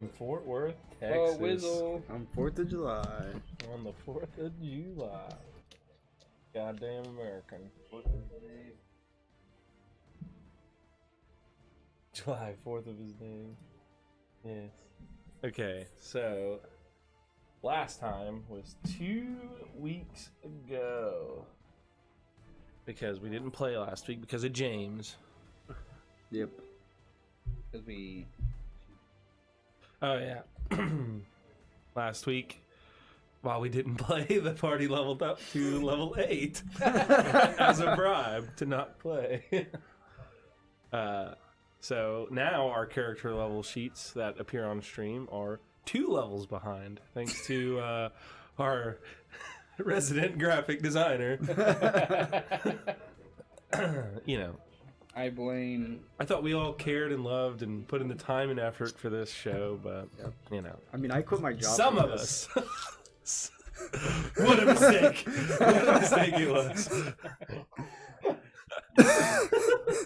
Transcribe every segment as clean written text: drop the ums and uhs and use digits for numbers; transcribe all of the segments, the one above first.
In Fort Worth, Texas. Oh, Whizzle. On 4th of July. On the 4th of July. Goddamn American. July 4th of his name. Yes. Okay, so last time was 2 weeks ago. Because we didn't play last week because of James. Yep. Because we... Oh, yeah. Last week, while we didn't play, the party leveled up to level 8 as a bribe to not play. So now our character level sheets that appear on stream are 2 levels behind, thanks to our resident graphic designer. You know. I blame... I thought we all cared and loved and put in the time and effort for this show, but, you know. I mean, I quit my job. Some of us. What a mistake. What a mistake it was.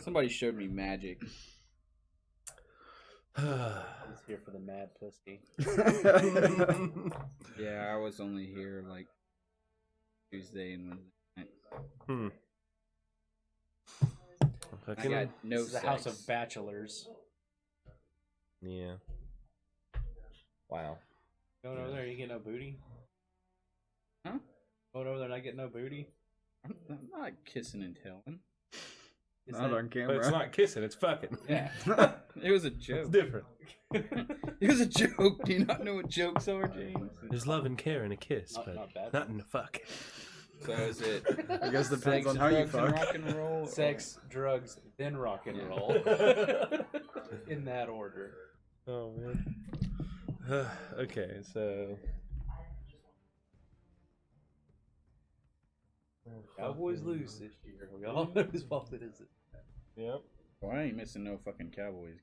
Somebody showed me magic. He's here for the mad pussy. Yeah, I was only here like Tuesday and Wednesday night. I got no This is sex. a house of bachelors. Yeah. Wow. Going over there, you get no booty? Huh? Going over there, not getting no booty? I'm not kissing and telling. Not on camera. But it's not kissing, it's fucking. Yeah. It was a It's joke. different. It was a joke. Do you not know what jokes are, James? There's love and care in a kiss, but not bad. not in a fuck. So is it I guess depends sex, on how you drugs, and fuck. rock and roll? Sex, drugs, then rock and roll. In that order. Oh, man. Okay, so... Cowboys lose this year. We all know whose fault it is. Yep. Well, I ain't missing no fucking Cowboys.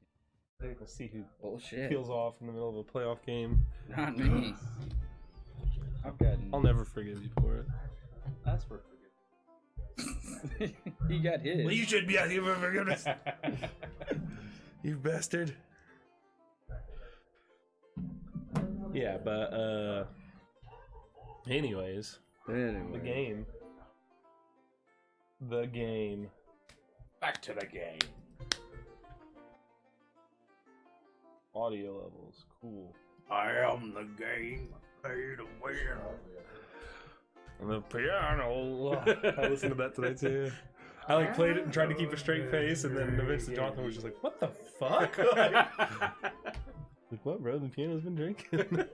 Let's see who Bullshit. peels off in the middle of a playoff game. Not me. I've gotten... I'll never forgive you for it. That's for forgiveness. He got his. Well, you should be asking for forgiveness. You bastard. Yeah, but anyways, the game. Back to the game. Audio levels, cool. I am the game. Pay to win. And the piano. I listened to that today too. I like played it and tried to keep a straight face, and then eventually Jonathan was just like, "What the fuck?" Like, what, bro? The piano's been drinking.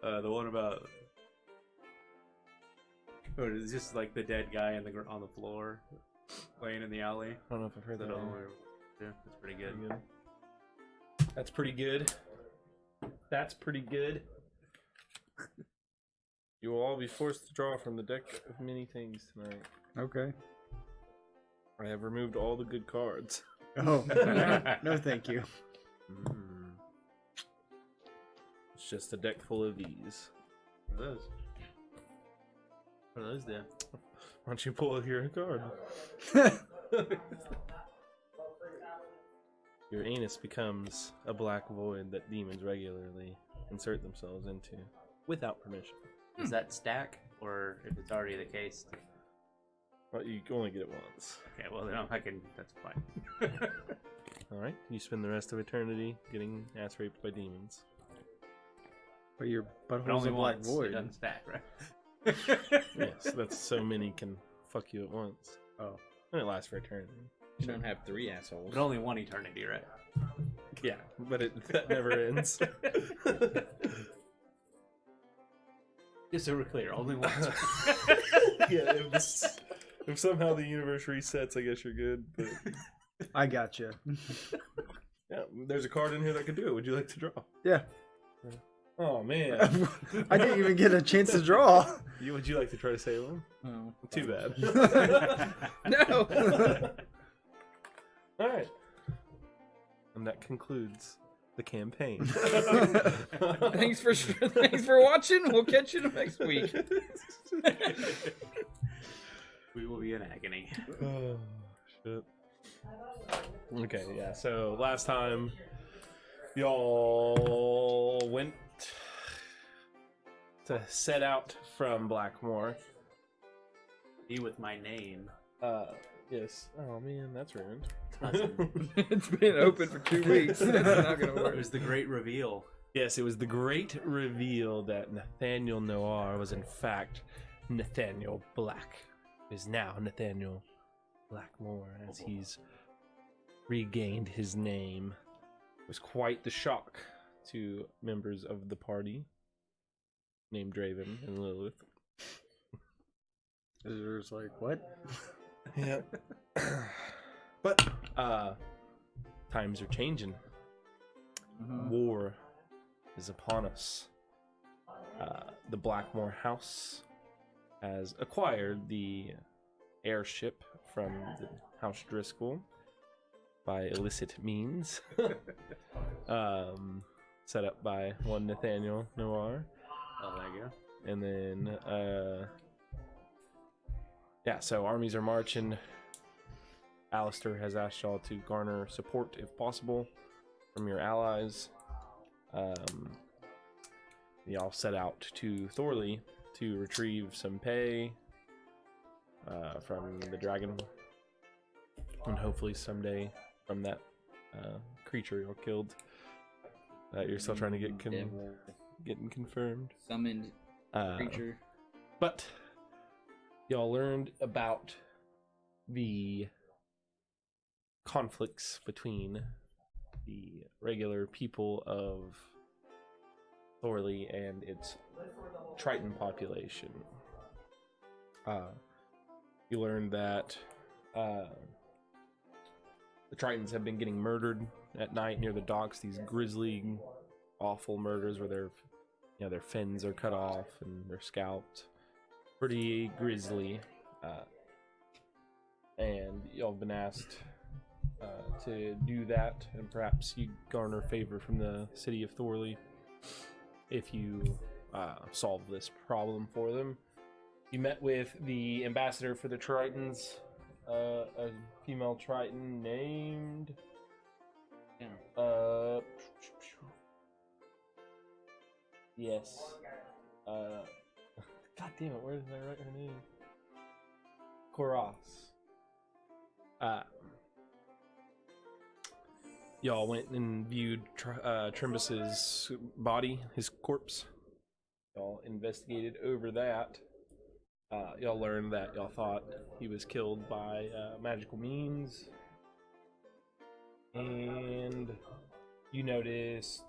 The one about... Oh, it's just like the dead guy on the floor, laying in the alley. I don't know if I've heard that one. Yeah, that's pretty good. That's pretty good. That's pretty good. You will all be forced to draw from the deck of many things tonight. Okay. I have removed all the good cards. Oh, no thank you. It's just a deck full of these. What are those? What are those then? Why don't you pull your card? Your anus becomes a black void that demons regularly insert themselves into without permission. Does that stack, or if it's already the case? Well, you can only get it once. Okay, well then I can. That's fine. Alright, you spend the rest of eternity getting ass raped by demons. But your But butthole's only a black once. It void. doesn't stack, right? Yes, that's so many can fuck you at once. Oh. And it lasts for eternity. You don't have 3 assholes. But only one eternity, right? Yeah, but that never ends. Just so we're clear, only once. Yeah, if somehow the universe resets, I guess you're good. But I gotcha. yeah, there's a card in here that could do it. Would you like to draw? Yeah. Oh man, I didn't even get a chance to draw. would you like to try to save him? Oh. Too bad. No! All right, and that concludes the campaign. Thanks for watching. We'll catch you next week. We will be in agony. Oh shit. Okay, yeah. So last time Y'all went to set out from Blackmore. Be with my name. Yes. Oh man, that's ruined. It's been open for 2 weeks. That's not gonna It work. was the great reveal. Yes, it was the great reveal that Nathaniel Noir was in fact Nathaniel Black. Is now Nathaniel Blackmore, as he's regained his name. It was quite the shock to members of the party named Draven and Lilith. There's like, what? Yeah. But times are changing. War is upon us. The Blackmore House has acquired the airship from the House Driscoll by illicit means. Set up by one Nathaniel Noir. Oh, there you go. And then, yeah, so armies are marching. Alistair has asked y'all to garner support, if possible, from your allies. Y'all set out to Thorley to retrieve some pay from the dragon. And hopefully someday from that creature you killed that you're still trying to get getting confirmed. Summoned creature. But y'all learned about the conflicts between the regular people of Thorley and its Triton population. You learned that the Tritons have been getting murdered at night near the docks. These grisly, awful murders where their fins are cut off and they're scalped. Pretty grisly. And y'all have been asked to do that, and perhaps you garner favor from the city of Thorley if you solve this problem for them. You met with the ambassador for the Tritons, a female Triton named... Yes. God damn it, where did I write her name? Koros. Y'all went and viewed Trimbus's body, his corpse. Y'all investigated over that. Y'all learned that y'all thought he was killed by magical means. And you noticed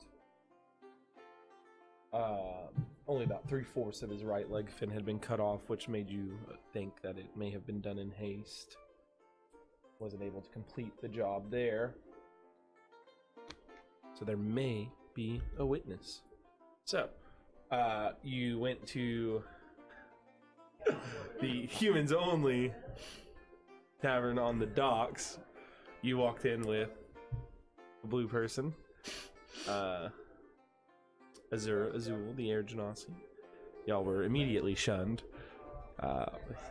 only about 3/4 of his right leg fin had been cut off, which made you think that it may have been done in haste. Wasn't able to complete the job there. So there may be a witness. So, you went to the humans only tavern on the docks. You walked in with a blue person, Azul, the air genasi. Y'all were immediately shunned.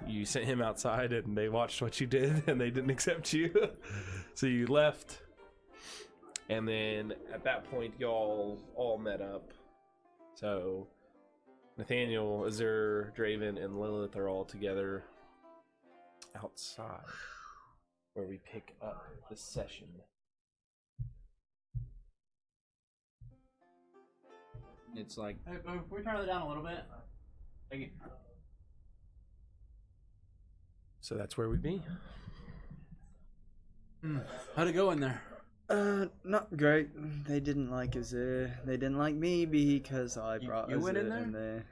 You sent him outside and they watched what you did and they didn't accept you. So you left. And then at that point, y'all all met up. So Nathaniel, Azur, Draven, and Lilith are all together outside where we pick up the session. It's like, Hey, can we turn it down a little bit? Thank you. So that's where we'd be. How'd it go in there? Not great. They didn't like Azur. They didn't like me because I brought you Azur went in in there? there.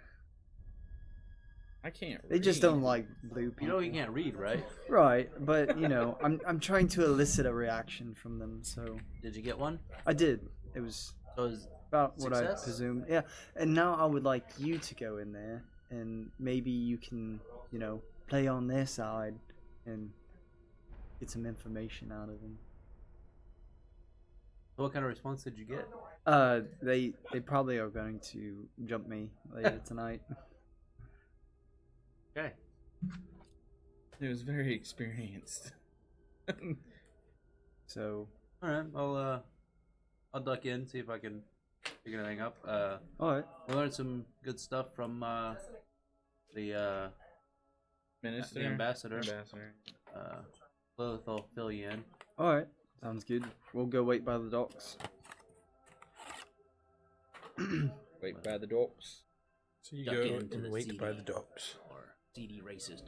I can't They just read. don't like blue people. You know he can't read, right? Right, but you know, I'm trying to elicit a reaction from them, so Did you get one? I did. It was So is about what I Success? presumed. Yeah, and now I would like you to go in there, and maybe you can, you know, play on their side and get some information out of them. what kind of response did you get? They probably are going to jump me later tonight. Okay. It was very experienced. So All right. Well, I'll duck in, see if I can pick anything up. All right. We learned some good stuff from the Minister? the ambassador. Ambassador. Lilith will fill you in. All right. Sounds good. We'll go wait by the docks. Wait by the docks. So you Duck go into and the wait by CD. the docks. Or CD racist.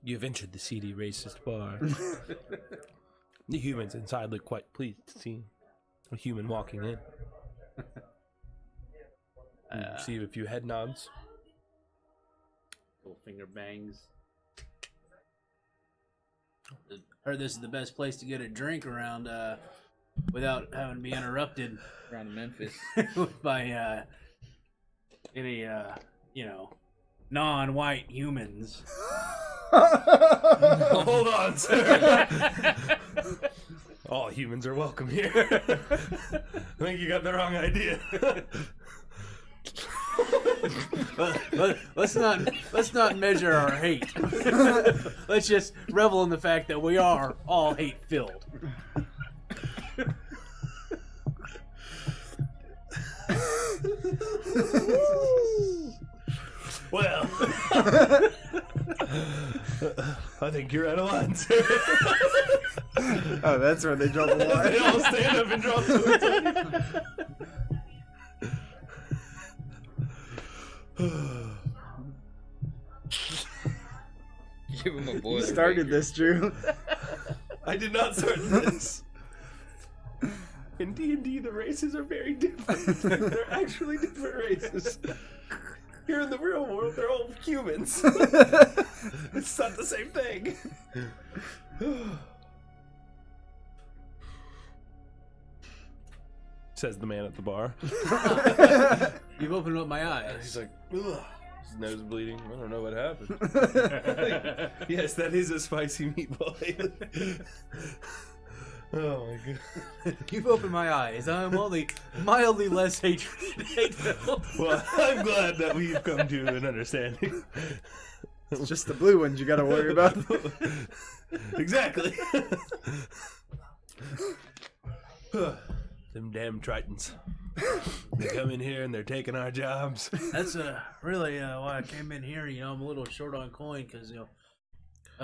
You've entered the seedy racist bar. The humans inside look quite pleased to see a human walking in. You receive a few head nods. Little finger bangs. Heard this is the best place to get a drink around without having to be interrupted Around Memphis. by any non-white humans. Hold on, sir. All humans are welcome here. I think you got the wrong idea. Let's not measure our hate. Let's just revel in the fact that we are all hate-filled. Well, I think you're out of line, sir. Oh, that's where they drop the They line. all stand up and drop the Give him a You boiler. started this, Drew. I did not start this. In D&D, the races are very different. They're actually different races. Here in the real world, they're all humans. It's not the same thing. Says the man at the bar. You've opened up my eyes. He's like, ugh. His nose bleeding. I don't know what happened. Yes, that is a spicy meatball. Oh my god. You've opened my eyes. I'm only mildly less hateful. Well, I'm glad that we've come to an understanding. It's just the blue ones you gotta worry about. Exactly. Them damn Tritons. They come in here and they're taking our jobs. That's really why I came in here. You know, I'm a little short on coin because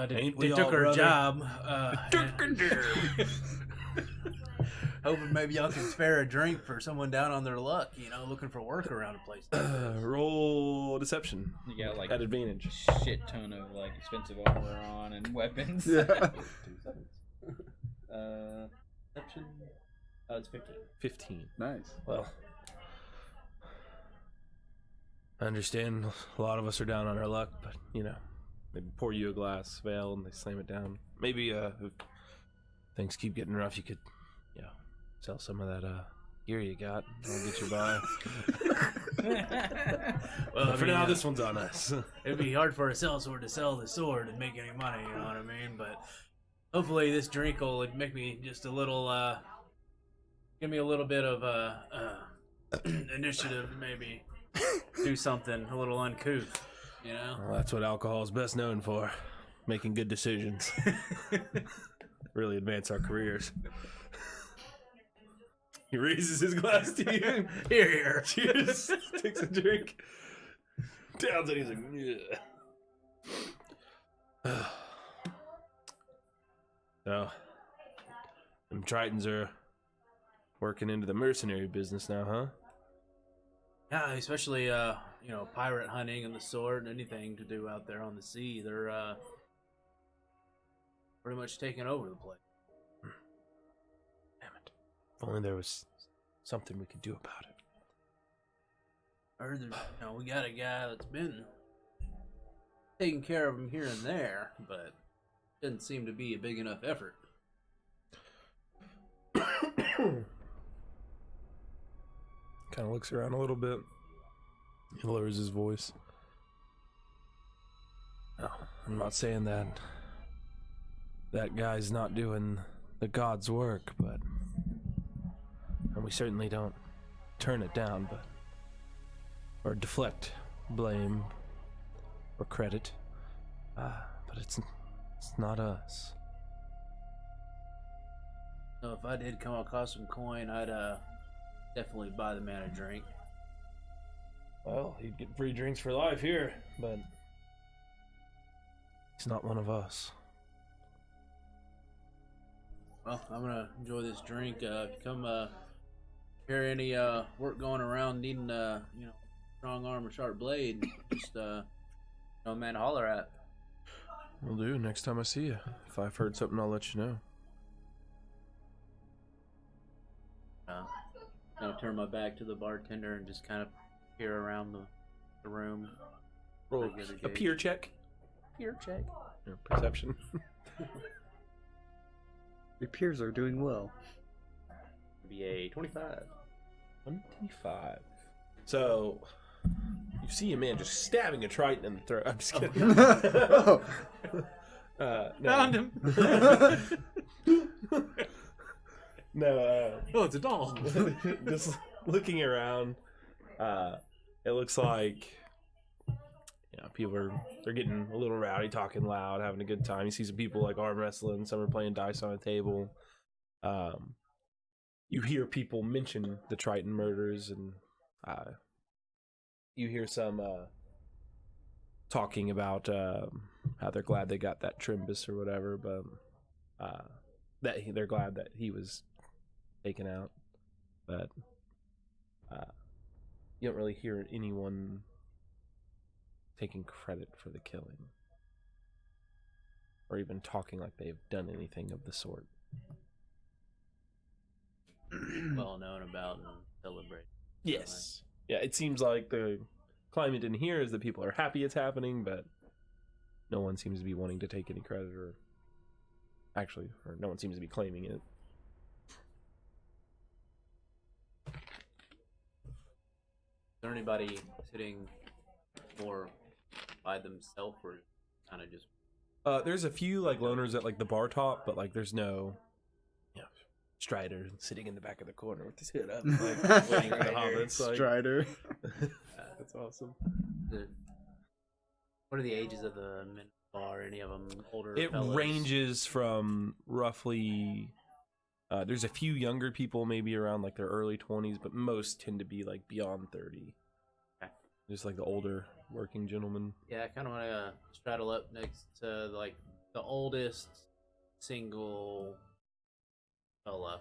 they Ain't we took all, our brother? job. Hoping maybe y'all can spare a drink for someone down on their luck. You know, looking for work around a place. Roll deception. You got like At advantage. a shit ton of like expensive armor on and weapons. Yeah. Deception. Oh, it's 15. 15. Nice. Well, I understand a lot of us are down on our luck, but, you know, they pour you a glass of ale and they slam it down. Maybe if things keep getting rough, you could, you know, sell some of that gear you got. I'll get you by. Well, But for now, this one's on us. it'd be hard for a sellsword to sell the sword and make any money. You know what I mean? But hopefully, this drink will make me just a little. Give me a little bit of initiative, maybe do something a little uncouth, you know? Well, that's what alcohol is best known for. Making good decisions. Really advance our careers. He raises his glass to you. Here. Cheers. Takes a drink. Downs it. He's like, yeah. So, them Tritons are working into the mercenary business now, huh? Yeah, especially, pirate hunting and the sword and anything to do out there on the sea. They're, pretty much taking over the place. Damn it. If only there was something we could do about it. I heard there's, we got a guy that's been taking care of him here and there, but doesn't seem to be a big enough effort. Kind of looks around a little bit. He lowers his voice. No, I'm not saying that that guy's not doing the God's work, but and we certainly don't turn it down, but or deflect blame or credit. But it's not us. So if I did come across some coin, I'd definitely buy the man a drink. Well, he'd get free drinks for life here, but he's not one of us. Well, I'm gonna enjoy this drink. If you come hear any work going around needing strong arm or sharp blade, just man, holler at. Will do. Next time I see you. If I've heard something, I'll let you know. I'll turn my back to the bartender and just kind of peer around the room. Roll a peer check. Peer check. Or perception. Your peers are doing well. Be a 25. 25. So, you see a man just stabbing a Triton in the throat. I'm just kidding. No. Found him. No, Oh, it's a doll. just looking around, it looks like people they're getting a little rowdy, talking loud, having a good time. You see some people like arm wrestling, some are playing dice on a table. You hear people mention the Triton murders, and you hear some talking about how they're glad they got that Trimbus or whatever, but they're glad that he was taken out. But you don't really hear anyone taking credit for the killing, or even talking like they've done anything of the sort. Well known about and celebrate. Yes. Yeah, it seems like the climate in here is that people are happy it's happening, but no one seems to be wanting to take any credit, or no one seems to be claiming it. Is there anybody sitting more by themselves, or kind of just? There's a few like loners at like the bar top, but like there's no Strider sitting in the back of the corner with his hood up, like waiting for the hobbits. Like. Strider. That's awesome. What are the ages of the men at the bar? Any of them older? It fellas? ranges from roughly. There's a few younger people, maybe around like their early 20s, but most tend to be like beyond 30. Okay. Just like the older working gentlemen. Yeah, I kind of want to straddle up next to like the oldest single fella.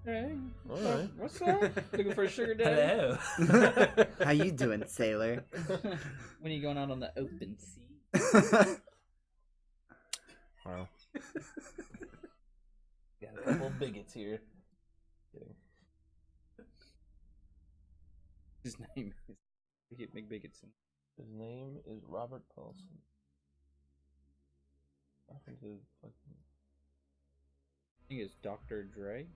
Okay. All right. What's up? Looking for a sugar daddy? Hello. How you doing, sailor? When are you going out on the open sea? Wow. Got a couple bigots here. Kidding. His name is McBigotson. His name is Robert Paulson. Nothing to fucking. I think it's Dr. Dre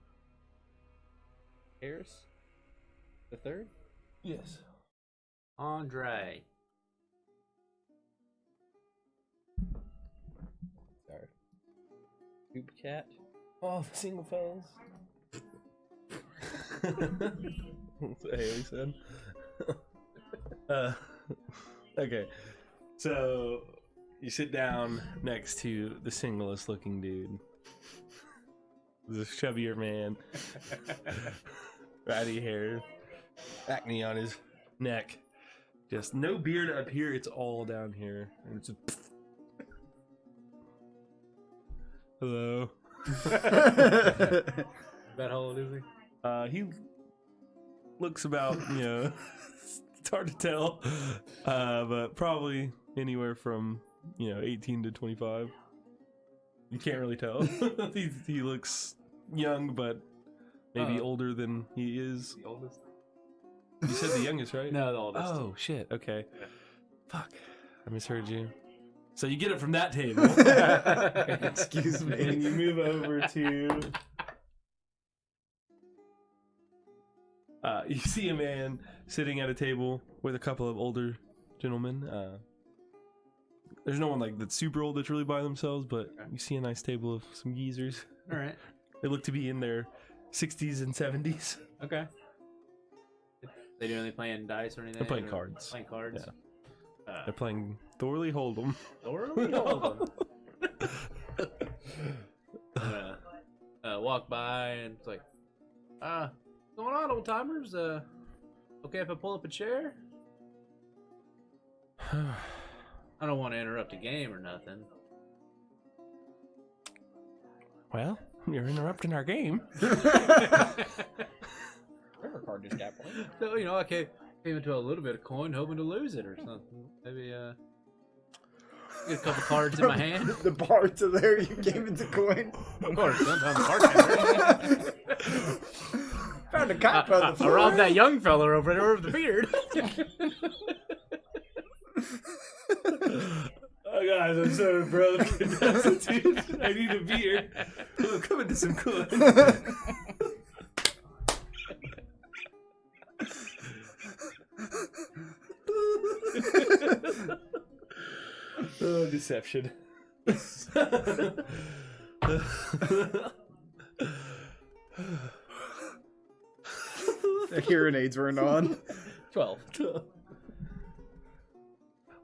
Harris the third. Yes. Andre. Sorry. Hoop Cat. Oh, the single fellas. That's what Haley said. Okay. So you sit down next to the singlest looking dude. The chubbier man. Ratty hair. Acne on his neck. Just no beard up here, it's all down here. And it's just hello. About how old is he? He looks about, it's hard to tell, but probably anywhere from, 18 to 25. You can't really tell. He looks young, but maybe older than he is. The oldest? You said the youngest, right? No, the oldest. Oh, shit. Okay. Yeah. Fuck. I misheard you. So you get it from that table. Excuse me. And you move over to... you see a man sitting at a table with a couple of older gentlemen. There's no one like that's super old that's really by themselves, but you see a nice table of some geezers. All right. They look to be in their 60s and 70s. Okay. They doing any playing dice or anything? They're playing cards. Playing cards. Yeah. They're playing Thorley Hold'em. Thorley Hold'em. walk by, and it's like, what's going on, old timers? Okay if I pull up a chair? I don't want to interrupt a game or nothing. Well, you're interrupting our game. River card just got played. So, I came into a little bit of coin, hoping to lose it or something. Maybe, get a couple cards in my hand. The parts are there. You gave it the coin. Of course, sometimes cards Found a cop on the I floor. robbed that young fella over there with the beard. Oh guys, I'm sorry, bro. Dude, I need a beer. Oh, come into some coin. Oh, deception. The hearing aids weren't on. 12.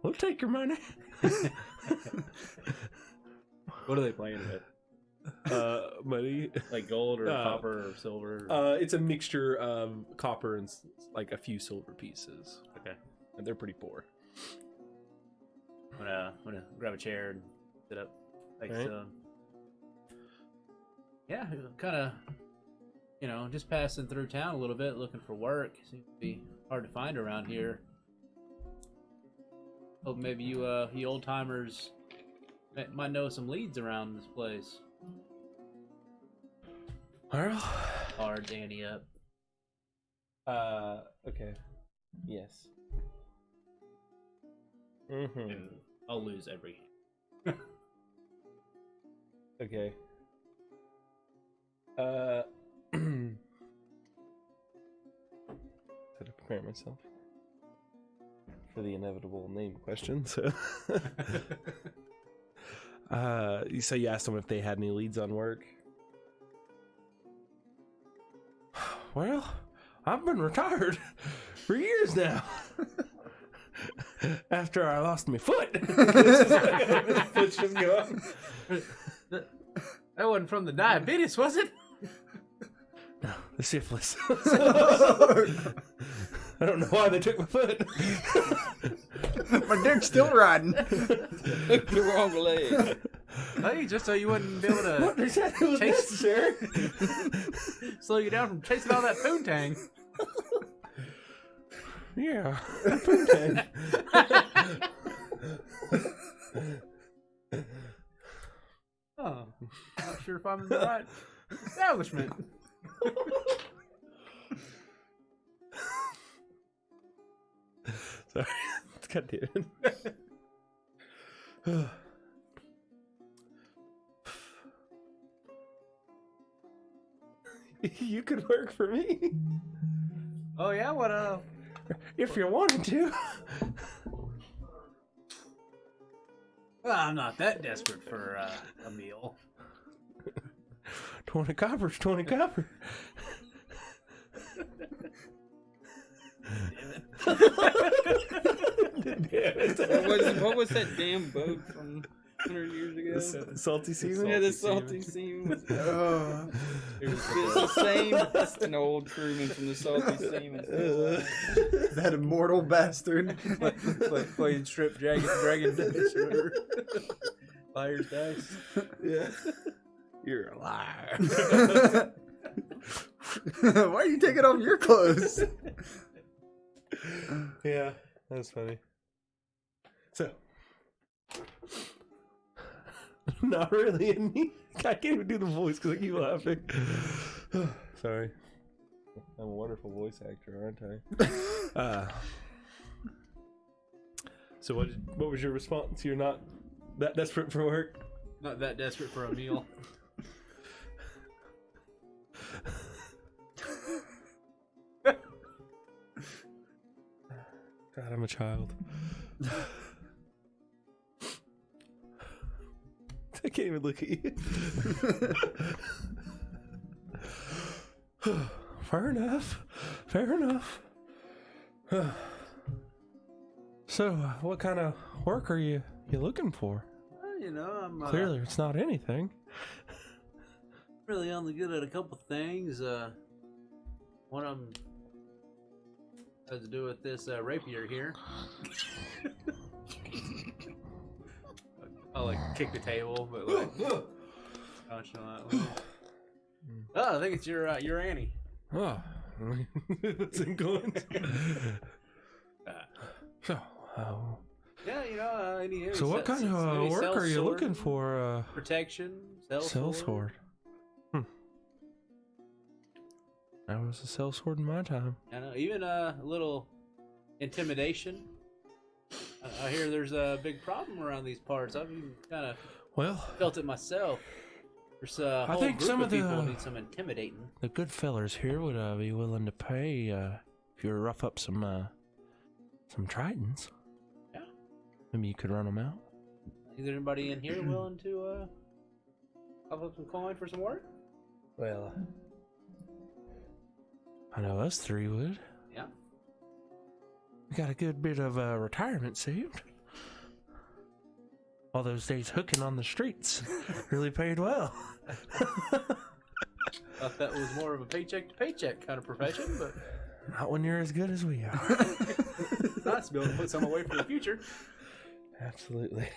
We'll take your money. What are they playing with? Money. Like gold or copper or silver? It's a mixture of copper and like a few silver pieces. Okay. And they're pretty poor. I'm gonna grab a chair and sit up. Like, Right. so. Yeah, kind of, just passing through town a little bit, looking for work. Seems to be hard to find around here. Hope maybe you old timers might know some leads around this place. Well, Cards, ante up. okay. Yes. Mm-hmm. I'll lose every hand. Okay. Had to prepare myself for the inevitable name question. So, so you asked them if they had any leads on work. Well, I've been retired for years now. After I lost my foot. My foot's just gone. That wasn't from the diabetes, was it? No, the syphilis. I don't know why they took my foot. My dick's still riding. The wrong leg. Hey, just so you wouldn't be able to What they said it was necessary. slow you down from chasing all that poontang. Yeah. Poontang. Oh, not sure if I'm in the right establishment. Sorry. God damn it. You could work for me. Oh yeah, what If you wanted to. Well, I'm not that desperate for a meal. 20 coppers, 20 copper. What was that damn boat from 100 years ago? The salty season? Yeah, the salty seaman. It was the same. That's an old crewman from the salty seaman. That immortal bastard. Playing strip dragon dice or whatever. Liar's dice. Yeah. You're a liar. Why are you taking off your clothes? Yeah, that's funny. So, not really in me. I can't even do the voice because I keep laughing. Sorry. I'm a wonderful voice actor, aren't I? So what was your response? You're not that desperate for work? Not that desperate for a meal. God, I'm a child. I can't even look at you. Fair enough. Fair enough. So, what kind of work are you looking for? Well, I'm Clearly, it's not anything. really only good at a couple things. One of them has to do with this rapier here. I'll like kick the table, but like nonchalantly. Oh, I think it's your Annie. Oh, that's going. So, Yeah, you know, any so what kind of work are you looking for? Protection, Cell sword. I was a cell sword in my time. I know, even a little intimidation. I hear there's a big problem around these parts. I've even kind of felt it myself. There's a whole think group some of of people the- need some intimidating. The good fellers here would be willing to pay if you were to rough up some Tritons. Yeah. Maybe you could run them out. Is there anybody in here willing to pop up some coin for some work? Well, I know us three would. Yeah. We got a good bit of retirement saved. All those days hooking on the streets really paid well. Thought that was more of a paycheck to paycheck kind of profession, but Not when you're as good as we are. it's nice to be able to put some away for the future. Absolutely.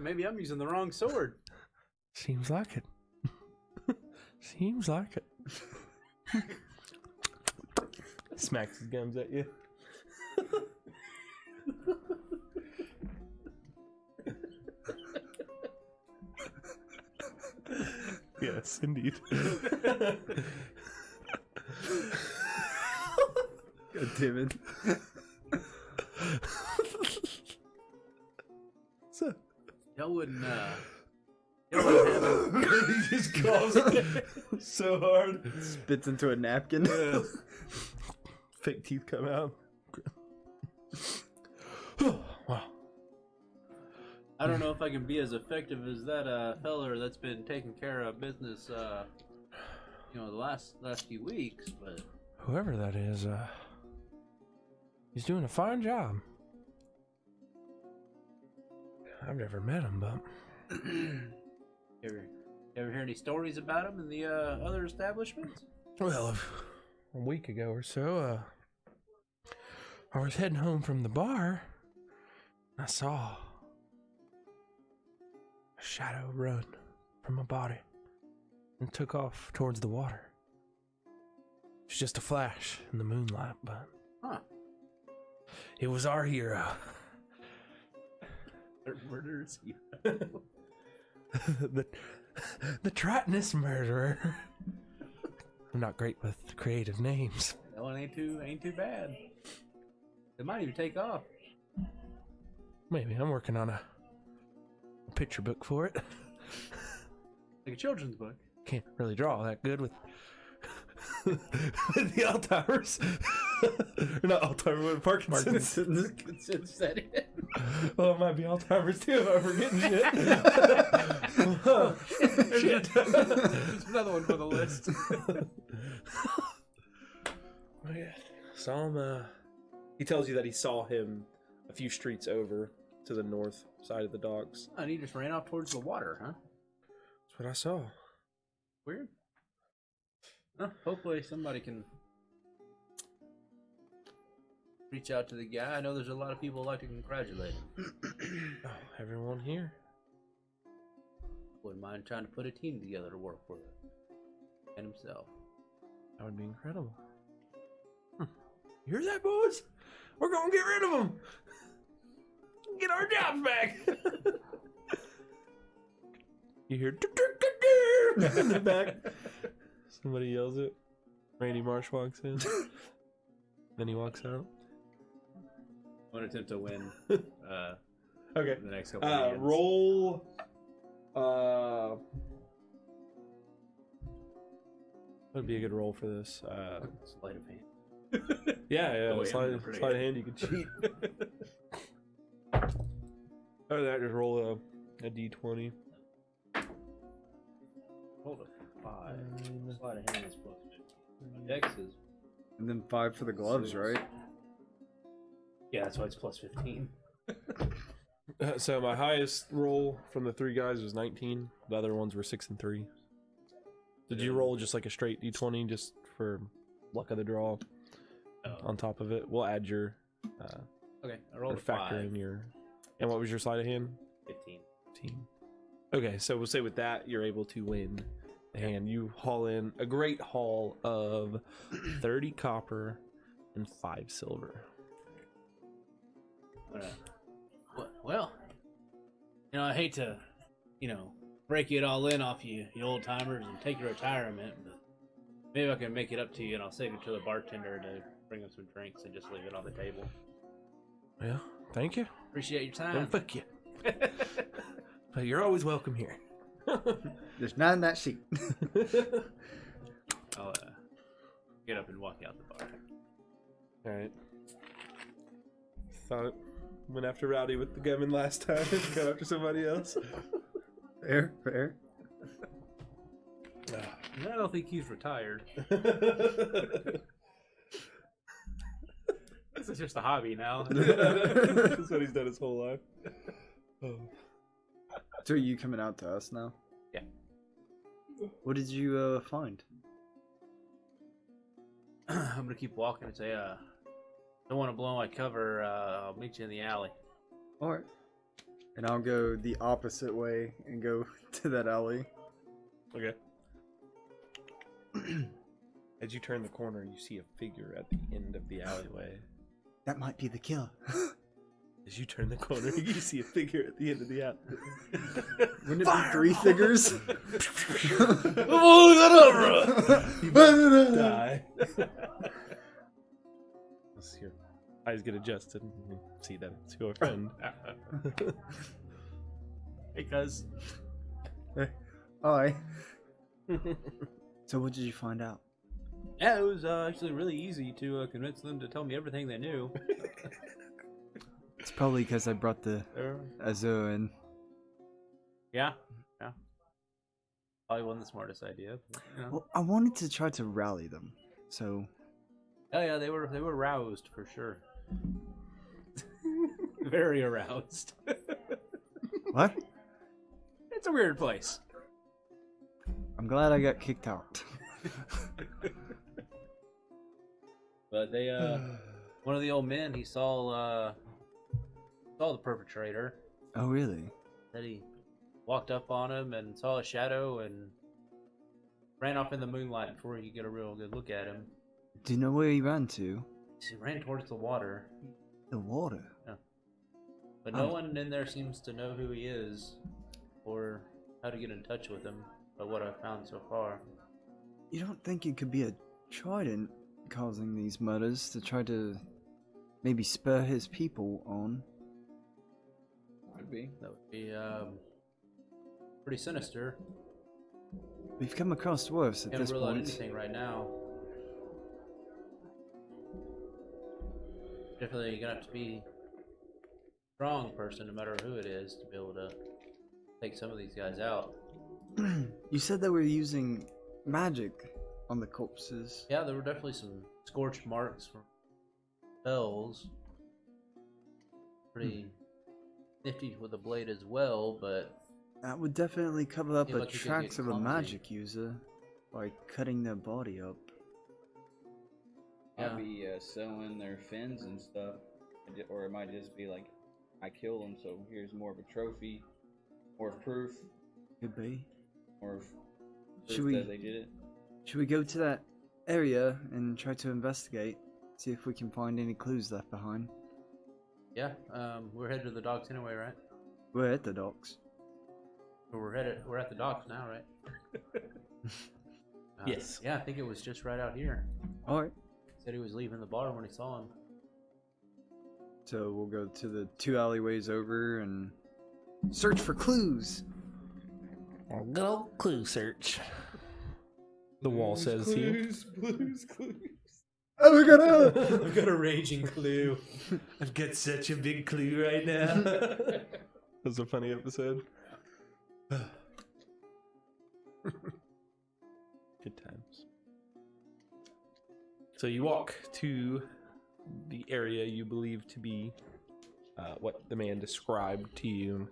Maybe I'm using the wrong sword. Seems like it. Seems like it. Smacks his gums at you. Yes, indeed. God damn it. So, Y'all wouldn't have he just coughs so hard. Spits into a napkin. Yeah. Fake teeth come out. Wow. I don't know if I can be as effective as that feller that's been taking care of business, the last few weeks, but Whoever that is, he's doing a fine job. I've never met him, but ever hear any stories about him in the other establishments? well, a week ago or so, I was heading home from the bar. And I saw a shadow run from my body and took off towards the water. It's just a flash in the moonlight, but it was our hero. Murderers. the Tritonist murderer. I'm not great with creative names. That one ain't too bad. It might even take off. Maybe I'm working on a picture book for it. Like a children's book. Can't really draw that good with with the Alzheimer's. Or not Alzheimer's, with Parkinson's. Well, it might be Alzheimer's too if I'm forgetting shit. Shit. There's another one for the list. Oh, yeah. Saw him, he tells you that he saw him a few streets over to the north side of the docks. And he just ran off towards the water, huh? That's what I saw. Weird. Well, hopefully somebody can reach out to the guy. I know there's a lot of people who like to congratulate him. Oh, everyone here. Wouldn't mind trying to put a team together to work for him. And himself. That would be incredible. You hear that, boys? We're gonna get rid of them. Get our jobs back. You hear in the back. Somebody yells it. Randy Marsh walks in. Then he walks out. I want to attempt to win Okay. the next couple of games. Roll. That'd be a good roll for this. Sleight of hand. Yeah. Oh, yeah, Slide I'm pretty of good. hand, you can cheat. Other than that, just roll a d20. Hold a 5. Sleight of hand is plus 15. Dex is. And then 5 for the gloves, right? Yeah, that's why it's plus 15. So my highest roll from the 3 guys was 19. The other ones were 6 and 3. Did you roll just like a straight d20 just for luck of the draw on top of it? We'll add your Okay, I rolled a factor 5. in your. And what was your sleight of hand? 15. 15. Okay, so we'll say with that you're able to win the hand. You haul in a great haul of 30 copper and 5 silver. Well, I hate to, break it all in off you old timers and take your retirement, but maybe I can make it up to you and I'll save it to the bartender to bring him some drinks and just leave it on the table. Yeah, thank you. Appreciate your time. Well, fuck you. But you're always welcome here. There's none in that seat. I'll get up and walk out the bar. Alright. Thought went after Rowdy with the gunman last time. Got after somebody else. Fair. I don't think he's retired. This is just a hobby now. That's what he's done his whole life. Oh. So are you coming out to us now? Yeah. What did you find? I'm gonna keep walking and say, don't want to blow my cover. I'll meet you in the alley. Alright. And I'll go the opposite way and go to that alley. Okay. As you turn the corner, you see a figure at the end of the alleyway. That might be the killer. As you turn the corner, you see a figure at the end of the alleyway. Wouldn't it be 3 figures? You both die. Your eyes get adjusted and you see that it's your friend. Because Hi. So what did you find out? yeah, it was actually really easy to convince them to tell me everything they knew. It's probably because I brought the Azure in. Yeah. Probably wasn't the smartest idea. But, Well, I wanted to try to rally them. So Oh yeah, they were roused for sure. Very aroused. what? It's a weird place. I'm glad I got kicked out. But they one of the old men, he saw the perpetrator. Oh really? That he walked up on him and saw a shadow and ran off in the moonlight before he could get a real good look at him. Do you know where he ran to? He ran towards the water. The water. But no one in there seems to know who he is or how to get in touch with him, by what I've found so far. You don't think it could be a Triton causing these murders to try to maybe spur his people on? Could be. That would be pretty sinister. We've come across worse at Can't this rule out point. anything right now. Definitely gonna have to be a strong person, no matter who it is, to be able to take some of these guys out. You said they were using magic on the corpses. Yeah, there were definitely some scorched marks from spells. Pretty nifty with the blade as well, but That would definitely cover up Yeah, the but you could tracks get of a clumsy. magic user by cutting their body up. Might be sewing their fins and stuff, or it might just be like, I killed them, so here's more of a trophy, more of proof, Could be. more of Should proof we- that they did it. Should we go to that area and try to investigate? See if we can find any clues left behind. yeah, we're headed to the docks anyway, right? We're at the docks. We're at the docks now, right? Yes. Yeah, I think it was just right out here. Alright. Said he was leaving the bar when he saw him. So we'll go to the 2 alleyways over and search for clues. Good old clue search. The wall says to you. Clues. Oh my god! I've got a raging clue. I've got such a big clue right now. That was a funny episode. Good times. So you walk to the area you believe to be what the man described to you.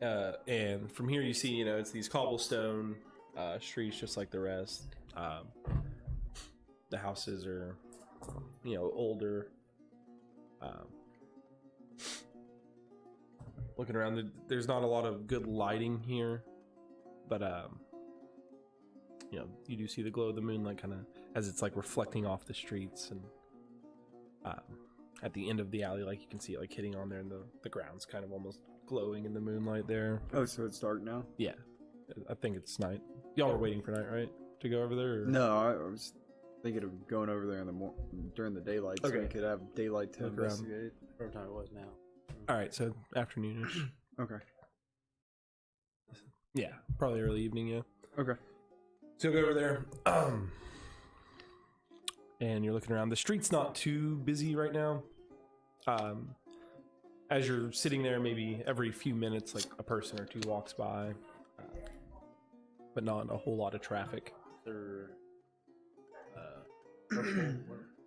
And from here you see, it's these cobblestone streets just like the rest. The houses are, older. Looking around, there's not a lot of good lighting here, but you do see the glow of the moonlight kind of as it's like reflecting off the streets, and at the end of the alley, like you can see it like hitting on there, and the ground's kind of almost glowing in the moonlight there. Oh, so it's dark now? Yeah, I think it's night. Y'all were waiting for night, right, to go over there? Or? No, I was thinking of going over there during the daylight, so we could have daylight to investigate. Whatever time it was now. All right, so afternoonish. Okay. Yeah, probably early evening. Yeah. Okay. So go over there, and you're looking around. The street's not too busy right now. As you're sitting there, maybe every few minutes, like a person or two walks by, but not a whole lot of traffic. They're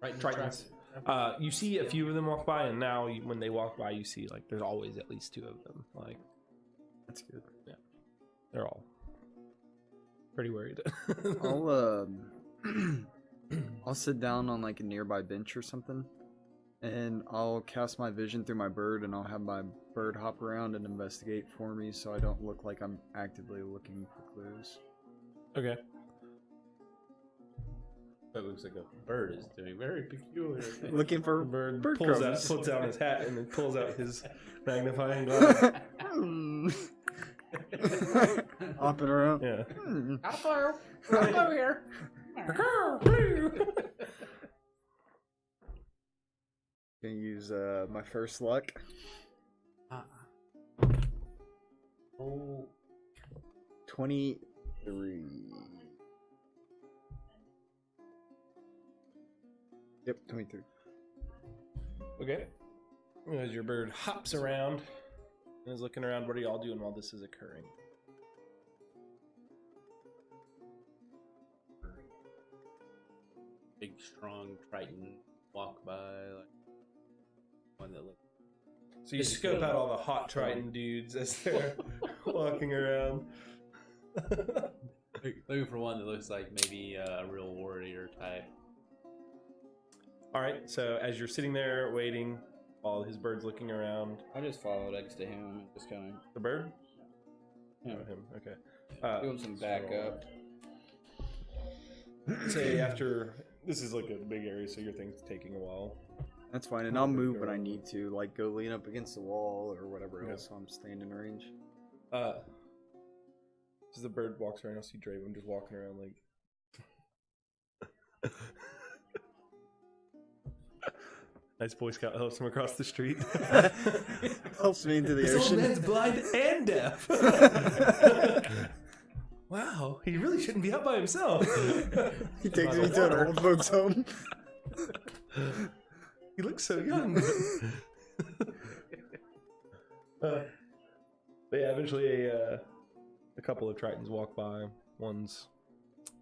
right Tritons. You see a few of them walk by, and now when they walk by, you see like there's always at least two of them. Like, that's good. Yeah, they're all pretty worried. I'll sit down on like a nearby bench or something, and I'll cast my vision through my bird, and I'll have my bird hop around and investigate for me, so I don't look like I'm actively looking for clues. Okay. That looks like a bird is doing very peculiar things. Looking for Bird bird pulls crumbs. out his hat and then pulls out his magnifying glass. Hopping around. Yeah. Hello, hello here. Gonna use my first luck. Oh, 23. Yep, 23. Okay. As your bird hops around and is looking around, what are y'all doing while this is occurring? big, strong Triton walk by, like one that looks. So you scope out all the hot Triton dudes as they're walking around. Looking for one that looks like maybe a real warrior type. All right, so as you're sitting there waiting, while his bird's looking around. I just followed next to him and just kind of. The bird? Yeah. Oh, him. Okay. Doing some backup. Say after this is like a big area, so your thing's taking a while. That's fine, and I'll move when I need to, like go lean up against the wall or whatever else, so I'm staying in range. As the bird walks around, I'll see Draven just walking around like. Nice Boy Scout helps him across the street. Helps me into the This old ocean. man's blind and deaf. Wow, he really shouldn't be out by himself. He takes me to an old folks' home. He looks so young. But yeah, eventually a couple of Tritons walk by. One's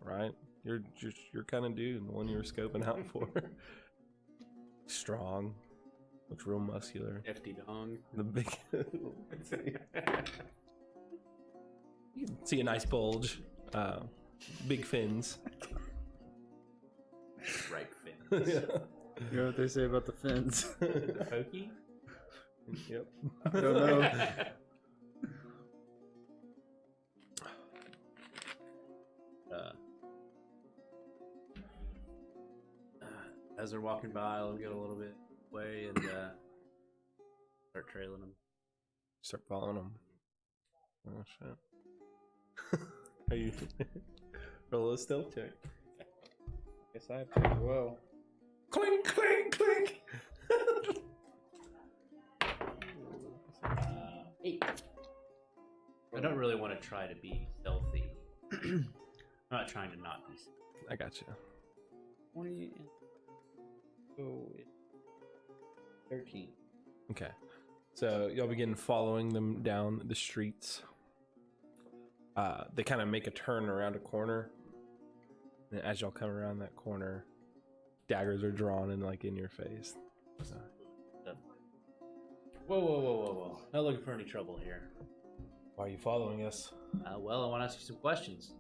right. You're your kind of dude, the one you were scoping out for. Strong, looks real muscular. Hefty dong. The big. You can see a nice bulge. Big fins. Right fins. Yeah. You know what they say about the fins? Pokey? Yep. I don't know. As they're walking by, I'll get a little bit away and start trailing them. Start following them. Oh shit. Are you roll a stealth check? Guess I have to as well. Clink, clink, clink. 8. I don't really want to try to be stealthy. I'm not trying to not be stealthy. I got you. 20. Oh, 13. Okay. So y'all begin following them down the streets. They kind of make a turn around a corner. And as y'all come around that corner, daggers are drawn and like in your face. Whoa. Not looking for any trouble here. Why are you following us? Well, I want to ask you some questions.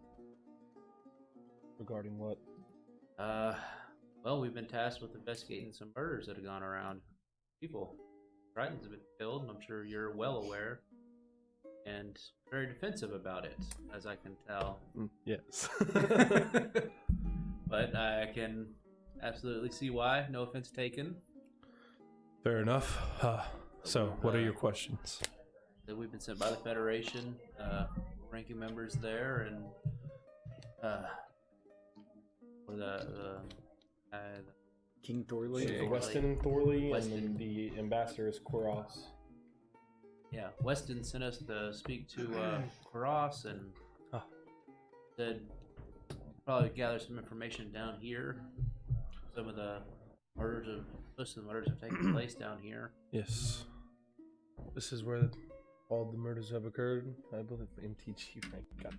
Regarding what? Well, we've been tasked with investigating some murders that have gone around. People. Tritons have been killed, and I'm sure you're well aware. And very defensive about it, as I can tell. Yes. But I can absolutely see why. No offense taken. Fair enough. So, what are your questions? That we've been sent by the Federation, ranking members there, and King Thorley. Yeah, Weston Thorley, Weston. and then the ambassador is Quaros. Yeah, Weston sent us to speak to Cross and said probably gather some information down here. Some of the murders most of the murders have taken place down here. Yes. This is where all the murders have occurred. I believe MTG rank. God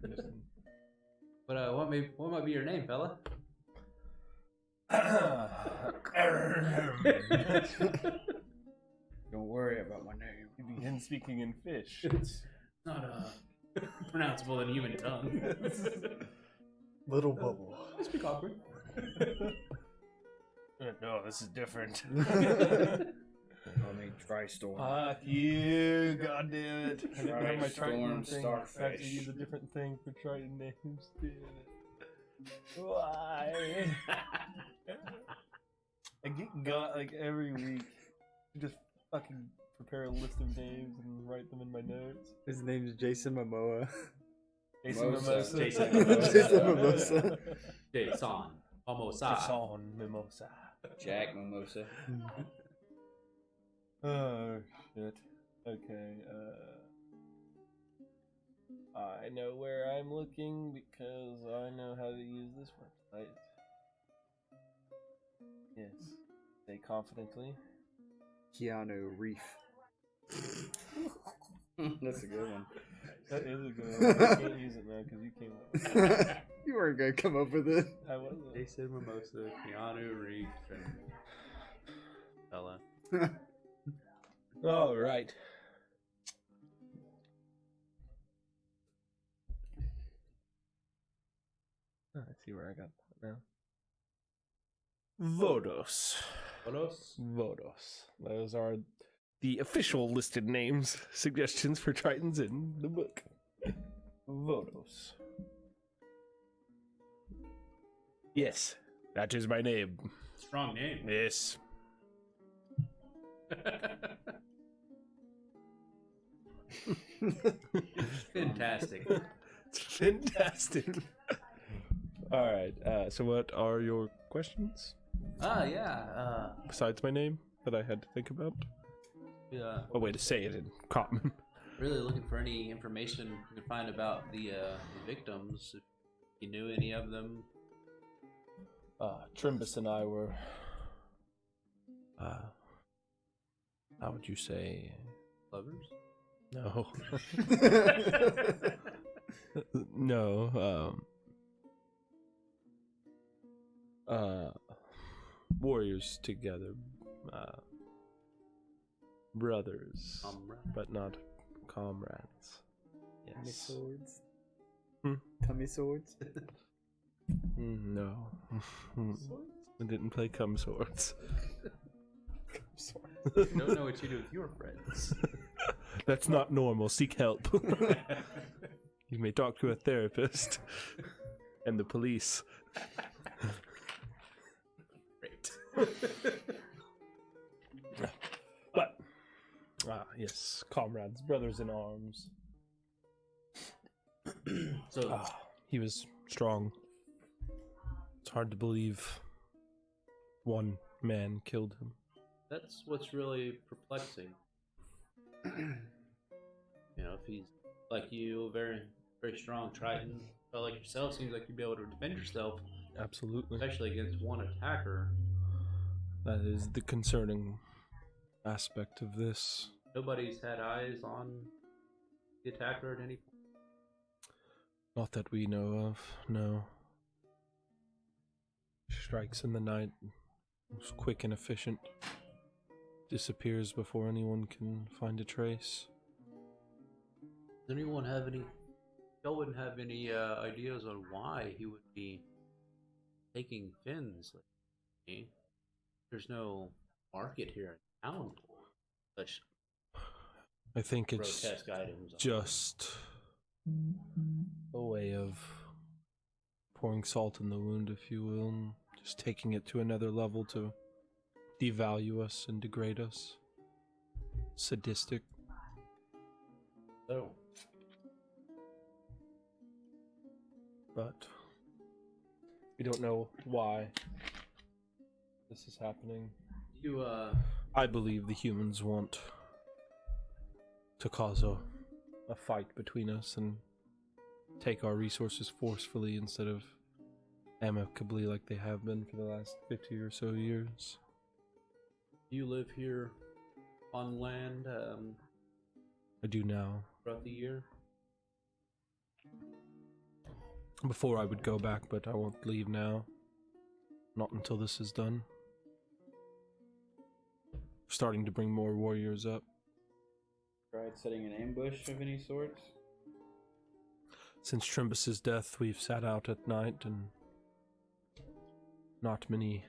damn it. But what might be your name, fella? Don't worry about my name. You begin speaking in fish. It's not pronounceable in human tongue. Little Bubble. I speak awkward. No, this is different. Call me Tristorm. Fuck you, god damn it. I didn't have my Triton Triton thing. Starfish. I have to use a different thing for Triton names, damn it. Why? I get got like every week. Just fucking prepare a list of names and write them in my notes. His name's Jason Momoa. Jason Mimosa. Jason Mimosa. Jason Mimosa. Jason Mimosa. Jason Mimosa. Jack Mimosa. Oh shit. Okay, I know where I'm looking because I know how to use this website. Yes. Say confidently. Keanu Reef. That's a good one. That is a good one. I can't use it now because you came up. You weren't gonna come up with it. I wasn't. Jason Mimosa, Keanu Reeves, and fella. All right. I see where I got that now. Vodos. Vodos. Those are the official listed names, suggestions for Tritons in the book. Vodos. Yes, that is my name. Strong name. Yes. Fantastic. It's fantastic. All right. So, what are your questions Yeah. besides my name that I had to think about? Yeah. A way to say it in common. Really looking for any information you can find about the victims. If you knew any of them. Trimbus and I were. How would you say? Lovers? No. No. Warriors together. Brothers. Comrade. But not comrades. Tummy Yes. swords. Hmm? Tummy swords. No. I didn't play cum swords. You don't know what you do with your friends. That's not normal. Seek help. You may talk to a therapist and the police. Great. But, yes, comrades, brothers in arms. So, He was strong. It's hard to believe one man killed him. that's what's really perplexing. You know, if he's like you, very, very strong Triton, but like yourself, seems like you'd be able to defend yourself, Absolutely. especially against one attacker. That is the concerning aspect of this. Nobody's had eyes on the attacker at any point. Not that we know of, no. strikes in the night. It's quick and efficient. Disappears before anyone can find a trace. Does anyone have any? Y'all wouldn't have any ideas on why he would be taking fins like me? There's no market here in town for such I think it's grotesque items. just a way of pouring salt in the wound, if you will, and just taking it to another level to devalue us and degrade us. Sadistic. So, But we don't know why this is happening. you I believe the humans want to cause a fight between us and take our resources forcefully instead of amicably like they have been for the last 50 or so years. you live here on land I do now. throughout the year? Before I would go back, but I won't leave now. Not until this is done. Starting to bring more warriors up. Tried setting an ambush of any sorts? Since Trimbus's death, we've sat out at night and not many...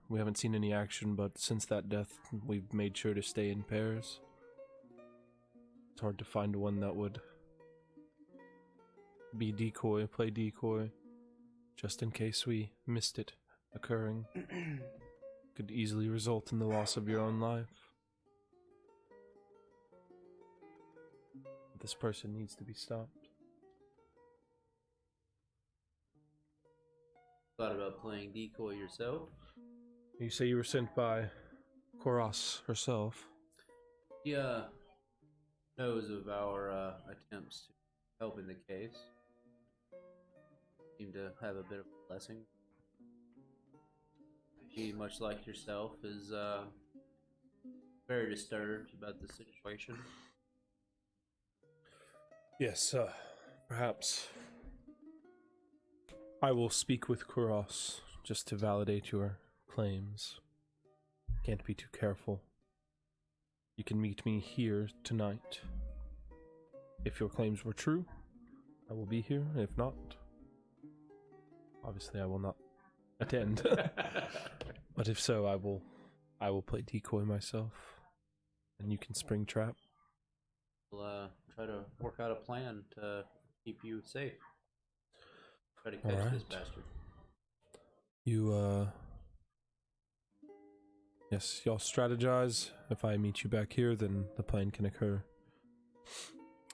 we haven't seen any action, but since that death, we've made sure to stay in pairs. It's hard to find one that would be decoy, play decoy, just in case we missed it occurring. Could easily result in the loss of your own life. This person needs to be stopped. Thought about playing decoy yourself? You say you were sent by Koros herself. He knows of our attempts to help in the case. Seem to have a bit of a blessing. He, much like yourself, is very disturbed about the situation. Yes, perhaps. I will speak with Koros just to validate your claims. Can't be too careful. You can meet me here tonight. If your claims were true, I will be here. If not, obviously I will not attend. But if so, I will play decoy myself, and you can spring trap. We'll try to work out a plan to keep you safe. Try to catch this Alright. bastard. You, yes, y'all strategize. If I meet you back here, then the plan can occur.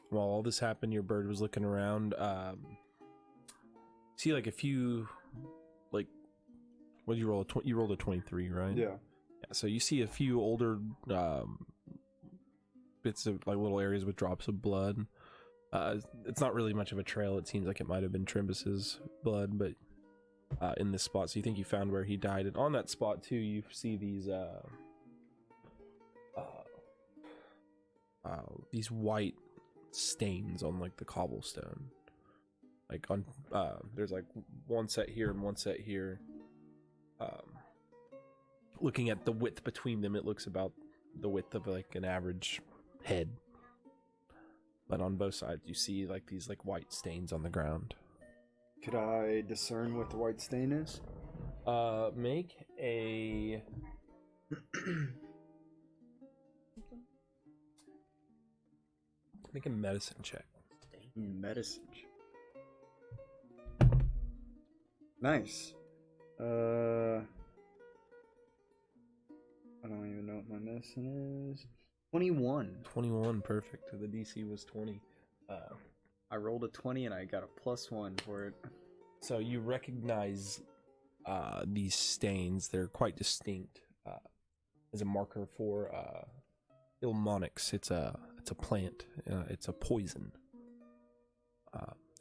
While all this happened, your bird was looking around. See, like, a few, like, what did you roll? You rolled a 23, right? Yeah. Yeah, so you see a few older bits of, like, little areas with drops of blood. It's not really much of a trail. It seems like it might have been Trimbus's blood, but in this spot. So you think you found where he died. And on that spot, too, you see these white stains on, like, the cobblestone. Like, on, there's, like, one set here and one set here. Looking at the width between them, it looks about the width of, like, an average head. But on both sides, you see, like, these, like, white stains on the ground. Could I discern what the white stain is? Make a... Make a medicine check. Medicine. Nice. I don't even know what my medicine is. 21. 21, perfect. The DC was 20. I rolled a 20 and I got a +1 for it. So you recognize these stains. They're quite distinct as a marker for Ilmonix. It's a plant. It's a poison.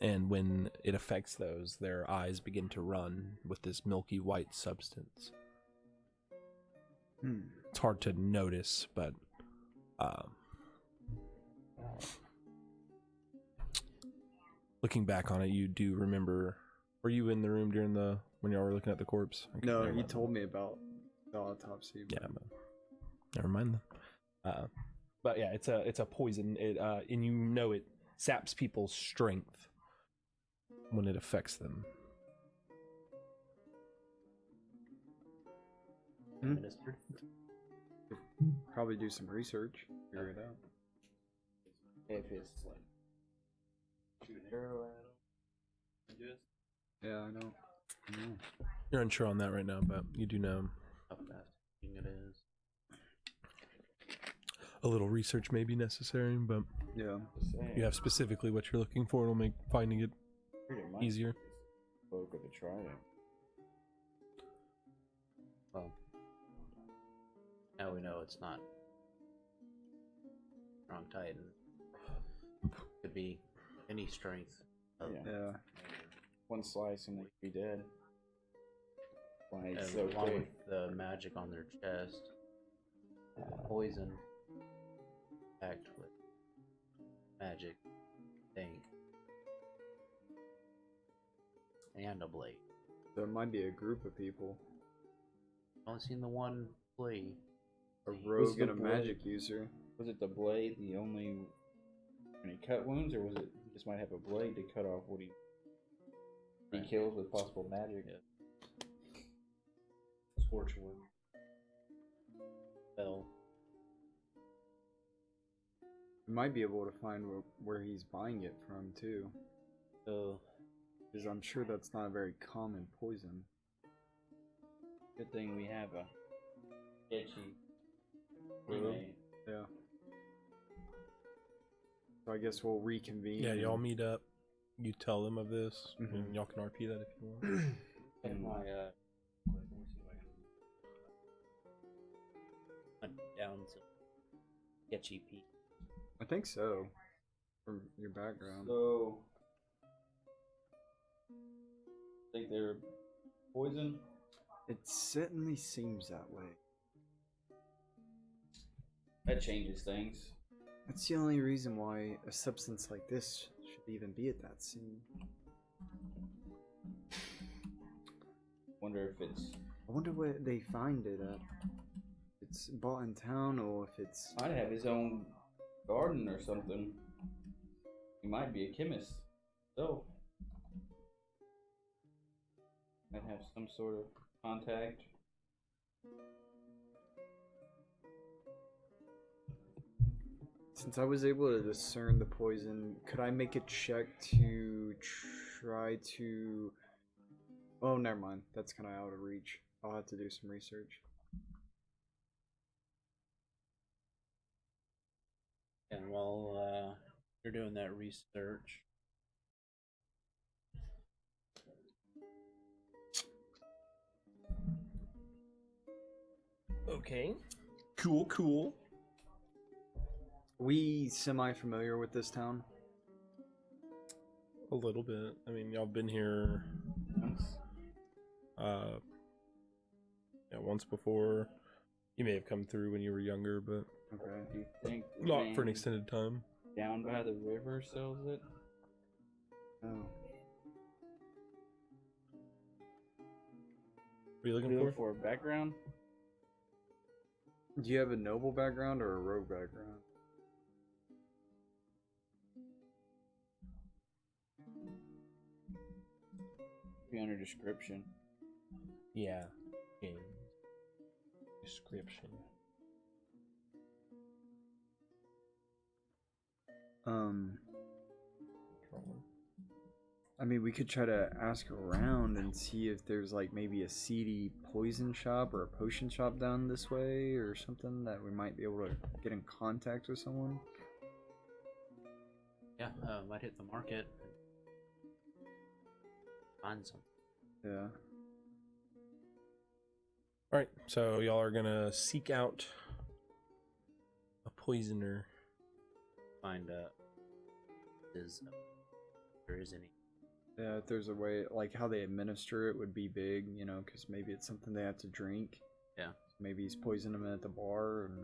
And when it affects those, their eyes begin to run with this milky white substance. It's hard to notice, but looking back on it, you do remember Were you in the room during when y'all were looking at the corpse? Okay, No, never he mind. told me about the autopsy. Yeah, but never mind then. But yeah, it's a poison. And you know it saps people's strength when it affects them. Administered. Probably do some research, figure it out. If it's like shoot an arrow at him. Yeah, I don't know. You're unsure on that right now, but you do know How fast it is. a little research may be necessary, but Yeah. you have specifically what you're looking for. It'll make finding it easier. Spoke of the Triton. Well, now we know it's not strong Titan. Could be any strength. Yeah. One slice and they could be dead. Why And it's so along quick. with the magic on their chest, poison packed with magic thing, and a blade. There might be a group of people. Only seen the one blade. A Was rogue the and a blade- magic user. Was it the blade the only any cut wounds, or was it he just might have a blade to cut off what he Right. kills with possible magic? Yeah. Scorch wound. Spell. We might be able to find where he's buying it from too, So because I'm sure that's not a very common poison. Good thing we have a sketchy Mhm. remake. Yeah. So I guess we'll reconvene. Yeah, y'all and- meet up. You tell them of this, Mhm. and y'all can RP that if you want. and my hunt down some sketchy peak. I think so. From your background. So, think they're poison. It certainly seems that way. That changes things. That's the only reason why a substance like this should even be at that scene. Wonder if it's I wonder where they find it at. If it's bought in town or if it's... might have his own garden or something. He might be a chemist. So might have some sort of contact. Since I was able to discern the poison, could I make a check to try to... Oh, never mind. That's kind of out of reach. I'll have to do some research. And while you're doing that research, Okay. Cool. We semi-familiar with this town? A little bit. I mean, y'all been here Once. once before. You may have come through when you were younger, but Okay. Do you think the not for an man extended time. down by the river sells it? Oh. What are you looking Looking for? for a background? Do you have a noble background or a rogue background? Be under description. Yeah. Game. Description. I mean, we could try to ask around and see if there's like maybe a seedy poison shop or a potion shop down this way or something that we might be able to get in contact with someone. yeah, might hit the market and find some. Yeah. Alright, so y'all are gonna seek out a poisoner. Find is if there is any. Yeah, if there's a way, like how they administer it would be big, you know, because maybe it's something they have to drink. Yeah. Maybe he's poisoning them at the bar and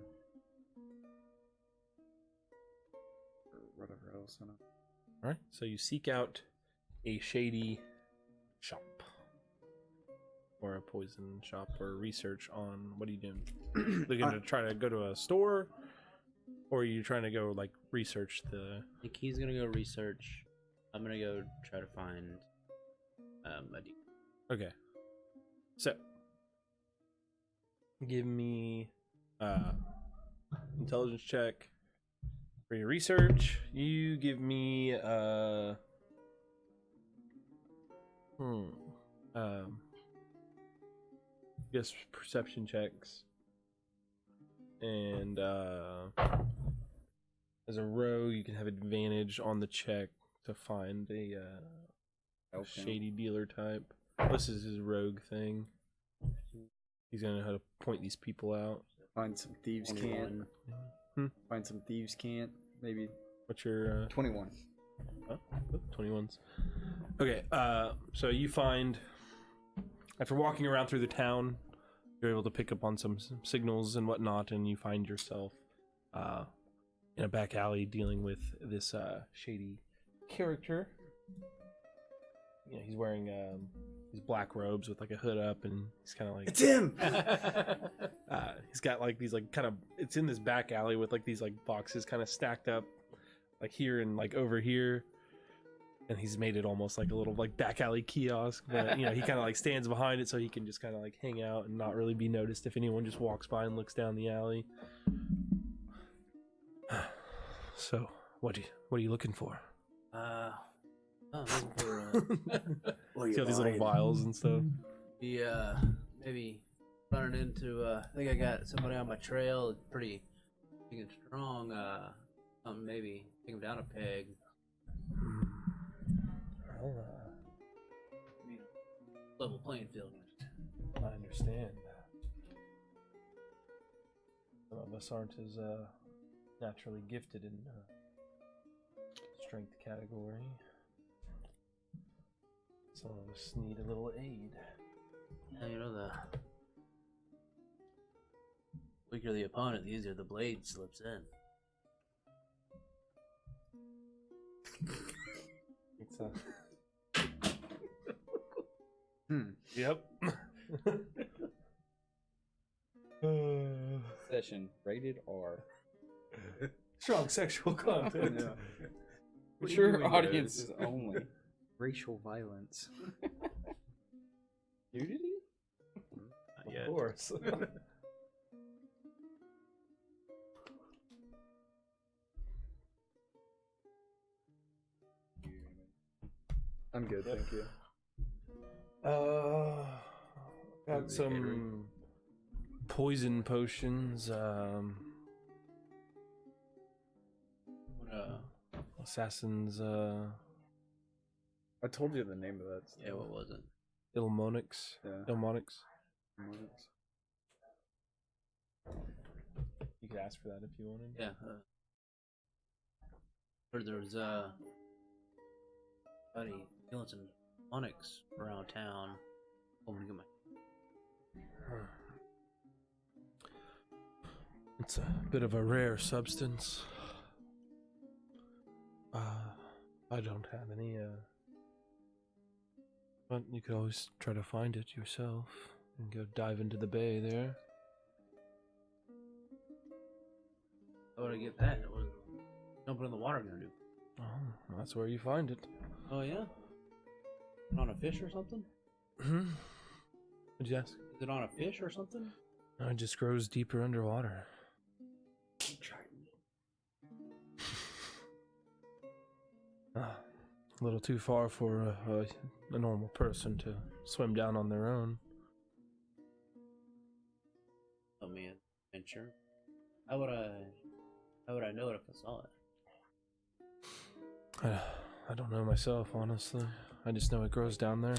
or whatever else. I don't know. Alright, so you seek out a shady shop. Or a poison shop or research on what are you doing? Looking to try to go to a store? Or are you trying to go like research the I think he's gonna go research. I'm gonna go try to find a deal. Okay. So give me intelligence check for your research. You give me guess perception checks. And as a rogue you can have advantage on the check to find a shady dealer type. This is his rogue thing. He's gonna know how to point these people out. Find some thieves can't. Find some thieves can't. Maybe. What's your 21. Oh, 21s. Okay, so you find after walking around through the town, you're able to pick up on some signals and whatnot, and you find yourself in a back alley dealing with this shady character. You know, he's wearing these black robes with like a hood up, and he's kind of like, it's him. He's got like these like kind of, it's in this back alley with like these like boxes kind of stacked up like here and like over here, and he's made it almost like a little like back alley kiosk, but you know, he kind of like stands behind it so he can just kind of like hang out and not really be noticed if anyone just walks by and looks down the alley. So what are you looking for? I'm looking for See all these little vials and stuff. maybe running into I think I got somebody on my trail, pretty big and strong. Maybe take him down a peg. Well, Level playing field. I understand. Some of us aren't as naturally gifted in strength category. Some of us need a little aid. Yeah, you know, the weaker the opponent, the easier the blade slips in. It's Yep. Session rated R. Strong sexual content. Yeah. Mature audiences only. Racial violence. Nudity? Of course. I'm good, thank you. Got some poison potions. Assassins. I told you the name of that stuff. Yeah, what was it? Ilmonix. Yeah. Ilmonix. You could ask for that if you wanted. Yeah. Heard there was buddy killing some onyx around town. I'm gonna get my. It's a bit of a rare substance. I don't have any, but you could always try to find it yourself and go dive into the bay there. I want to get that. What jumping in the water gonna do? Oh, that's where you find it. Oh yeah. On a fish or something? What'd you ask? Is it on a fish or something? No, it just grows deeper underwater. A little too far for a normal person to swim down on their own. Oh man, adventure. How would I know it if I saw it? I don't know myself, honestly. I just know it grows down there.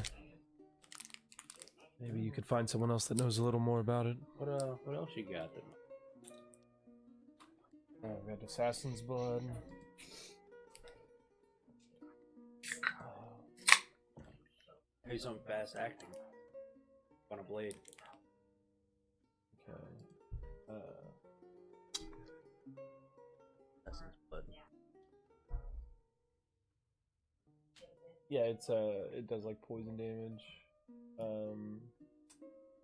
Maybe you could find someone else that knows a little more about it. What else you got there? I've got assassin's blood. Maybe some fast acting on a blade. Okay. Assassin's blood. Yeah, it does like poison damage.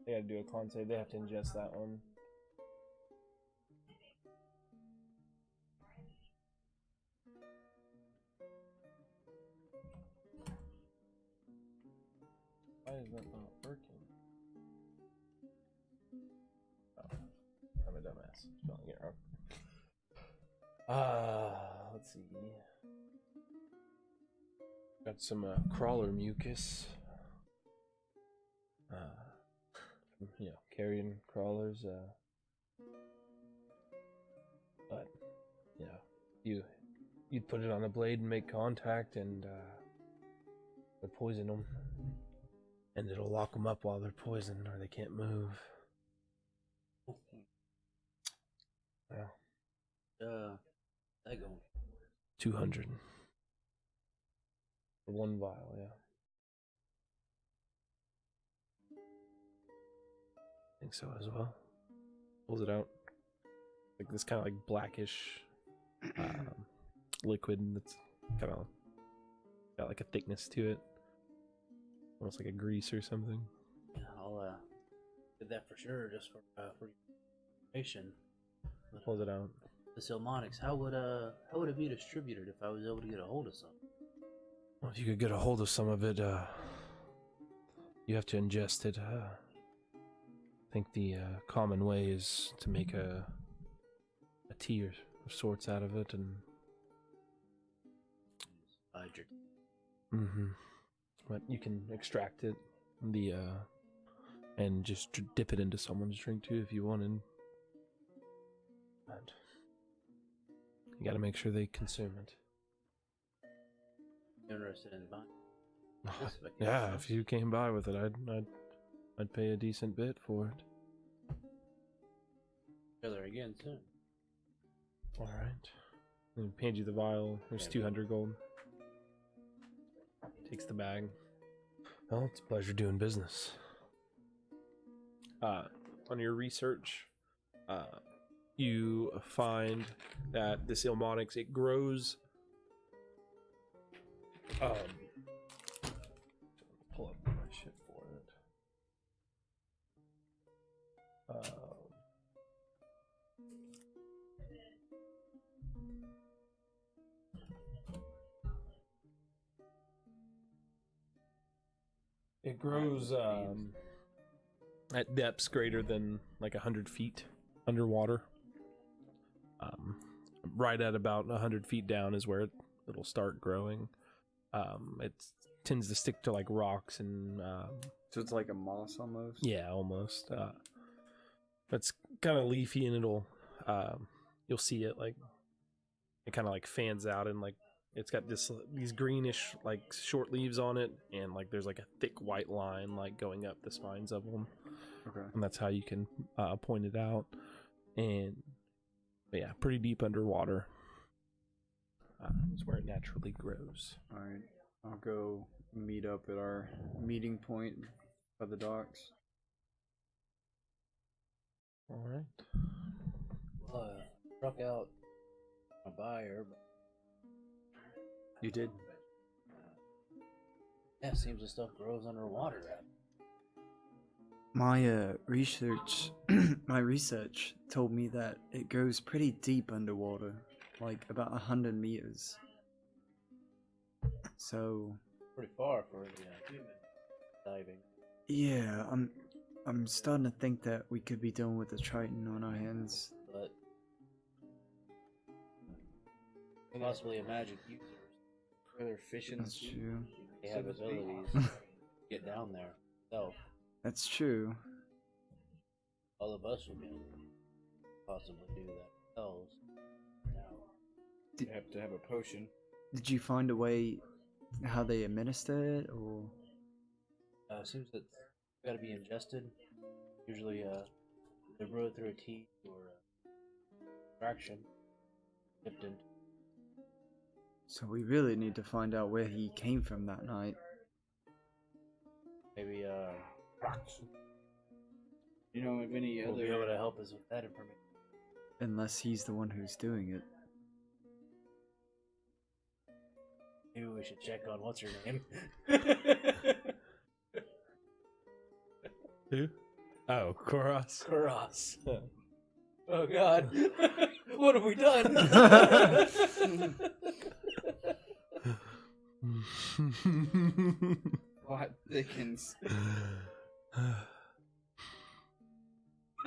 They gotta do a con save. They have to ingest that one. Why is that not working? Oh, I'm a dumbass. Spelling it wrong. Let's see. Got some crawler mucus. Carrion crawlers. But yeah, you'd put it on a blade and make contact, and would poison them, and it'll lock them up while they're poisoned or they can't move. Yeah. That going 200 for one vial. Yeah. I think so as well. Pulls it out. Like this kind of like blackish liquid that's kind of got like a thickness to it. Almost like a grease or something. Yeah, I'll get that for sure, just for information. Pulls it out. The Silmonics, how would it be distributed if I was able to get a hold of some? Well, if you could get a hold of some of it, you have to ingest it. I think the common way is to make a tea of sorts out of it, and but you can extract it, and just dip it into someone's drink too if you wanted. And you got to make sure they consume it. Interested in buying? Yeah, if you came by with it, I'd pay a decent bit for it. Together again soon. All right. Then hand you the vial. There's 200 gold. Takes the bag. Well, it's a pleasure doing business. On your research, you find that this Ilmonix, it grows. Pull up my shit for it. It grows at depths greater than like 100 feet underwater. Right at about 100 feet down is where it'll start growing. It tends to stick to like rocks and So it's like a moss almost? yeah, almost. It's kind of leafy, and it'll you'll see it like it kind of like fans out, and like it's got these greenish like short leaves on it, and like there's like a thick white line like going up the spines of them. Okay. And that's how you can point it out. And but yeah, pretty deep underwater is where it naturally grows. All right. I'll go meet up at our meeting point by the docks. All right. Well, struck out a buyer, but You did? yeah, seems the stuff grows underwater. My research told me that it goes pretty deep underwater, like about 100 meters. So Pretty far for diving. yeah, I'm starting to think that we could be dealing with the Triton on our hands. But possibly a magic user. Where they're fishing and That's shit. true. They have abilities to get down there. So That's true. all of us will be able to possibly do that ourselves. Now, You have to have a potion. Did you find a way how they administer it, or? seems that it's got to be ingested. Usually, they brew it through a tea or a fraction dipped into. So we really need to find out where he came from that night. Maybe You know of any will other? be able to help us with that information. Unless he's the one who's doing it. Maybe we should check on what's her name. Who? Oh, Koros. Karas. Oh God, what have we done? Plot thickens.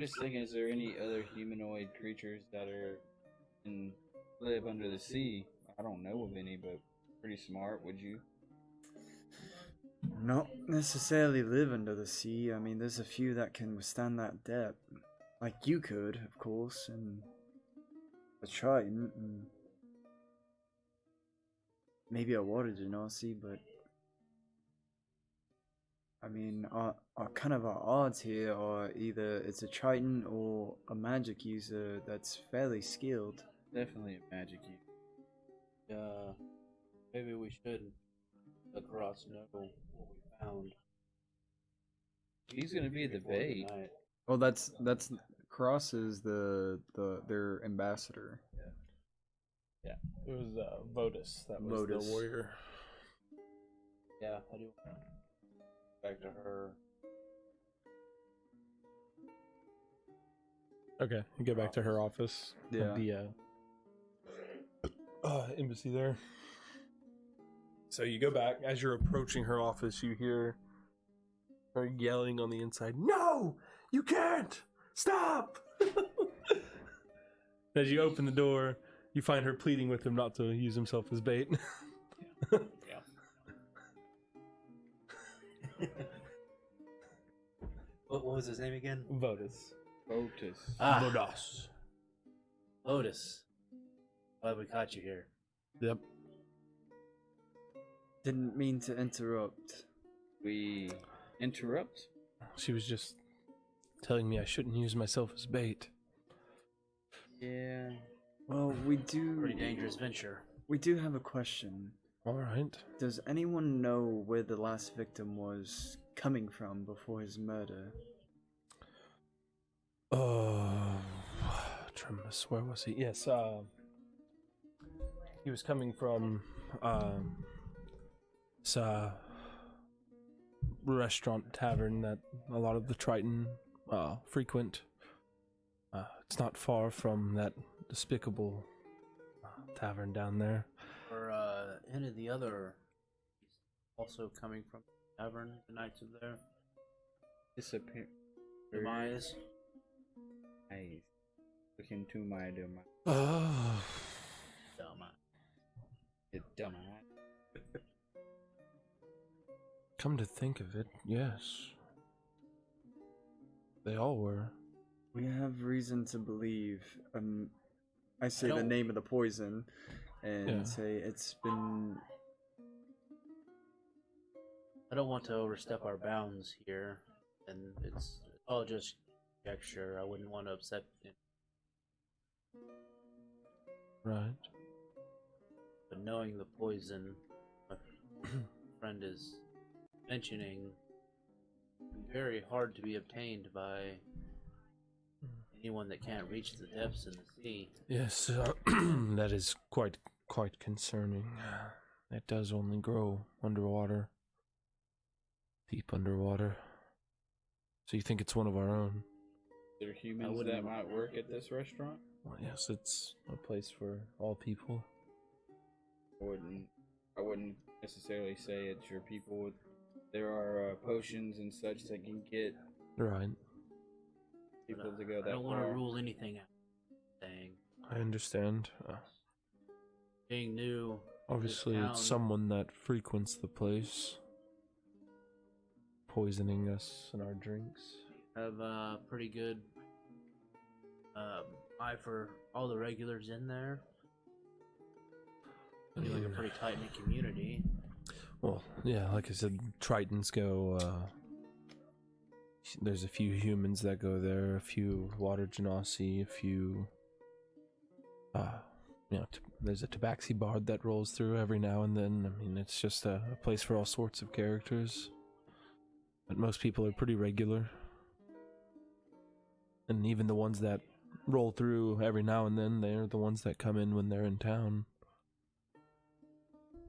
Just thinking, is there any other humanoid creatures that live under the sea? I don't know of any, but pretty smart. Would you? Not necessarily live under the sea. I mean, there's a few that can withstand that depth. Like you could, of course, and a Triton, and maybe a water genasi, but I mean, our odds here are either it's a Triton or a magic user that's fairly skilled. Definitely a magic use. Maybe we should let Karas know what we found. He's gonna be the bait. Well, that's Cross is their ambassador. Yeah, it was Votus that was Votus. the warrior. Yeah, I do. Back to her. Okay, you get back to her office. Yeah. At the embassy there. So you go back. As you're approaching her office, you hear her yelling on the inside, "No! You can't! Stop!" As you open the door, you find her pleading with him not to use himself as bait. Yeah. What was his name again? Votus. Otis. Votus. Otis. Glad we caught you here. Yep. Didn't mean to interrupt. We interrupt? She was just telling me I shouldn't use myself as bait. Yeah. Well, we do. Pretty dangerous venture. We do have a question. All right. Does anyone know where the last victim was coming from before his murder? Tremus, where was he? Yes, he was coming from, this, restaurant tavern that a lot of the Triton, frequent. It's not far from that despicable tavern down there. Or any of the other also coming from the tavern the nights of their Disappear. demise. Nice. Look into my demise. Dumb. You dumbass. Come to think of it, yes. They all were. We have reason to believe. I say the don't- name of the poison, and Yeah. say it's been. I don't want to overstep our bounds here, and it's all just conjecture. I wouldn't want to upset him. Right. But knowing the poison my friend is mentioning, very hard to be obtained by anyone that can't reach the depths in the sea. Yes, that is quite concerning. It does only grow underwater. Deep underwater. So you think it's one of our own? There are humans wouldn't- that might work at this restaurant? Well, yes, it's a place for all people. I wouldn't necessarily say it's your people. There are potions and such that can get Right. people to go I that don't want to far. rule anything out. Saying I understand. being new, Obviously, town. it's someone that frequents the place. Poisoning us in our drinks. have a pretty good eye for all the regulars in there. Be like a pretty tight knit community. Well, yeah, like I said, Tritons go, there's a few humans that go there, a few water genasi, a few, there's a tabaxi bard that rolls through every now and then. I mean, it's just a place for all sorts of characters. But most people are pretty regular. And even the ones that roll through every now and then, they're the ones that come in when they're in town.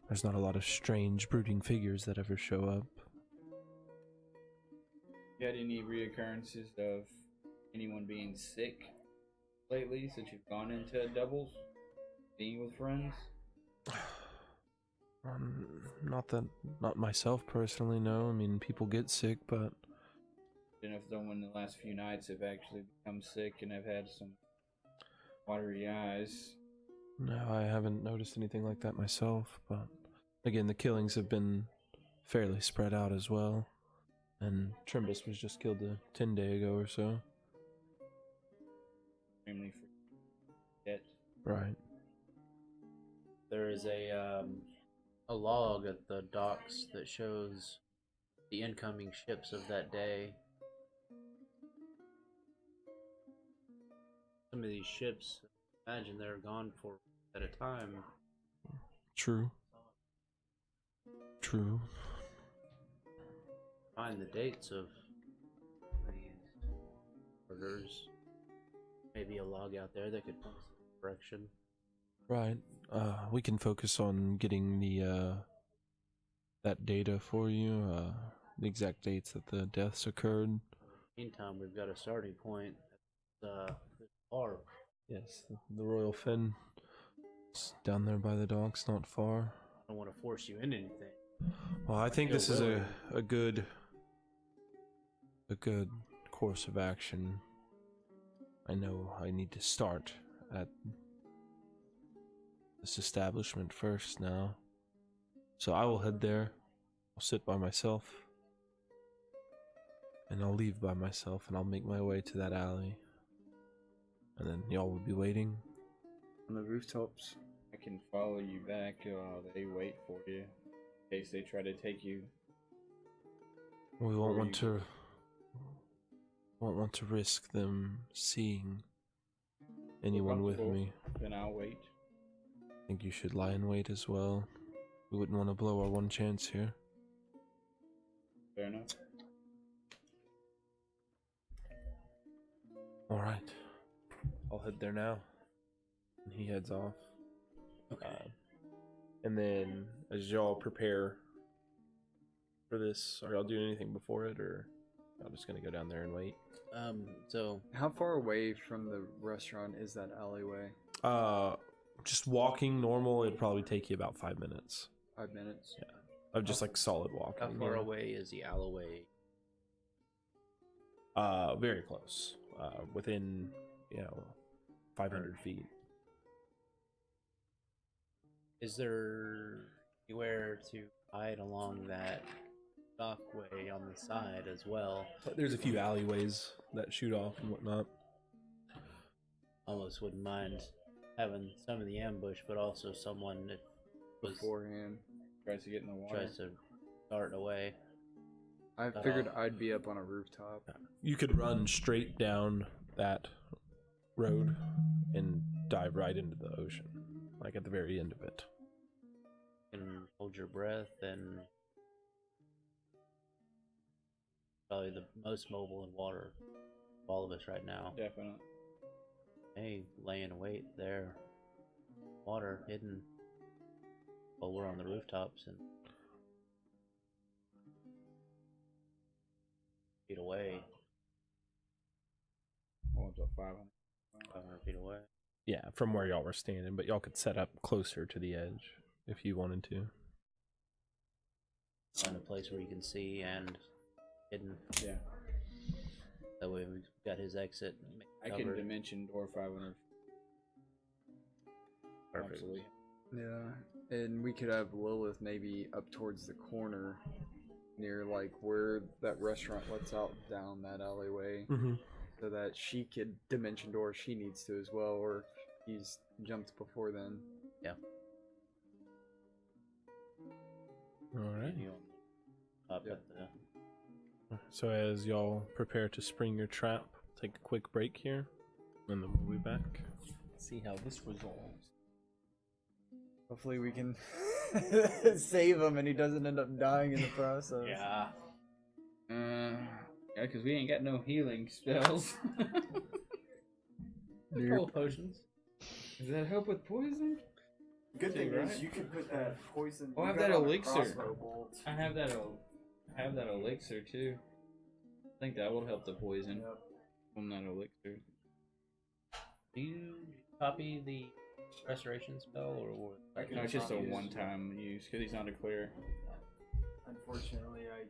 there's not a lot of strange brooding figures that ever show up. You had any reoccurrences of anyone being sick lately since you've gone into doubles? Being with friends? Not myself personally, no. I mean, people get sick, but... I don't know if someone in the last few nights have actually become sick and have had some watery eyes. No, I haven't noticed anything like that myself, but... Again, the killings have been fairly spread out as well. And Trimbus was just killed 10 days ago or so. Extremely forget. Right. There is a log at the docks that shows the incoming ships of that day. Some of these ships, imagine they're gone for at a time. True. True. Find the dates of these orders. Maybe a log out there that could point some direction. Right. We can focus on getting the that data for you, the exact dates that the deaths occurred. Meantime, we've got a starting point at the bar. Yes, the Royal Fin. It's down there by the docks, not far. I don't want to force you into anything. Well, I think feel this is willing. a good course of action. I know I need to start at this establishment first now. So I will head there. I'll sit by myself. And I'll leave by myself and I'll make my way to that alley. And then y'all will be waiting. On the rooftops. I can follow you back while they wait for you. In case they try to take you. We won't Where want to risk them seeing anyone with me. Then I'll wait. I think you should lie in wait as well. We wouldn't want to blow our one chance here. Fair enough. Alright. I'll head there now. And he heads off. Okay. And then, as y'all prepare for this, are y'all doing anything before it, or y'all just gonna go down there and wait? So How far away from the restaurant is that alleyway? Just walking normal, it'd probably take you about 5 minutes. 5 minutes? Yeah. Of just like solid walking. how far yeah. away is the alleyway? Very close. Within, 500 feet. Is there anywhere to hide along that dockway on the side as well? But there's a few alleyways that shoot off and whatnot. Almost wouldn't mind having some of the ambush, but also someone that was Beforehand. Tries to get in the water. tries to dart away. I figured I'd be up on a rooftop. You could run straight down that road and dive right into the ocean, like at the very end of it. You can hold your breath and probably the most mobile in water of all of us right now. Definitely. Hey, lay in wait there. Water hidden. While we're on the rooftops and feet away. Going to 500. 500 feet away. Yeah, from where y'all were standing, but y'all could set up closer to the edge if you wanted to. Find a place where you can see and hidden. Yeah. That way we've got his exit. I can dimension door 500. Perfect. Absolutely. Yeah. And we could have Lilith maybe up towards the corner near like where that restaurant lets out down that alleyway. Mm-hmm. So that she could dimension door if she needs to as well, or if he's jumped before then. Yeah. Alright. You up Yep. at the So as y'all prepare to spring your trap, take a quick break here, and then we'll be back. See how this resolves. Hopefully we can save him and he doesn't end up dying in the process. Yeah. Yeah, because we ain't got no healing spells. couple potions. Does that help with poison? Good thing Right. is you can put that poison. Oh, I you have got that on a elixir. crossbow bolt. I have that. I have that elixir too. I think that will help the poison Yep. from that elixir. Do you copy the restoration spell, or what? I can No, it's just a use- one-time use because he's not a cleric. Unfortunately, I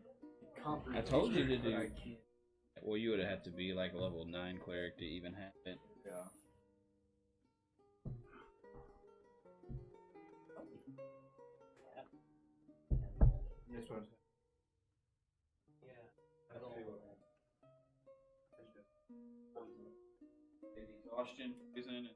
comprehend. I told you to it, but do- I can't. Well, you would have to be like a level 9 cleric to even have it. Yeah. Yes, what? Exhaustion, poison.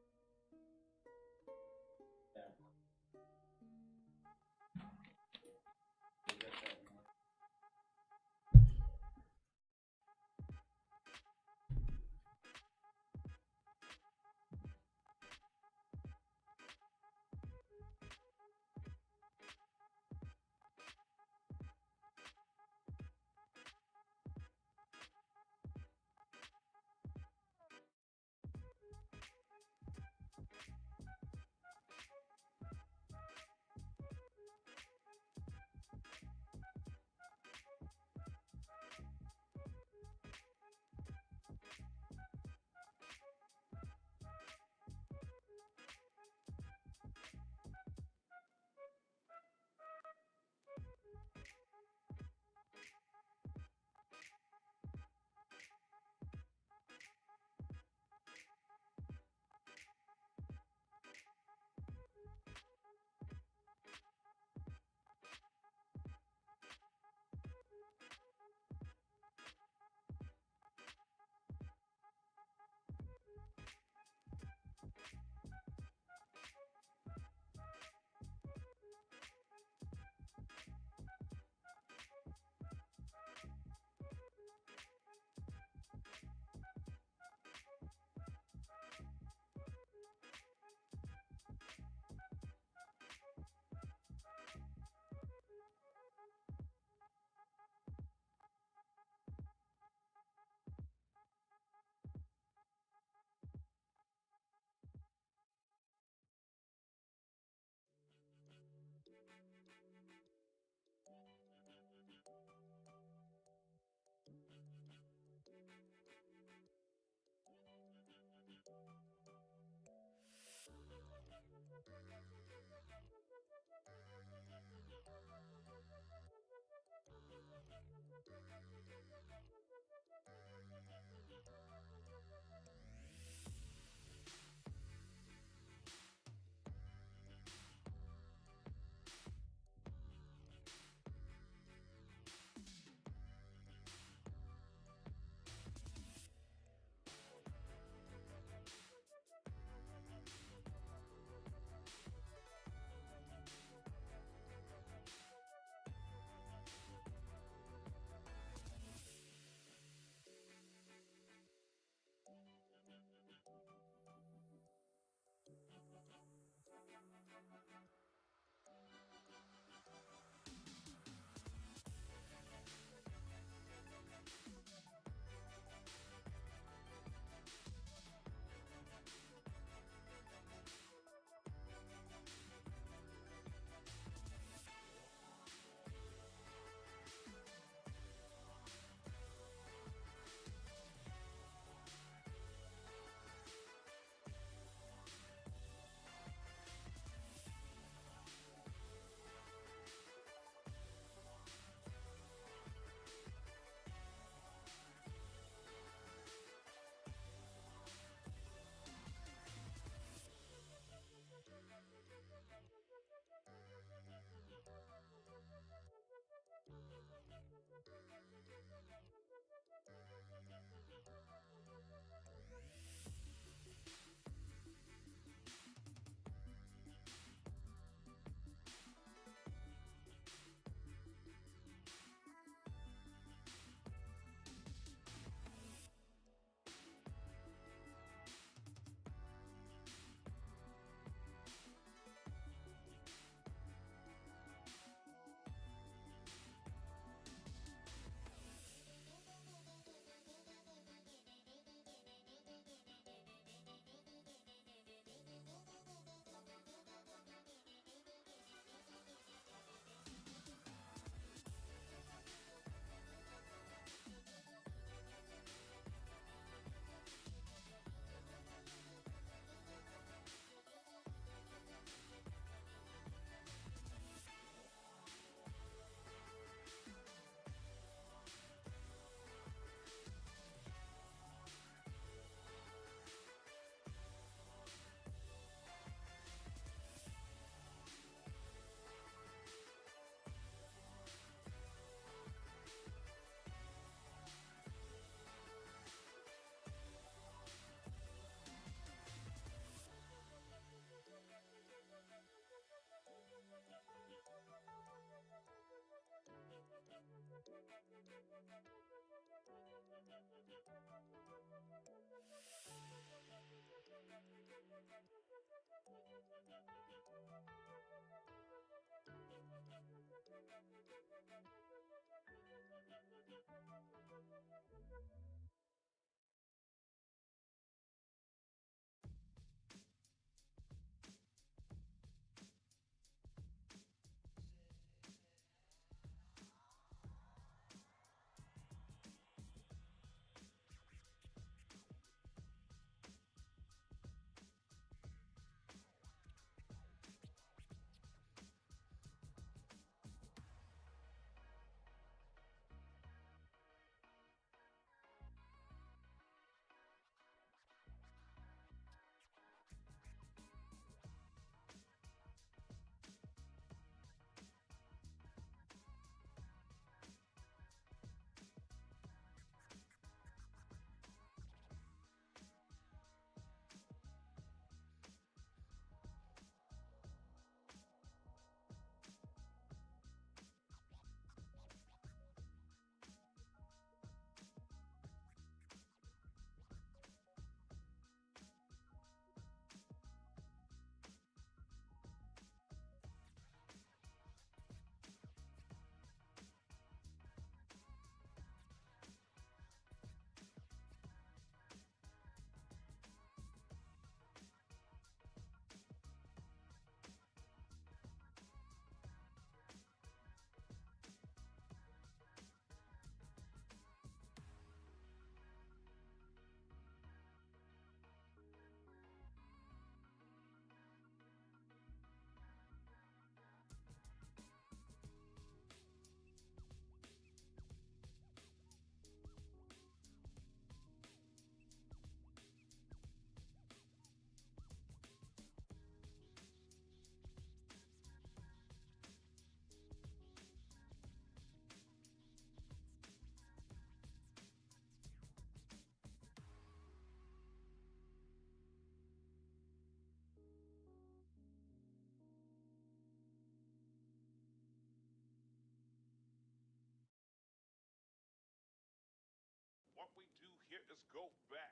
What we do here is go back.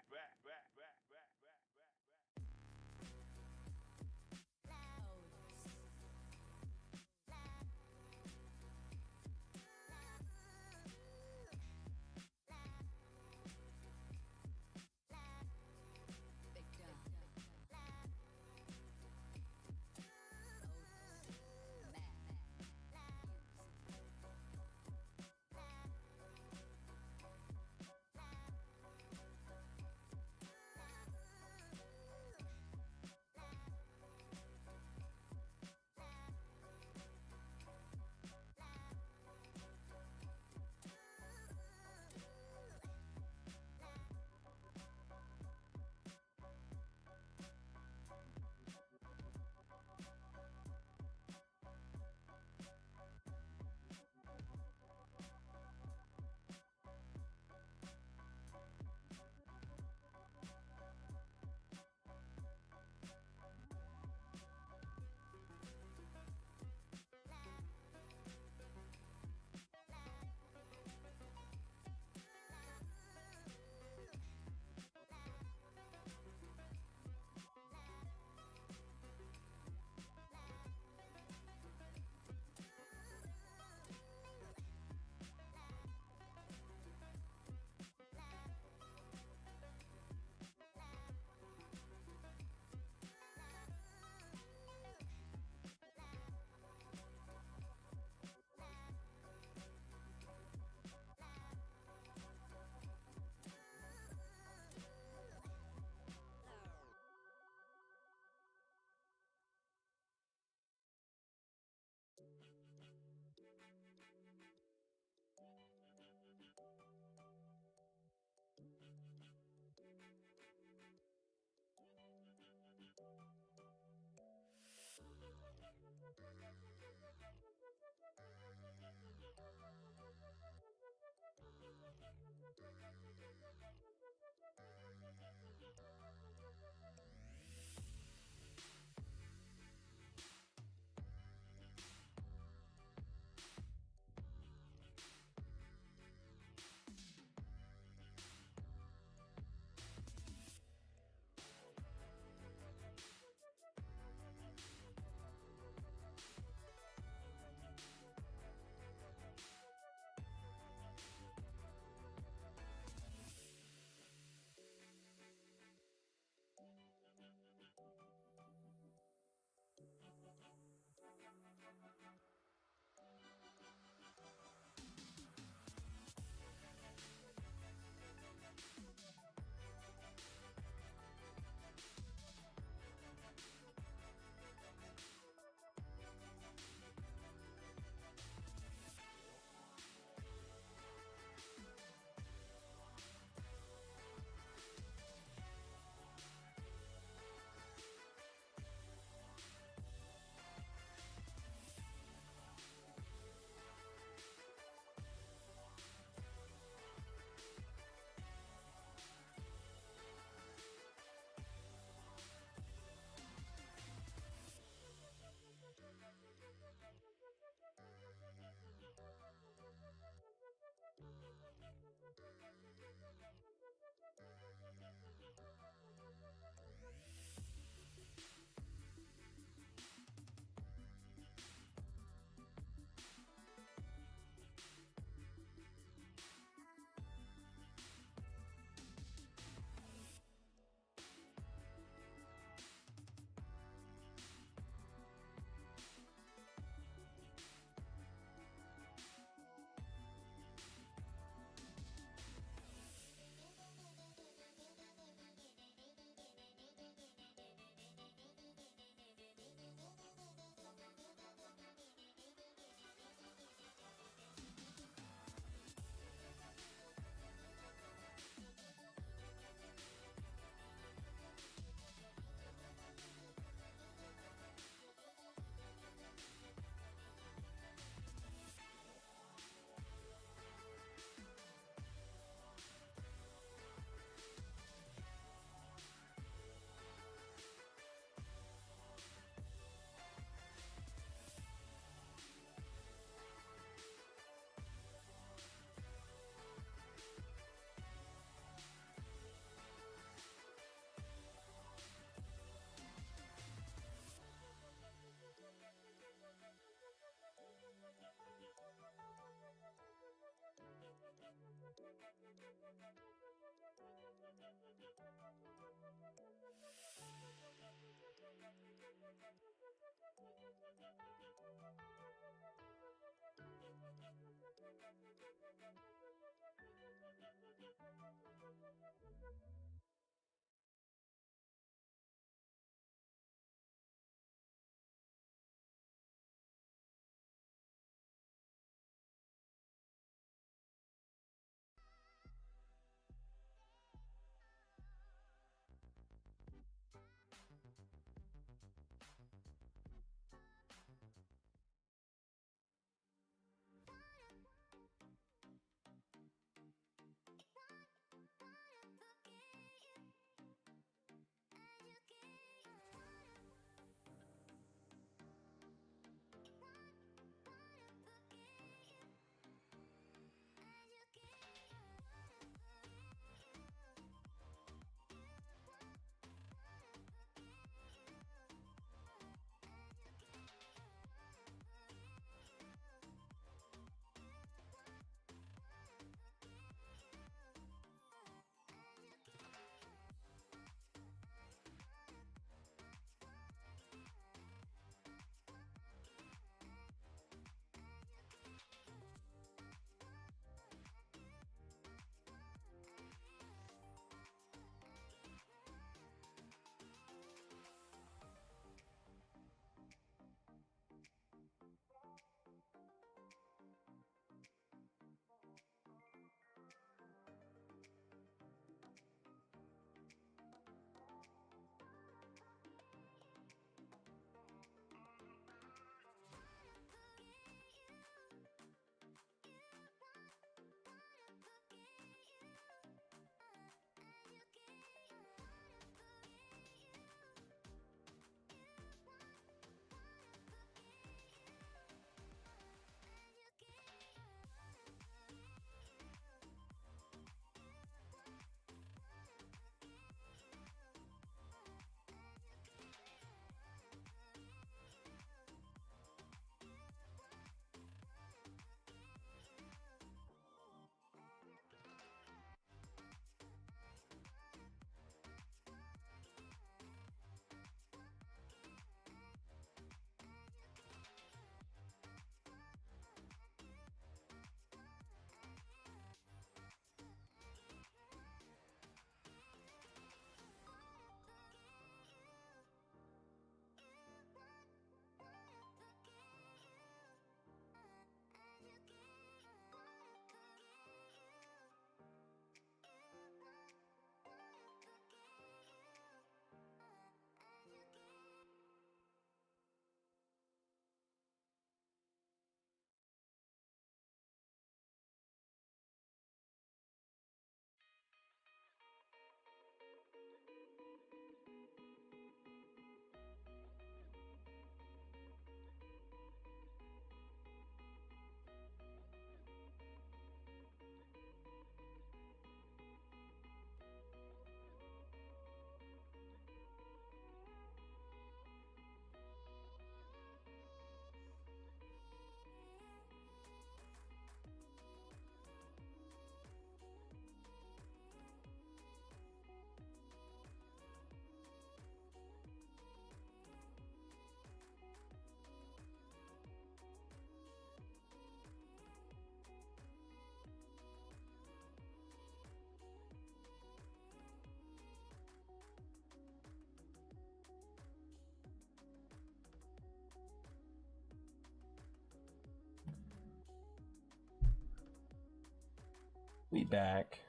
We back.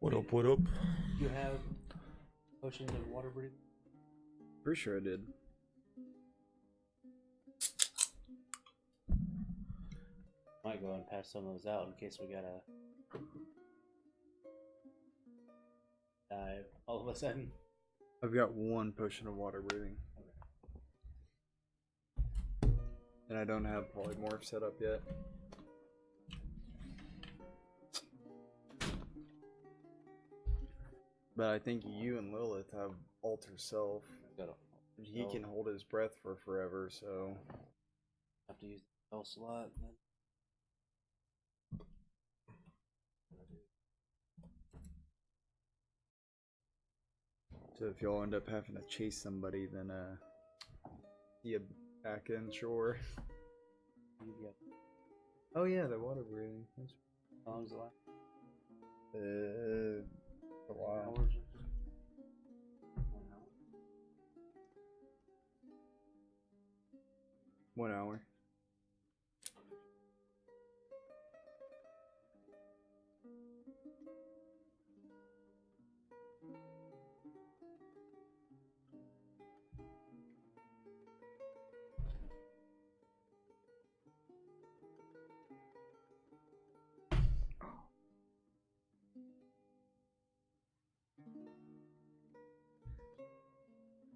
What up, what up? You have potions of water breathing? Pretty sure I did. Might go and pass some of those out in case we gotta die all of a sudden. I've got one potion of water breathing. And I don't have polymorph set up yet. But I think you and Lilith have alter self. He can hold his breath for forever, so Have to use the spell slot. Then. So if y'all end up having to chase somebody, then see you back in shore. Oh yeah, the water breathing. How long does it last? A while. 1 hour.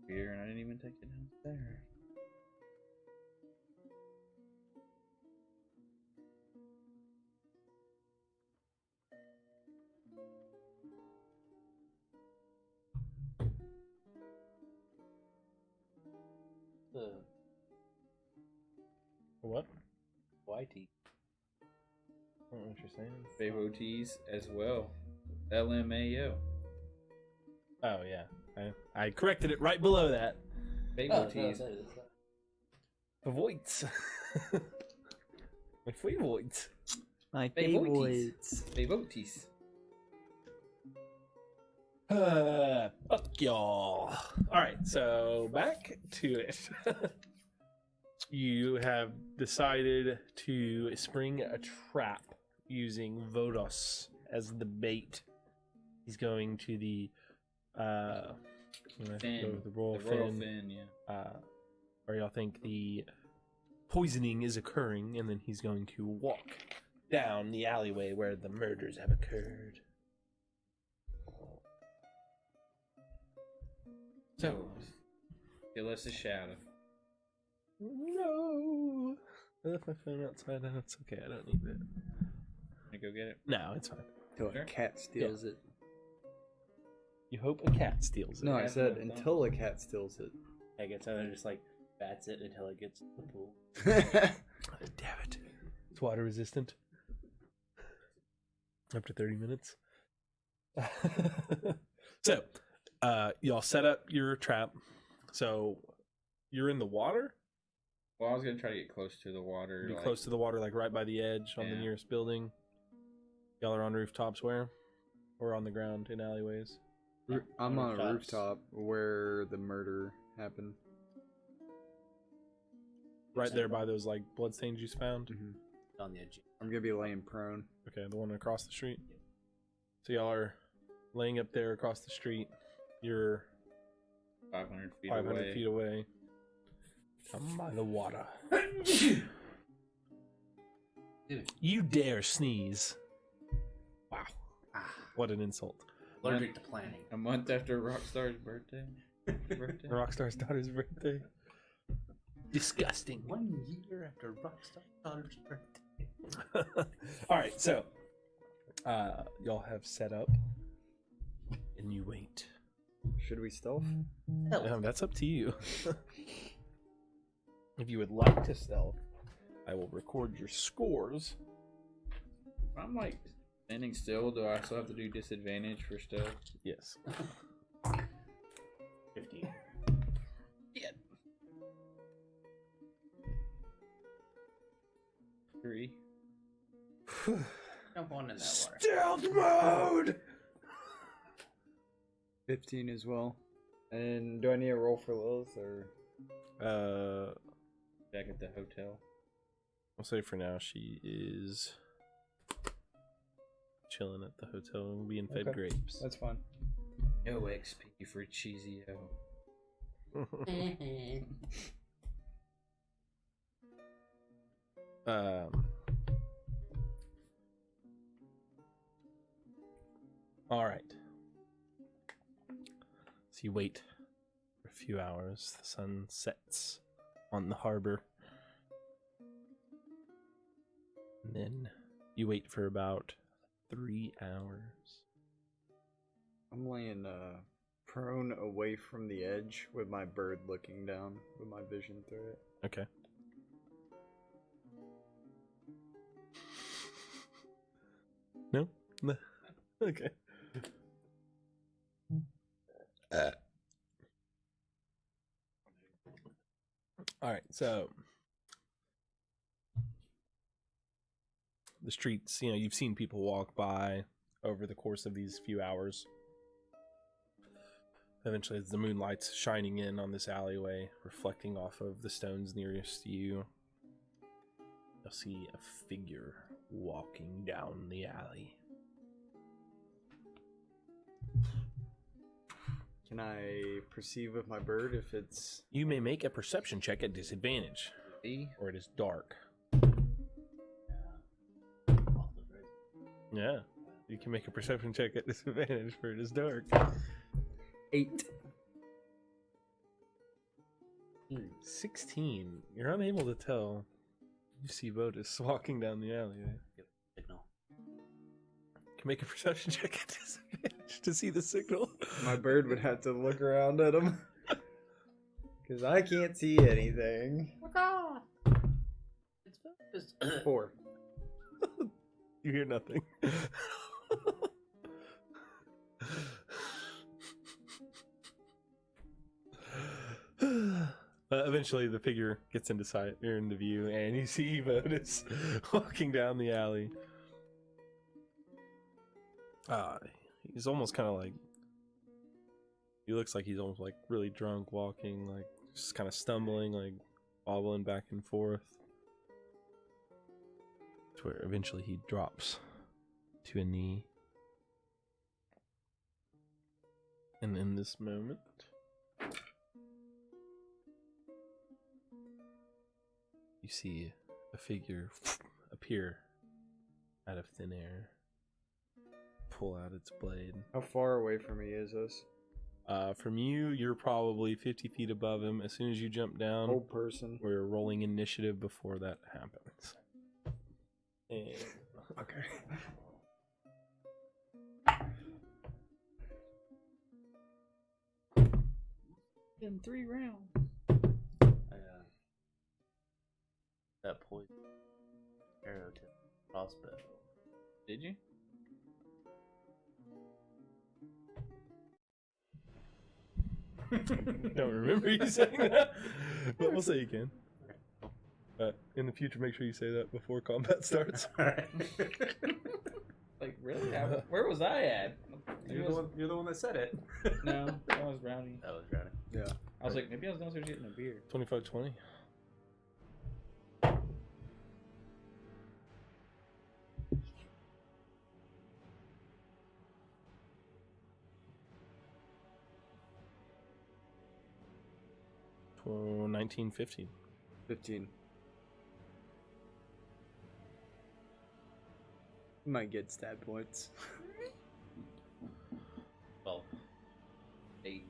Beer, and I didn't even take it downstairs. The What? whitey. I don't know what you're saying. Devotees as well. LMAO. Oh yeah, I corrected it right below that. Devotees. Avoids. My favorites. My favorites. Devotees. Fuck y'all. Alright, so back to it. You have decided to spring a trap using Vodos as the bait. He's going to the Fin. the royal The royal fin, fin, yeah. where y'all think the poisoning is occurring, and then he's going to walk down the alleyway where the murders have occurred. So, Give us a shadow. no. I left my phone outside, and it's okay. I don't need it. Wanna go get it? No, it's fine. Until Sure. a cat steals it. You hope a cat steals it. No, I Cat said will until a cat steals it. I guess either just like bats it until it gets to the pool. Damn it. It's water resistant. Up to 30 minutes. So, y'all set up your trap. So, you're in the water? Well, I was gonna try to get close to the water. Be like- close to the water, like right by the edge on the Yeah. nearest building. Y'all are on rooftops where? Or on the ground in alleyways? I'm on a Rooftops. rooftop where the murder happened. Right there by those like bloodstains you found? On the edge. I'm gonna be laying prone. Okay, the one across the street. So y'all are laying up there across the street. You're 500 feet 500 away. feet away. I'm by the water. You dare sneeze. Wow. What an insult. Allergic to planning. A month after Rockstar's birthday. Rockstar's daughter's birthday. Disgusting. 1 year after Rockstar daughter's birthday. Alright, so y'all have set up and you wait. Should we stealth? That's up to you. If you would like to stealth, I will record your scores. I'm like standing still. Do I still have to do disadvantage for stealth? Yes. 15. Yeah. 3. Jump on in that water. Stealth mode! 15 as well. And do I need a roll for Lilith or? Back at the hotel. I'll say for now she is chilling at the hotel and being fed Okay. grapes. That's fine. No XP for Cheesy O. All right. So you wait for a few hours. The sun sets on the harbor. And then you wait for about 3 hours. I'm laying prone away from the edge with my bird looking down with my vision through it. Okay. No? No. Okay. So the streets, you've seen people walk by over the course of these few hours. Eventually, as the moonlight's shining in on this alleyway, reflecting off of the stones nearest you, you'll see a figure walking down the alley. Can I perceive with my bird if it's... You may make a perception check at disadvantage, or it is dark. Yeah, you can make a perception check at disadvantage, for it is dark. 8. 16. You're unable to tell. You see Votus walking down the alleyway. Signal. Can make a perception check at disadvantage to see the signal. My bird would have to look around at him. Because I can't see anything. It's 4. You hear nothing. Eventually, the figure gets into sight, or into view, and you see Votus walking down the alley. He's almost kind of like. He looks like he's almost like really drunk, walking, like just kind of stumbling, like wobbling back and forth. To where eventually he drops to a knee. And in this moment, you see a figure appear out of thin air, pull out its blade. How far away from me is this? From you, you're probably 50 feet above him. As soon as you jump down, Whole person. we're rolling initiative before that happens. And, Okay. In 3 rounds. That poison arrow to crossbow. Did you? don't remember you saying that, but we'll say you can. In the future, make sure you say that before combat starts. Like, really? Where was I at? You're the one that said it. No, that was Brownie. That was Rowdy. Yeah. I was like, maybe I was downstairs getting a beer. 25-20. For 19-15. 15. Might get stat points. 12. 8.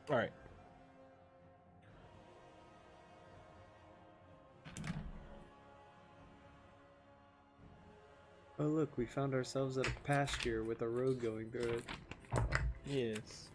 All right. Oh look, we found ourselves at a pasture with a road going through it. Yes.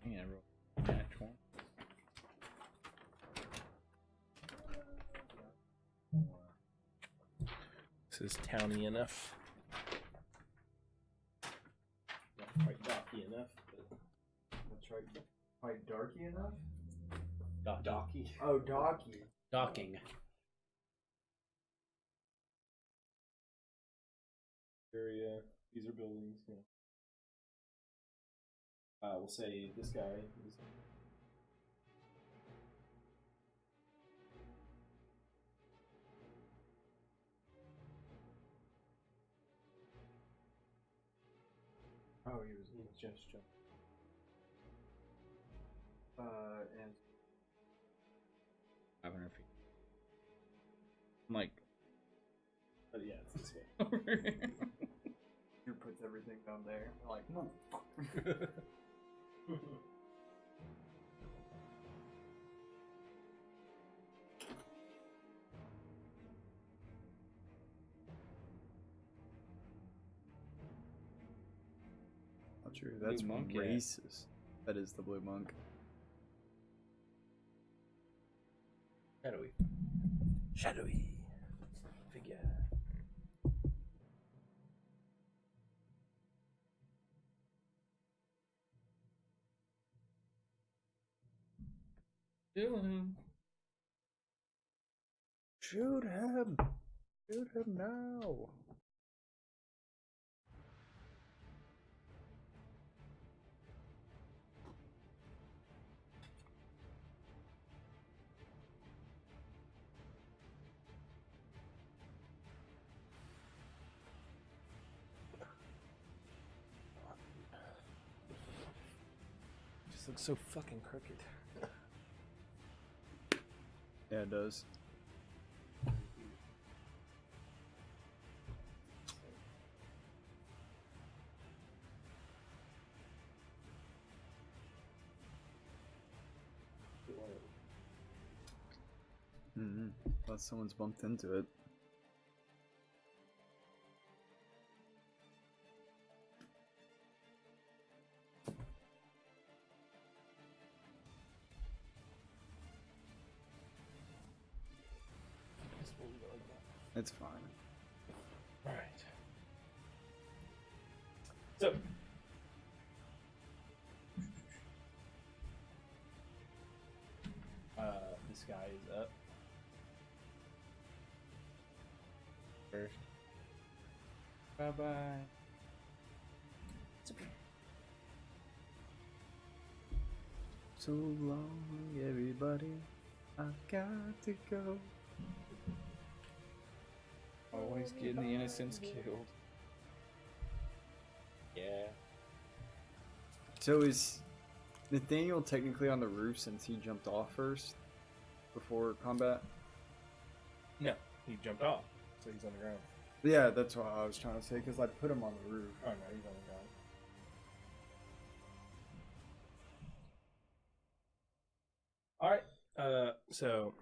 Dang, I rolled nat 20. This is towny enough. Not quite docky enough, but That's right. Quite darky enough? docky. Oh, docky. Docking. Area. These are buildings. Yeah. We'll say this guy is. Oh, he was Just jump. and 500 feet. I'm like, Yeah, it's this way. Who puts everything down there? Like, motherfucker. Not true. That's Blue monk, yeah. racist. That is the blue monk. Shadowy. Shadowy figure. Kill him. Shoot him! Shoot him now! Just looks so fucking crooked. Yeah, it does. Unless someone's bumped into it. It's fine. Alright. So. This guy is up. First. Bye bye. So long, everybody. I've got to go. Always getting the innocents killed. Yeah. So is Nathaniel technically on the roof since he jumped off first before combat? No, he jumped off, so he's on the ground. Yeah, that's what I was trying to say because I put him on the roof. Oh no, he's on the ground. Alright, so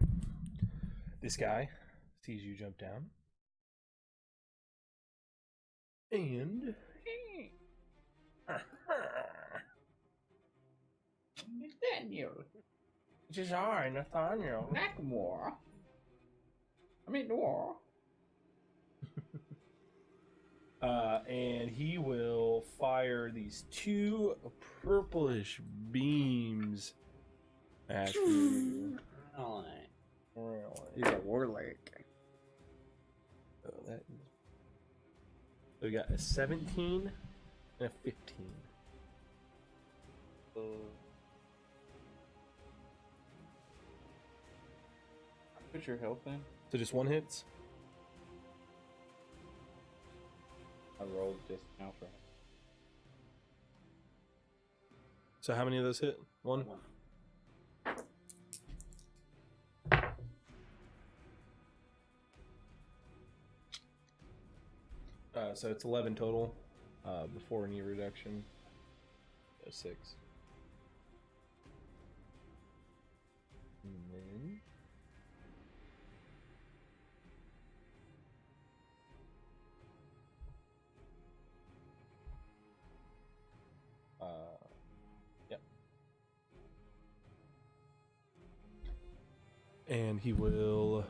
this guy sees you jump down. And Nathaniel. it is I, Nathaniel. Blackmore. I mean, Noir. And he will fire these two purplish beams at you. Really? He's a warlike. So that is... So we got a 17 and a 15. Put your health in. So just one hits? I rolled just now for him. So how many of those hit? One? So it's 11 total before any reduction. So 6. And then... Yep. And he will...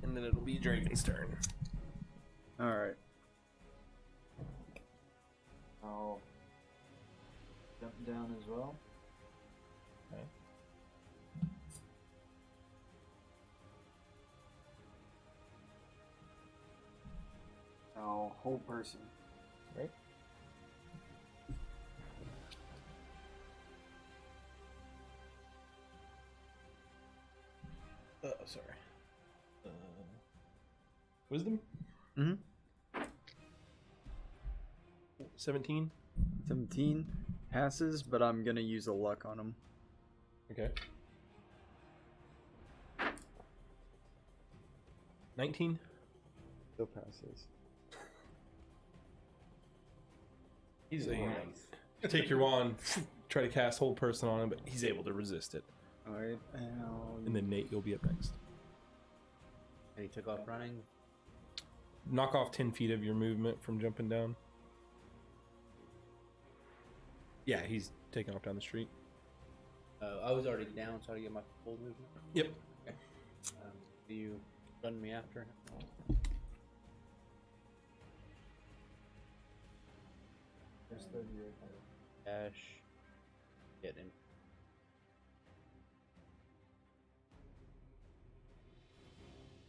And then it'll be Draven's turn. Alright. I'll jump down as well. Okay. I'll hold person. Right? Oh, sorry. Wisdom? Mm-hmm. 17? 17. Passes, but I'm gonna use a luck on him. Okay. 19. Still passes. He's take your wand, try to cast hold person on him, but he's able to resist it. Alright, And then Nate, you'll be up next. And he took off running. Knock off 10 feet of your movement from jumping down. Yeah, he's taking off down the street. I was already down, so I get my full movement. Yep. Okay. Do you run me after him? Dash. Get in.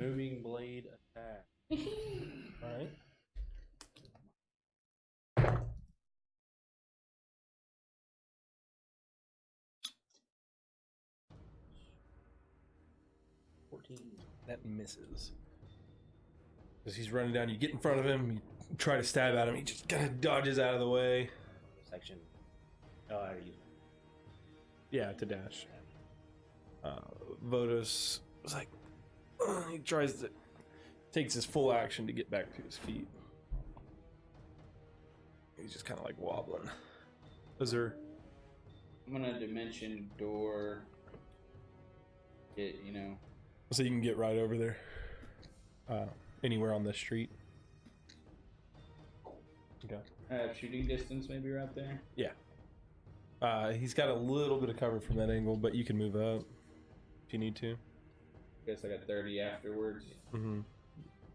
Moving blade attack. Alright. That misses. As he's running down, you get in front of him, you try to stab at him, he just kind of dodges out of the way. Section. Oh, I already used it. Yeah, to dash. Vodos was like, he tries to, takes his full action to get back to his feet. He's just kind of like wobbling. Is there? I'm gonna dimension door. Get, you know. So you can get right over there. Anywhere on the street. Okay. Shooting distance maybe right there. Yeah. He's got a little bit of cover from that angle, but you can move up if you need to. Guess I got 30 afterwards. Mm-hmm.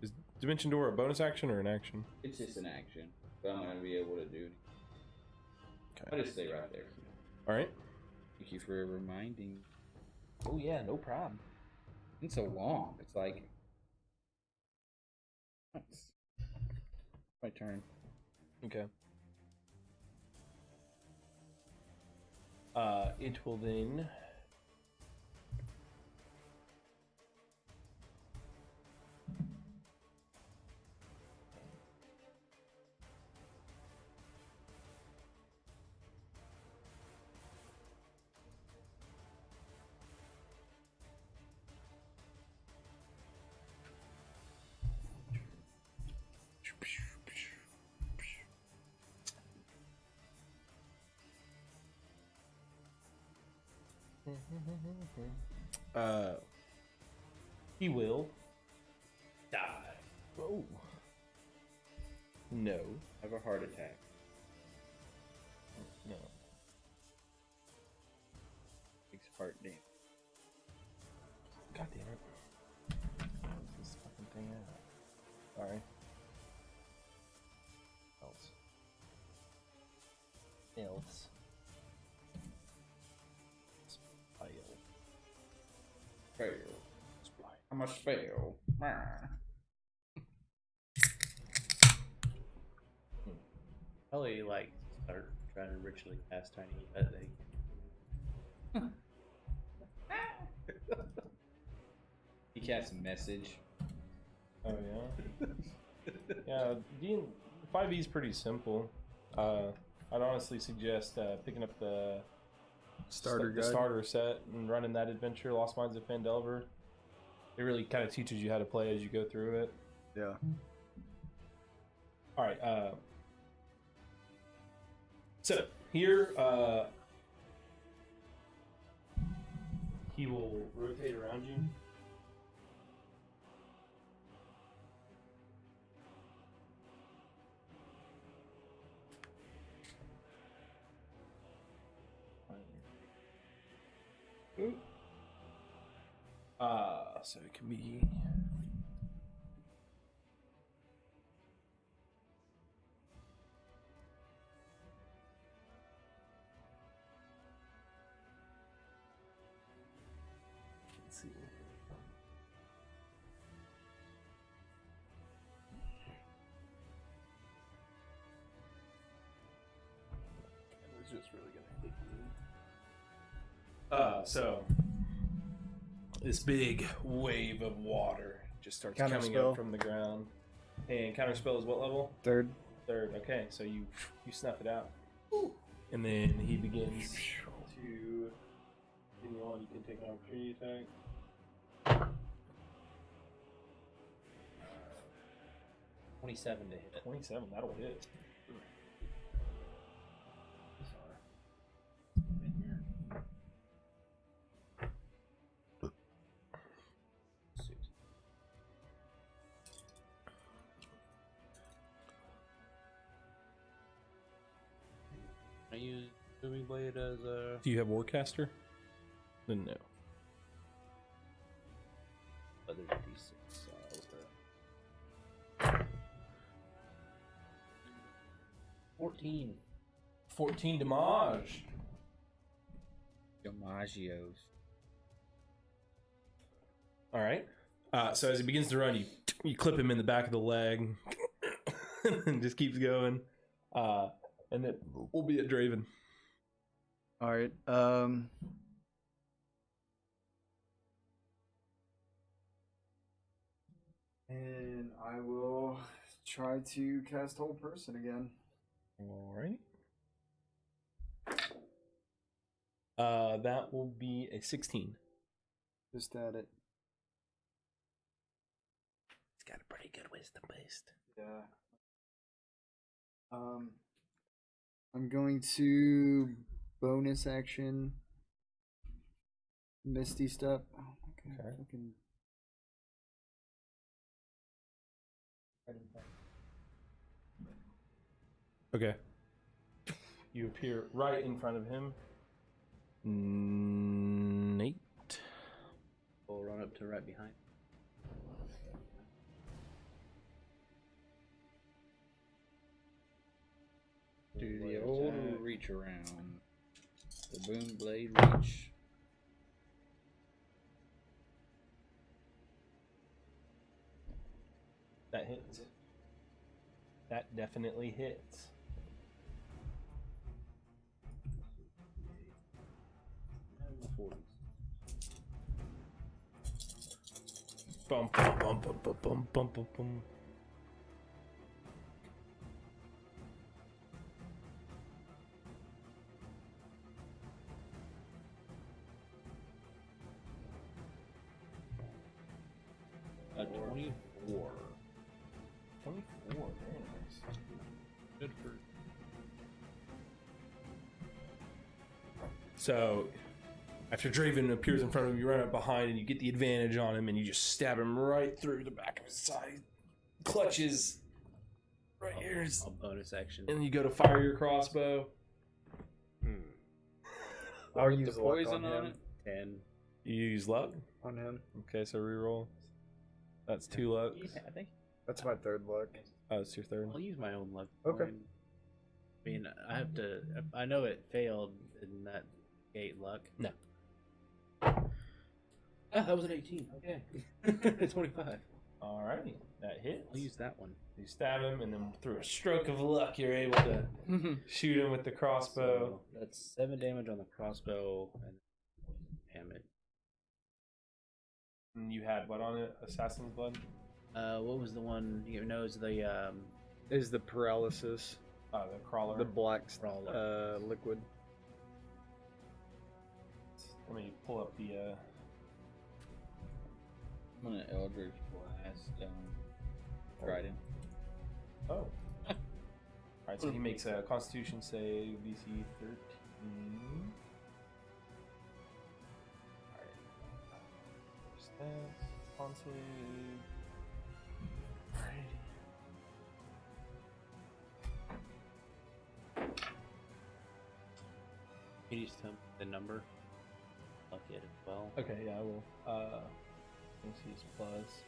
Is Dimension Door a bonus action or an action? It's just an action, but I'm gonna be able to do. I'll just stay right there. All right. Thank you for reminding. Oh yeah, no problem. It's so long. It's like. It's my turn. Okay. It will then. He will die. Oh. No. Have a heart attack. No. Takes heart damage. God damn it. This fucking thing out. Sorry. Elves. Fail. I'm a fail. Probably like start trying to ritually cast tiny that they. He casts a message. Oh yeah. Yeah, 5e is pretty simple. I'd honestly suggest picking up the starter set and running that adventure, Lost Mines of Phandelver. It really kind of teaches you how to play as you go through it. Yeah. All right. So here, he will rotate around you. So it can be. Let's see. It was just really gonna hit you. So this big wave of water just starts coming up from the ground. And counterspell is what level? Third. Third. Okay, so you snuff it out. And then he begins to continue on. You can take an opportunity attack. 27 to hit. 27, that'll hit. I use Booming Blade as a. Do you have Warcaster? Then no. Other D6. So 14. 14 damage. DiMaggio's. All right. So as he begins to run, you clip him in the back of the leg, and just keeps going. And it will be at Draven. All right. And I will try to cast Whole Person again. All right. That will be a 16. Just add it. He's got a pretty good wisdom based. Yeah. I'm going to bonus action Misty Step. Oh my god. Okay. Fucking... Okay. You appear right in front of him. Nate. We'll run up to right behind. Do the old reach around. The boom blade reach. That hits. That definitely hits. Bum bum bum bum bum bum bum bum bum. A 24. 24, very nice. Good for. So, after Draven appears in front of you, you run up behind and you get the advantage on him and you just stab him right through the back of his side. Clutches right here. I'll bonus action. And you go to fire your crossbow. I'll Put use the luck poison on him. it. 10. You use luck. On him. Okay, so reroll. That's 2 luck. Yeah, I think That's my third luck. Oh, it's your third. I'll use my own luck. Okay. Point. I mean, I have to. I know it failed in that gate luck. No. Ah, that was an 18. Okay. 25. Alrighty, that hits. I'll use that one. You stab him, and then through a stroke of luck, you're able to shoot him with the crossbow. So that's 7 damage on the crossbow, and damn it. And you had what on it? Assassin's Blood? What was the one? You know, is the Is the paralysis The crawler. the black Crawler. liquid? Let me pull up the. I'm gonna Eldritch Blast Triton. Oh. Alright, so he makes a Constitution save, DC 13. Alright. Stats, con save. Can you just tell me the number? Luck it as well. Okay, yeah, I will. Let's see, it's plus.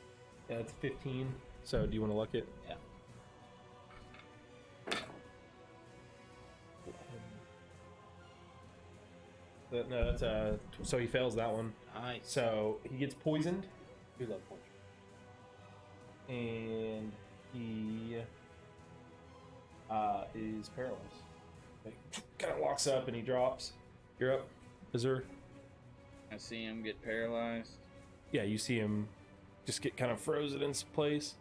Yeah, it's 15. So, do you want to luck it? Yeah. No, that's so he fails that one. Nice. So he gets poisoned, 2 luck points. and he is paralyzed. Like, kind of locks up and he drops. You're up, Azur. I see him get paralyzed. Yeah, you see him just get kind of frozen in place.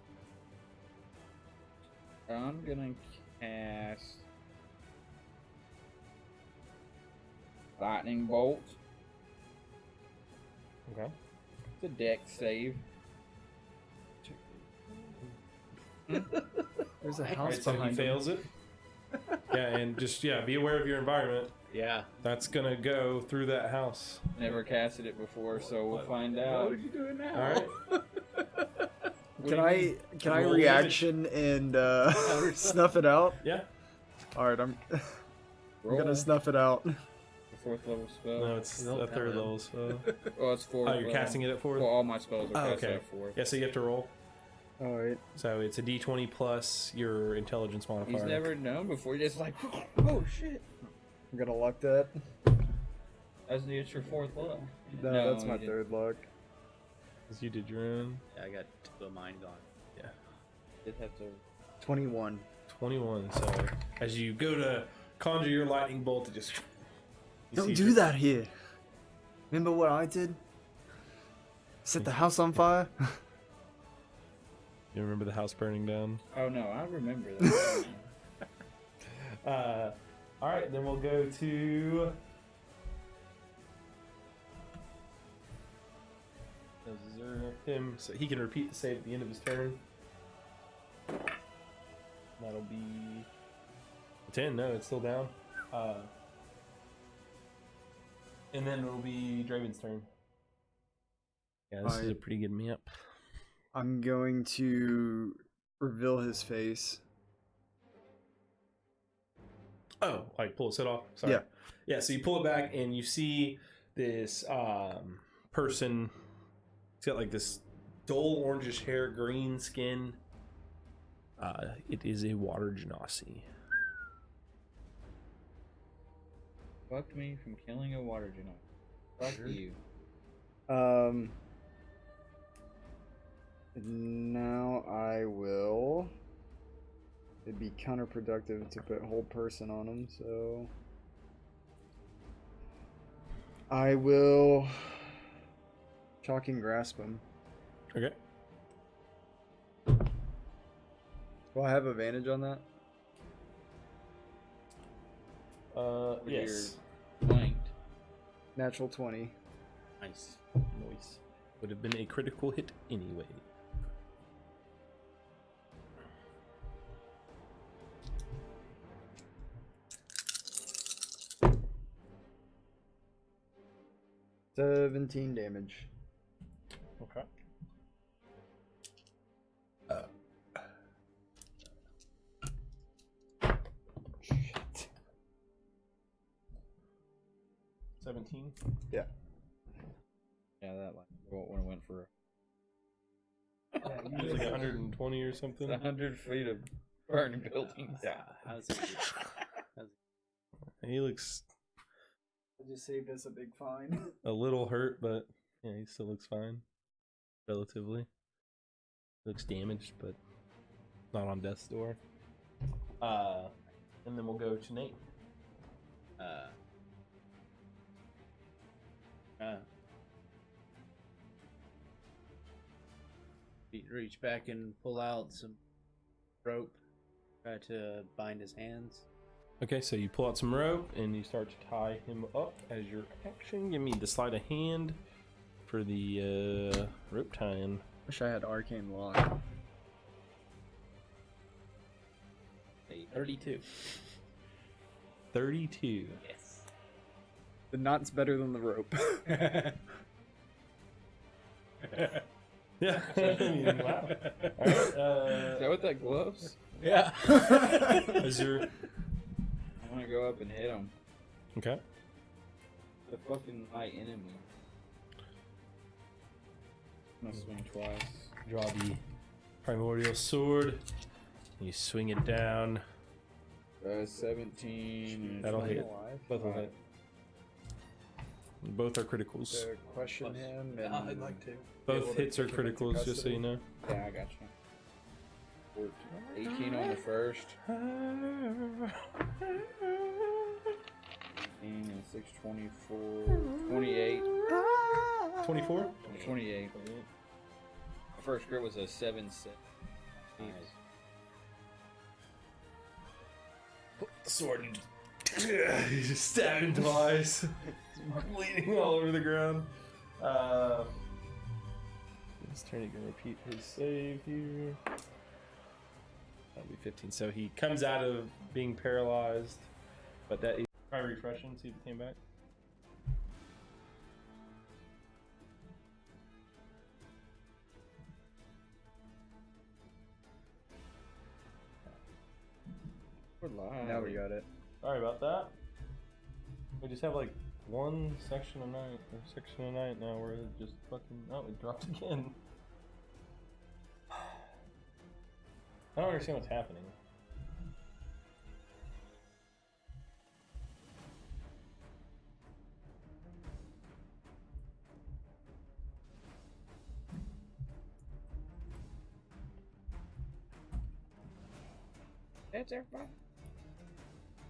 I'm gonna cast lightning bolt. Okay. It's a deck save. There's a Alright, house so he behind him. fails it. Yeah, and just be aware of your environment. Yeah. That's gonna go through that house. Never casted it before, so we'll find out. What are you doing now? All right. Can I Roll reaction and snuff it out? Yeah. All right, I'm Roll. gonna snuff it out. The 4th level spell. No, it's Nope, a third no. level spell. Oh, it's 4th. Oh, you're casting it at 4th? Well, all my spells are Oh, cast okay. at 4th. Yeah, so you have to roll. All right. So it's a d20 plus your intelligence modifier. He's never known before. He's just like, oh shit. I'm gonna luck that. That's it's your 4th level. No, that's you my didn't. third luck. Because you did your own. Yeah, I got 2 of mine gone. Yeah. Did have to. 21. 21. So as you go to conjure your lightning bolt, it just. you Don't see do that here. Remember what I did? Set the house on fire. You remember the house burning down? Oh no, I remember that. All right, then we'll go to. Him, so he can repeat the save at the end of his turn. That'll be 10. No, it's still down. And then it'll be Draven's turn. Yeah, this is a Alright. pretty good map. I'm going to reveal his face. Oh, like pull his head off? Sorry. Yeah. Yeah, so you pull it back and you see this person. He's got like this dull orangish hair, green skin. It is a water genasi. Fucked me from killing a water genasi. Fuck you. Now I will. It'd be counterproductive to put whole person on him, so I will shocking grasp him. Okay. Do I have advantage on that? Yes. Blanked. Natural 20. Nice. Noise. Would have been a critical hit anyway. Uh, 17 damage. Okay. 17. Yeah. Yeah, that like when it went for It was like 120 or something. 100 feet of burning buildings. Yeah. How's it? He looks I just saved us a big fine. a little hurt, but yeah, he still looks fine. Relatively. Looks damaged, but not on death's door. And then we'll go to Nate. Reach back and pull out some rope. Try to bind his hands. Okay, so you pull out some rope and you start to tie him up as your action. Give me the sleight of hand for the rope tying. Wish I had arcane lock. 32. 32. Yes. The knot's better than the rope. Yeah. Wow. All right. Is that what that gloves? Yeah. Is your I'm gonna go up and hit him. okay? The fucking light enemy. I'm gonna swing twice. Draw the primordial sword. You swing it down. 17. That'll hit. Alive. Both will hit. Both are criticals. To question him and I'd like to. Both hits are criticals, just so you know. Yeah, I got you. 18 on the first. 18 and 6, 24. 28. 24? 28. The first crit was a 7 set. Put the sword and He's just stabbed him twice. Bleeding all over the ground. His turn, he can repeat his save here. That'll be 15. So he comes out of being paralyzed, but that is try refreshing, see if it came back. We're live. Now we got it. Sorry about that. We just have like one section a night, or section a night now where it just fucking, oh, it dropped again. I don't understand what's happening. That's everybody.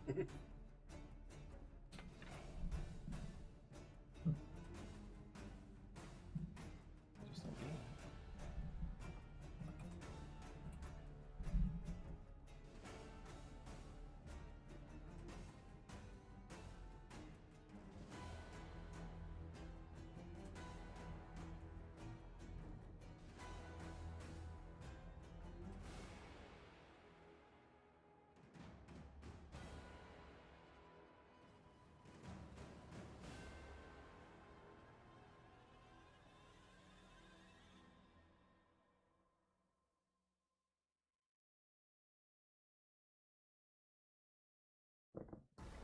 Just don't get it.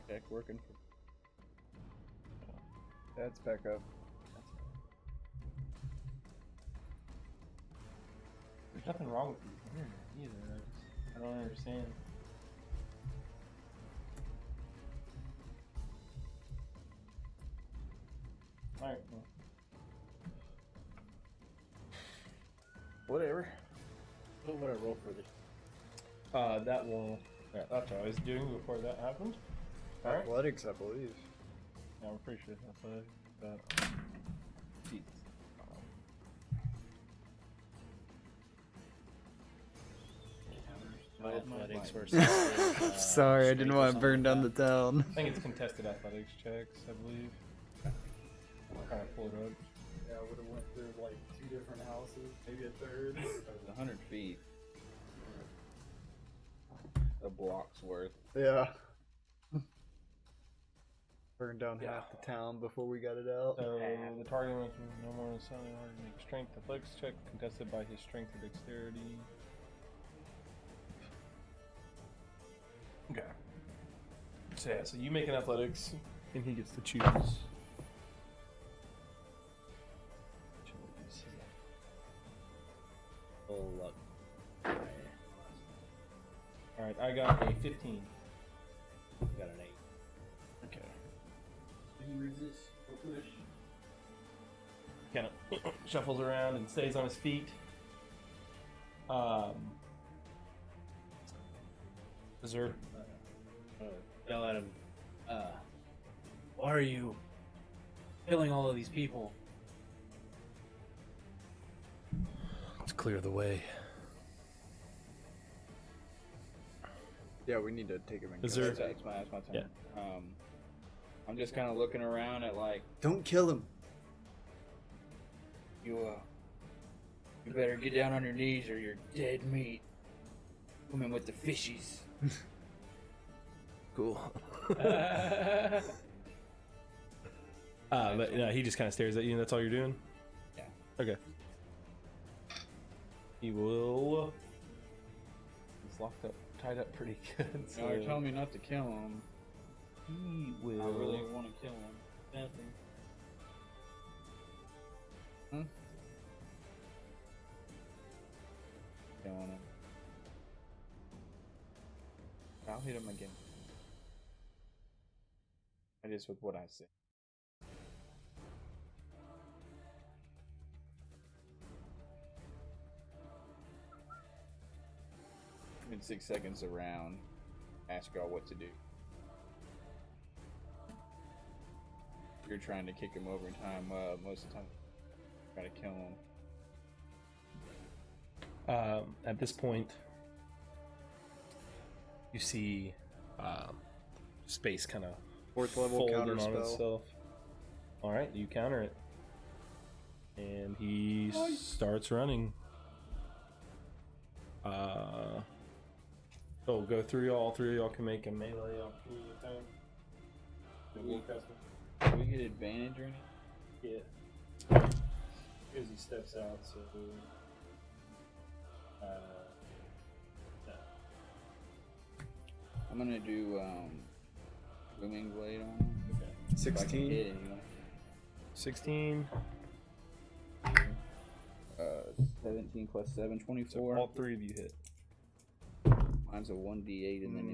Check working for. That's back up. There's nothing wrong with the internet either. I don't understand. Alright, well. Whatever. What would I roll for this? That will. Yeah, that's what I was doing before that happened. Alright. Athletics, I believe. Yeah, I'm pretty sure that's what but My athletics versus. Sorry, I didn't want to burn down the town. I think it's contested athletics checks, I believe. I'll kind of pull it up. Yeah, I would have went through like 2 different houses, maybe a third. It was 100 feet. A block's worth. Yeah. Burned down half the town before we got it out. So the target must be no more than 7 hard to make strength athletics check contested by his strength or dexterity. Okay. So yeah, so you make an athletics and he gets to choose. Full luck. Alright, I got a 15. Got an 8. Okay. He resists or push. Kind of shuffles around and stays on his feet. Berserk. Yell at him. Why are you killing all of these people? Let's clear the way. Yeah, we need to take him in. Is there- custody. That's my turn. Yeah. I'm just kind of looking around at like Don't kill him. you better get down on your knees or you're dead meat. Coming with the fishies. Cool. But no, he just kind of stares at you and that's all you're doing? Yeah. Okay. He will. He's locked up, tied up pretty good. So No, you're telling me not to kill him. he I will. really want to kill him. Badly. Killing him. I'll hit him again. That is with what I say. In 6 seconds around, ask y'all what to do. You're trying to kick him over in time. Most of the time, try to kill him. At this point, you see space kind of 4th level folding counter on spell. itself. All right, you counter it, and he starts running. So we'll go through y'all. All three of y'all can make a melee opportunity attack. Do we get advantage or anything? Yeah. Because he steps out, so. I'm gonna do booming blade on him. Okay. If I can hit 16. anyone. 16. 17 plus 7, So 24. all three of you hit. Mine's a 1d8, and then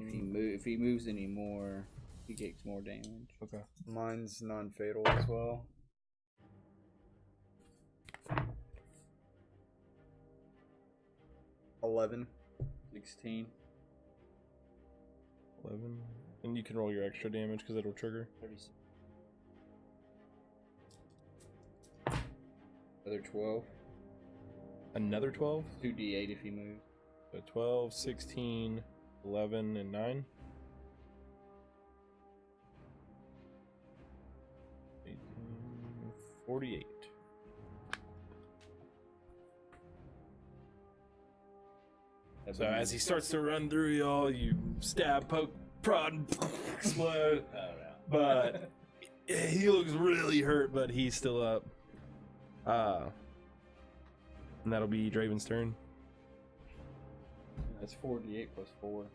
if he moves any more, he takes more damage. Okay. Mine's non-fatal as well. $11. 16. 11. And you can roll your extra damage because it'll trigger. 36. Another 12. Another 12. 2d8 if he moves. So 12, 16, 11, and 9. 18, 48. So as he starts to run through y'all, you stab, poke, prod, and explode. But he looks really hurt, but he's still up. And that'll be Draven's turn. That's 4d8 plus 4.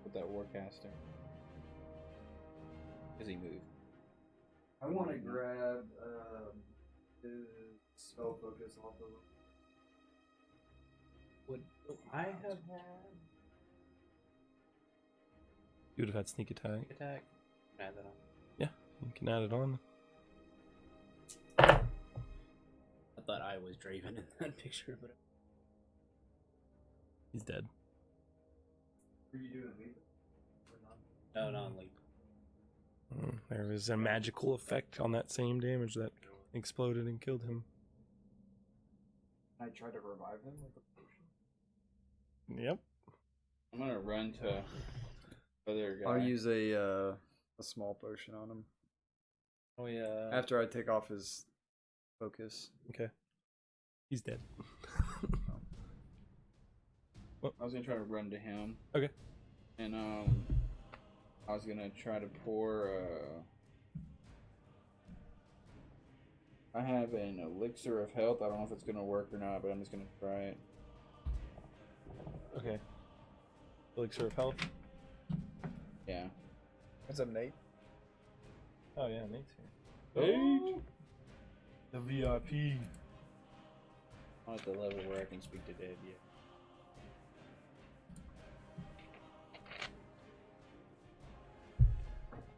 With that warcaster. Because he moved. I want to grab his spell focus off of him. Would I have had You would have had sneak attack. attack? Add that on. Yeah, you can add it on. I thought I was Draven in that picture, but He's dead. What are you doing, Lee? no, not like There was a magical effect on that same damage that exploded and killed him. I tried to revive him with a potion. Yep. I'm gonna run to other guy. I'll use a small potion on him Oh yeah. after I take off his focus. Okay. He's dead. I was gonna try to run to him. Okay. And I was gonna try to pour. I have an elixir of health. I don't know if it's gonna work or not, but I'm just gonna try it. Okay. Elixir of health. Yeah. What's up, Nate? Oh yeah, Nate's here. Nate! The VIP. I'm at the level where I can speak to dead yet.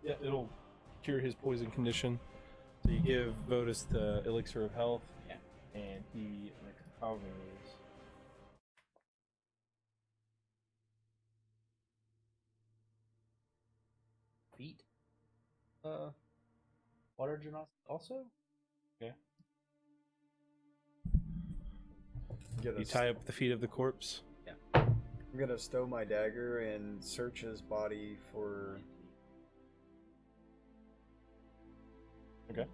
Yeah, it'll cure his poison condition. So you give Votus the elixir of health. Yeah. And he recovers. feet. Water Genos also? Get You tie up the feet of the corpse. I'm gonna stow my dagger and search his body for. Okay.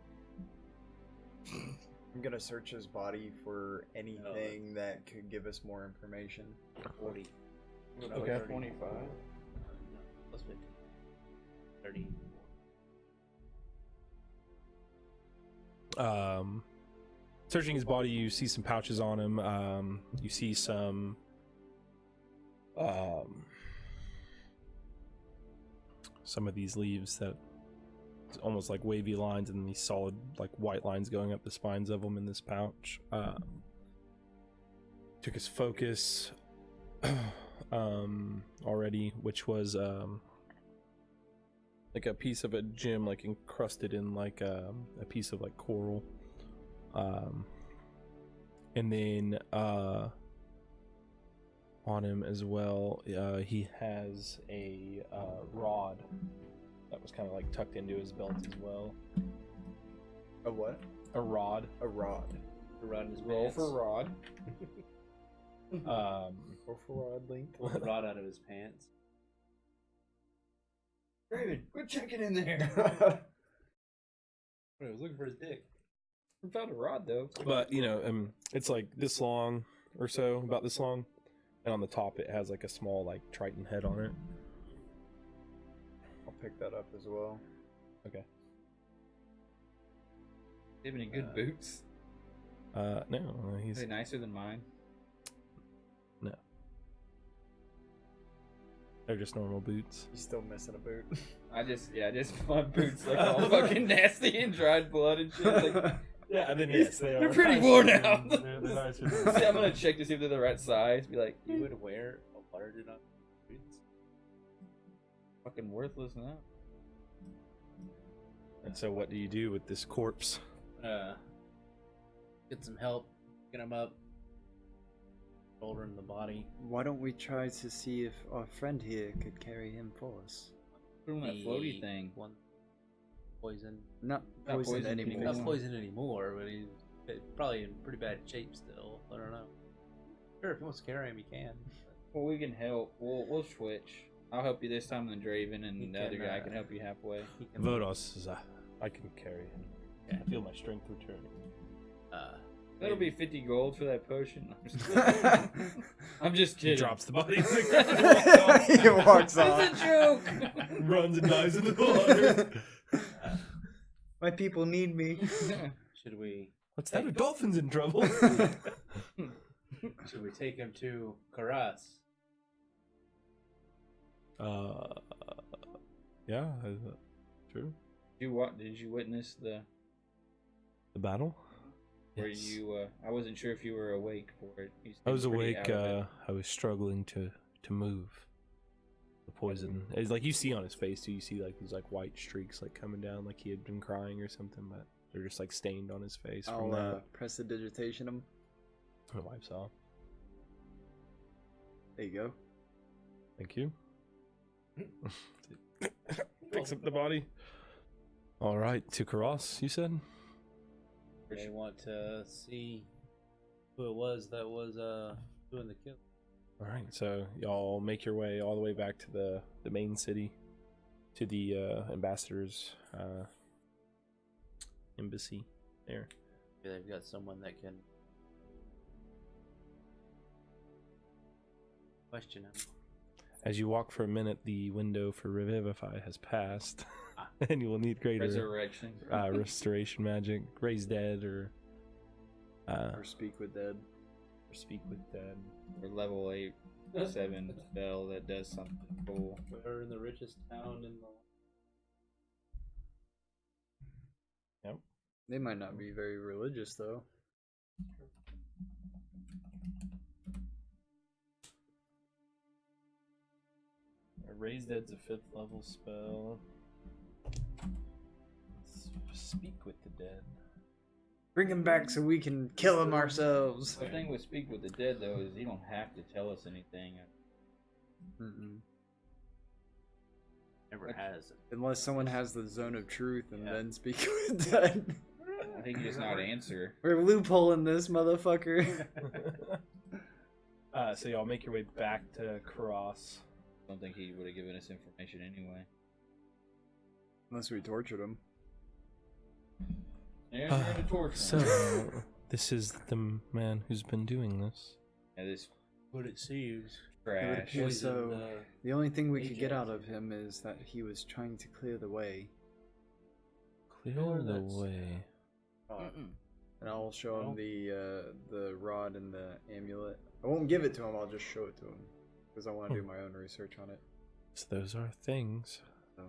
I'm gonna search his body for anything that could give us more information. 40. Okay. 25. No, plus 15. 30. Searching his body, you see some pouches on him. You see some of these leaves that it's almost like wavy lines and these solid like white lines going up the spines of them in this pouch. Took his focus already, which was like a piece of a gem like encrusted in like a piece of like coral. And then on him as well, he has a rod that was kind of like tucked into his belt as well. A what? A rod. A rod. The rod in his Roll pants. for rod. Roll for rod length. Pulled the rod out of his pants. David, quit checking in there. I was looking for his dick. I found a rod though. But it's like this long or so, about this long, and on the top it has like a small like Triton head on it. I'll pick that up as well. Okay. Do you have any good boots? No, Are he's they nicer than mine? no. They're just normal boots. He's still missing a boot. I just my boots like all fucking nasty and dried blood and shit. Like, Yeah, and then yes, they're pretty worn out. They're nicer than- See, I'm gonna check to see if they're the right size. Be like, You would wear a watered up boots? fucking worthless now. And so, what do you do with this corpse? Get some help, get him up, shouldering the body. Why don't we try to see if our friend here could carry him for us? Put him on that floaty thing. One poison. Not Not poisoned poisoned anymore. anymore. Not poisoned anymore, but he's probably in pretty bad shape still. I don't know. Sure, if he wants to carry him, he can. Well, we can help. We'll switch. I'll help you this time, and then Draven and He the other can, guy can help you halfway. He can, Vodos is I can carry him. I feel my strength returning. That'll be 50 gold for that potion. I'm just kidding. I'm just He kidding. drops the body. Walks He walks off. It's a joke. runs and dives into the water. My people need me. should we What's that? A dolphin's in trouble. should we take him to Karas? Yeah, true. Did you witness the The battle. where Yes. you? I wasn't sure if you were awake for it. You I was seemed pretty awake. out of it. I was struggling to move. The poison. It's like you see on his face too. You see like these like white streaks like coming down, like he had been crying or something, but they're just like stained on his face from I'll that. prestidigitation him. It wipes off. There you go. Thank you. Picks up the body. All right, to Karas, you said. They want to see who it was that was doing the kill. All right, so y'all make your way all the way back to the main city, to the ambassador's embassy there. Maybe they've got someone that can question him. As you walk for a minute, the window for Revivify has passed, and you will need greater Resurrection. restoration magic, raise dead, or Speak with dead. speak with dead. Or level 8, 7 spell that does something cool. We're in the richest town in the. They might not be very religious though. Raise dead's a 5th level spell. Speak with the dead. Bring him back so we can kill him ourselves. The thing with Speak with the Dead, though, is you don't have to tell us anything. Mm-mm. Never has. Unless someone has the zone of truth and Yeah. then speak with dead. I think you just not answer. We're loopholing this motherfucker. So y'all make your way back to Karas. I don't think he would have given us information anyway. Unless we tortured him. Yeah, you're in a torture. So, this is the man who's been doing this. Yeah, this What it seems. trash. Yeah, so the only thing we could get agent. out of him is that he was trying to clear the way. Clear Sure, the that's- way. And I'll show him Well. the rod and the amulet. I won't give it to him, I'll just show it to him. Because I want to do my own research on it. So those are things. So.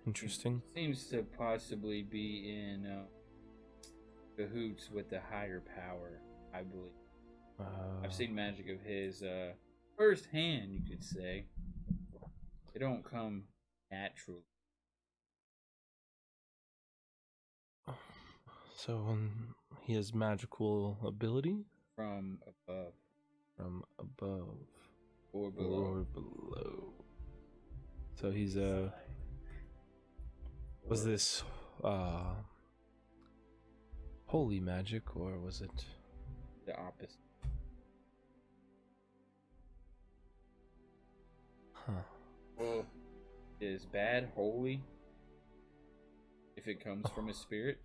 Interesting. Seems to possibly be in cahoots with the higher power, I believe. I've seen magic of his first hand, you could say. They don't come naturally. So he has magical ability From above from above or below. or below. So he's was this holy magic, or was it? The opposite. Huh. Well, is bad holy if it comes from a spirit?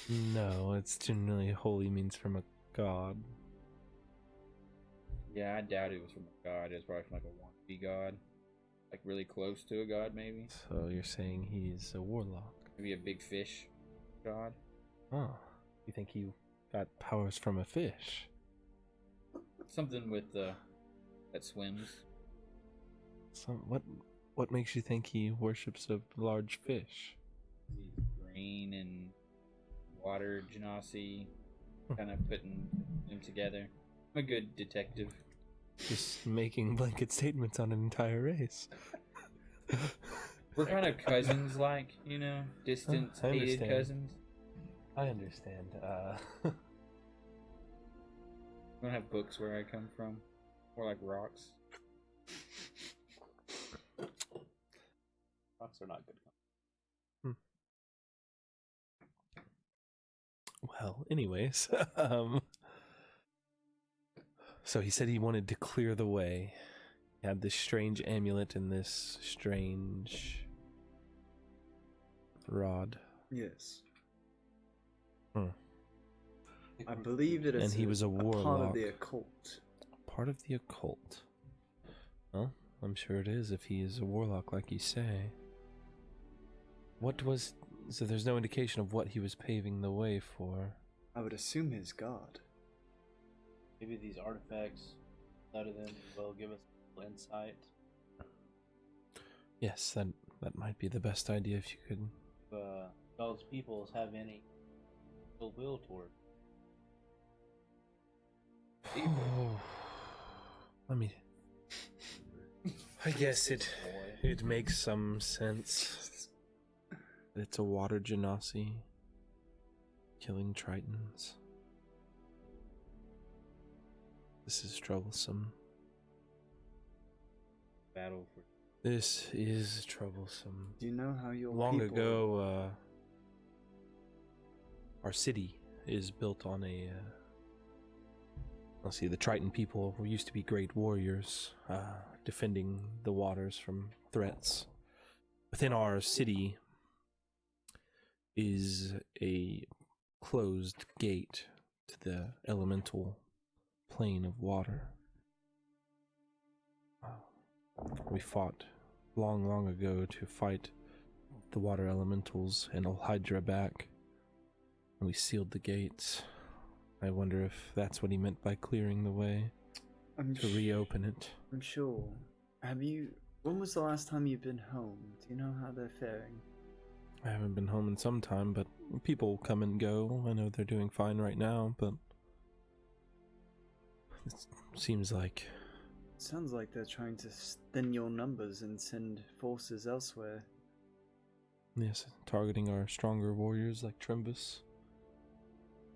No, it's generally holy means from a god. Yeah, I doubt it was from a god. It was probably from like a wannabe god. Like really close to a god, maybe. So you're saying he's a warlock? Maybe a big fish god. Oh, you think he got powers from a fish? Something with that swims. What makes you think he worships a large fish? He's green and water genasi, kind of putting them together. I'm a good detective. Just making blanket statements on an entire race. We're kind of cousins, like, you know, distant, I hated understand. cousins. I understand. We don't have books where I come from. More like rocks. Rocks are not good. Well, anyways, so he said he wanted to clear the way. He had this strange amulet and this strange rod. Yes. Hmm. I believe it is. And he was a part warlock. of the occult. Part of the occult. Well, I'm sure it is if he is a warlock, like you say. So there's no indication of what he was paving the way for. I would assume his god. Maybe these artifacts, out of them, will give us a little insight. Yes, that might be the best idea if you could. If those peoples have any ill will toward. Let me. I guess it makes some sense. It's a water genasi killing Tritons. This is troublesome. Battle for. This is troublesome. Do you know how your Long people... ago, our city is built on a. Let's see, the Triton people used to be great warriors, defending the waters from threats. Within our city is a closed gate to the elemental plane of water. We fought long ago to fight the water elementals and Hydra back, and we sealed the gates. I wonder if that's what he meant by clearing the way to reopen it. I'm sure. When was the last time you've been home? Do you know how they're faring? I haven't been home in some time, but people come and go. I know they're doing fine right now, but it seems like... It sounds like they're trying to thin your numbers and send forces elsewhere. Yes, targeting our stronger warriors like Trimbus.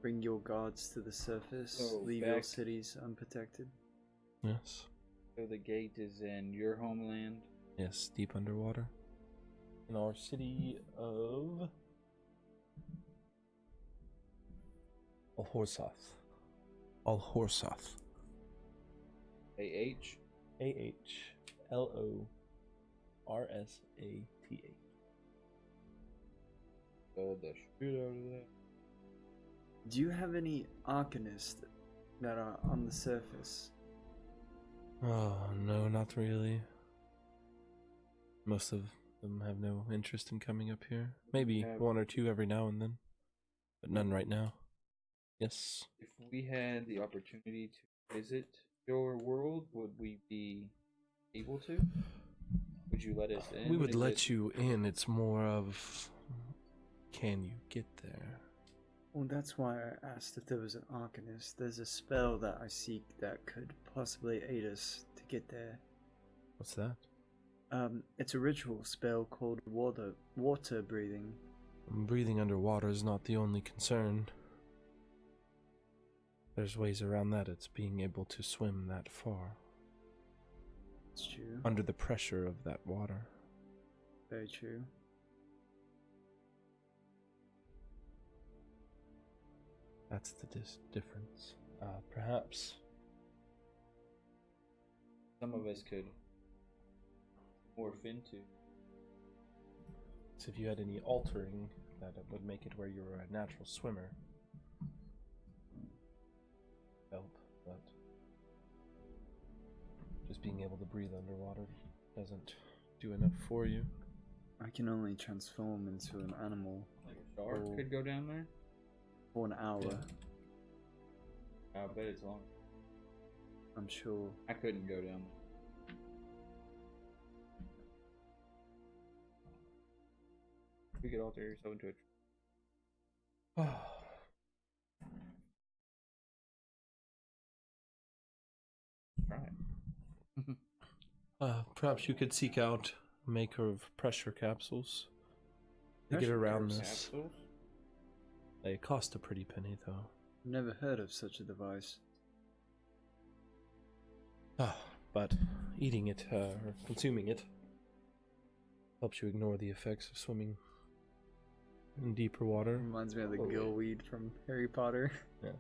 Bring your guards to the surface, leave your cities unprotected. Yes. So the gate is in your homeland? Yes, deep underwater. In our city of Alhorsath. Alhorsath. A-H? A-H-L-O-R-S-A-T-H. Oh, the shit out of that. Do you have any arcanists that are on the surface? Oh, no, not really. Most of them have no interest in coming up here. Maybe one or two every now and then, but none right now. Yes. If we had the opportunity to visit your world, would we be able to? Would you let us in? We would let you in. It's more of, can you get there? Well, that's why I asked if there was an arcanist. There's a spell that I seek that could possibly aid us to get there. What's that? It's a ritual spell called water breathing. Breathing underwater is not the only concern. There's ways around that. It's being able to swim that far. It's true. Under the pressure of that water. Very true. That's the difference. Perhaps some of us could morph into. So if you had any altering that would make it where you were a natural swimmer, help, but just being able to breathe underwater doesn't do enough for you. I can only transform into an animal Like a shark could go down there. for an hour. Yeah. I bet it's long. I'm sure. I couldn't go down there. You could alter yourself into a. Try it. Perhaps you could seek out a maker of pressure capsules to get around this. Capsules? They cost a pretty penny, though. Never heard of such a device. But eating it, or consuming it, helps you ignore the effects of swimming in deeper water. Reminds me of the gillweed from Harry Potter. Yeah.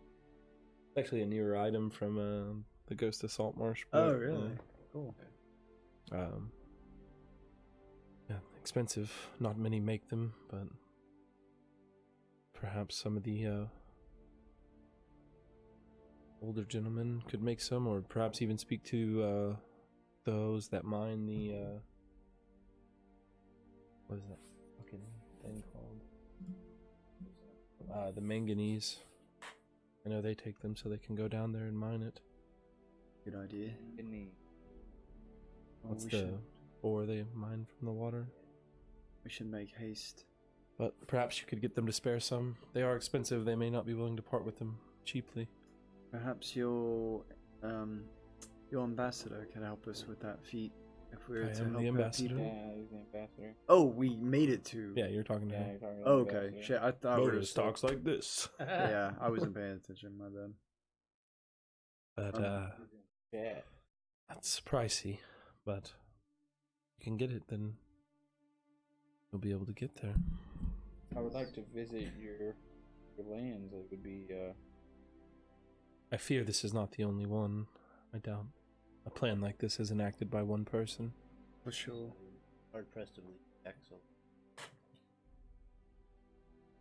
It's actually a newer item from the Ghost of Saltmarsh. Oh, really? Cool. Yeah, expensive. Not many make them, but perhaps some of the older gentlemen could make some, or perhaps even speak to those that mine the what is that fucking thing called? The manganese. I know they take them so they can go down there and mine it. Good idea. What's we the ore they mine from the water? We should make haste. But perhaps you could get them to spare some. They are expensive. They may not be willing to part with them cheaply. Perhaps your ambassador can help us with that feat if we were I to am help the our ambassador. people. Yeah, he's the ambassador. Oh, we made it to. Yeah, you're talking to Yeah, him. you're talking Oh, about the okay. ambassador. Shit, I thought we were Lotus talks like this. Yeah, I wasn't paying attention. My bad. But Yeah. that's pricey. But if you can get it, then you'll be able to get there. I would like to visit your lands. It would be I fear this is not the only one. I doubt a plan like this is enacted by one person. For sure. Hard pressed to believe. Excellent.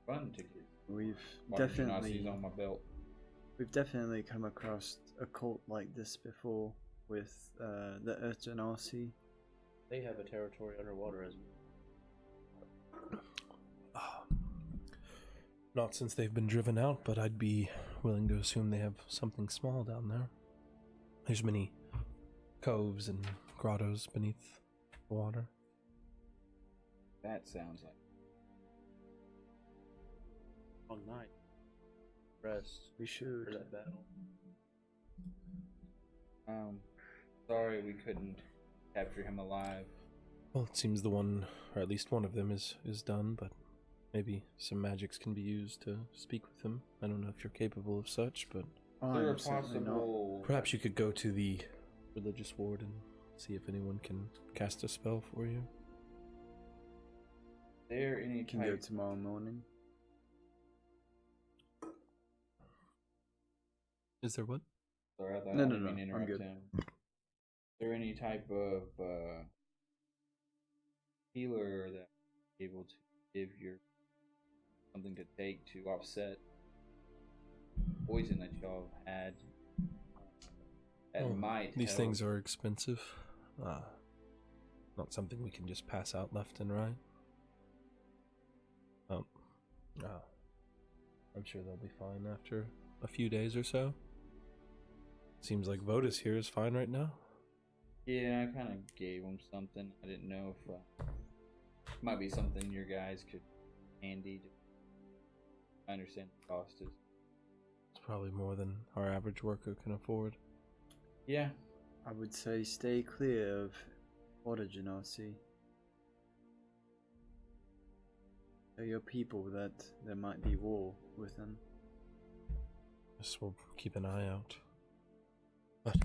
fun to get. We've Nazis definitely on my belt. come across a cult like this before with the Urgenasi. They have a territory underwater as well. Not since they've been driven out, but I'd be willing to assume they have something small down there. There's many coves and grottos beneath the water. That sounds like. Long night. Rest We for should. that battle. Sorry we couldn't capture him alive. Well, it seems the one, or at least one of them, is done, but maybe some magics can be used to speak with him. I don't know if you're capable of such, but Oh, Is there a I'm certainly not. possible? perhaps you could go to the religious ward and see if anyone can cast a spell for you. Is there any You can go type? tomorrow morning. Is there what? Sorry, I thought No, I no, didn't no, mean to I'm interrupt good. him. Is there any type of healer that able to give your something to take to offset poison that y'all had? That might These help. things are expensive. Not something we can just pass out left and right. I'm sure they'll be fine after a few days or so. Seems like Votus here is fine right now. Yeah, I kind of gave him something. I didn't know if it might be something your guys could handy. I understand the cost is. It's probably more than our average worker can afford. Yeah, I would say stay clear of Originacy. Tell your people that there might be war with them. Guess we'll keep an eye out. But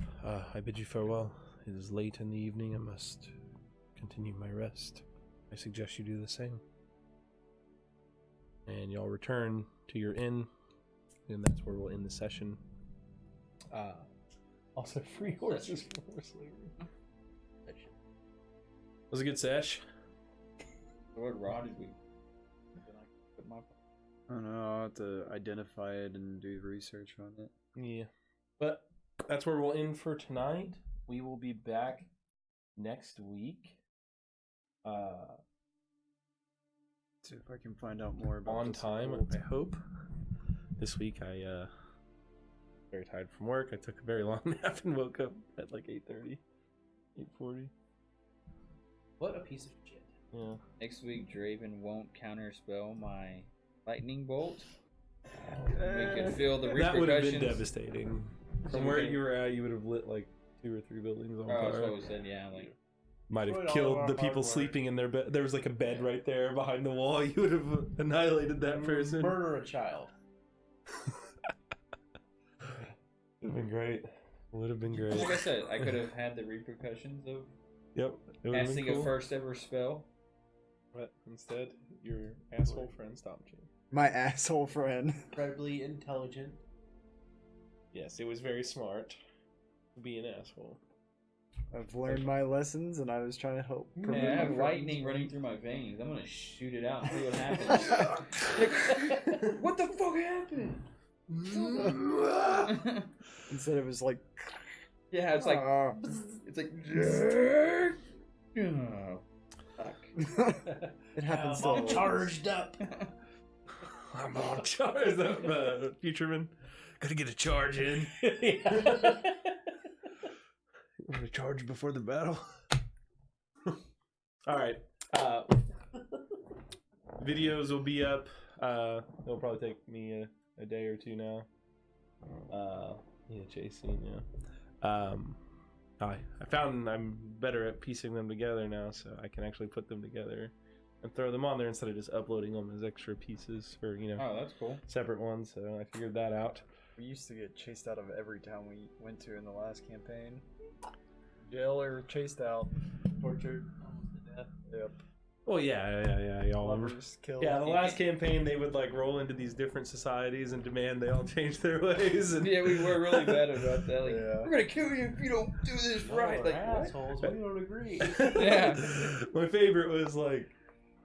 I bid you farewell. It is late in the evening. I must continue my rest. I suggest you do the same. And y'all return to your inn, and that's where we'll end the session. Also, free horses for slavery. Was a good sesh. What rod did we? Put my. I don't know. I'll have to identify it and do research on it. Yeah. But that's where we'll end for tonight. We will be back next week. See if I can find out more about On this time, cult. I hope. This week I very tired from work. I took a very long nap and woke up at like 8:30, 8:40. What a piece of shit. Yeah. Next week, Draven won't counterspell my lightning bolt. We can feel the repercussions. That would have been devastating. So From we where can- you were at, you would have lit like 2 or 3 buildings on Oh, that's fire. what we said. Yeah, like Might have Destroyed all of killed our the hard people work. sleeping in their bed. There was like a bed right there behind the wall. You would have annihilated that person. Murder a child. Would have been great. Would have been great. like I said, I could have had the repercussions of Yep. It would have been casting cool. a first ever spell. But instead, your asshole friend stopped you. My asshole friend. Incredibly intelligent. Yes, it was very smart to be an asshole. I've learned my lessons, and I was trying to help. Man, prevent I my have friends lightning from- running through my veins. I'm gonna shoot it out and see what happens. What the fuck happened? Instead, it was like. Yeah, it's like "Ah." it's like. Oh, fuck. It happens I'm to all all of us. charged up. I'm all charged up, Futureman. Gotta get a charge in. I'm gonna charge before the battle. Alright. Videos will be up. It'll probably take me a day or two now. chasing, yeah. I found I'm better at piecing them together now, so I can actually put them together and throw them on there instead of just uploading them as extra pieces for, Oh, that's cool. separate ones. So I figured that out. We used to get chased out of every town we went to in the last campaign. Jail or chased out. Tortured almost to death. Yep. Well, yeah, y'all. Lovers killed. Yeah, the last campaign they would like roll into these different societies and demand they all change their ways. And Yeah, we were really bad about that. Like, Yeah. we're gonna kill you if you don't do this right. We're Like, what? assholes. We don't agree. Yeah. My favorite was like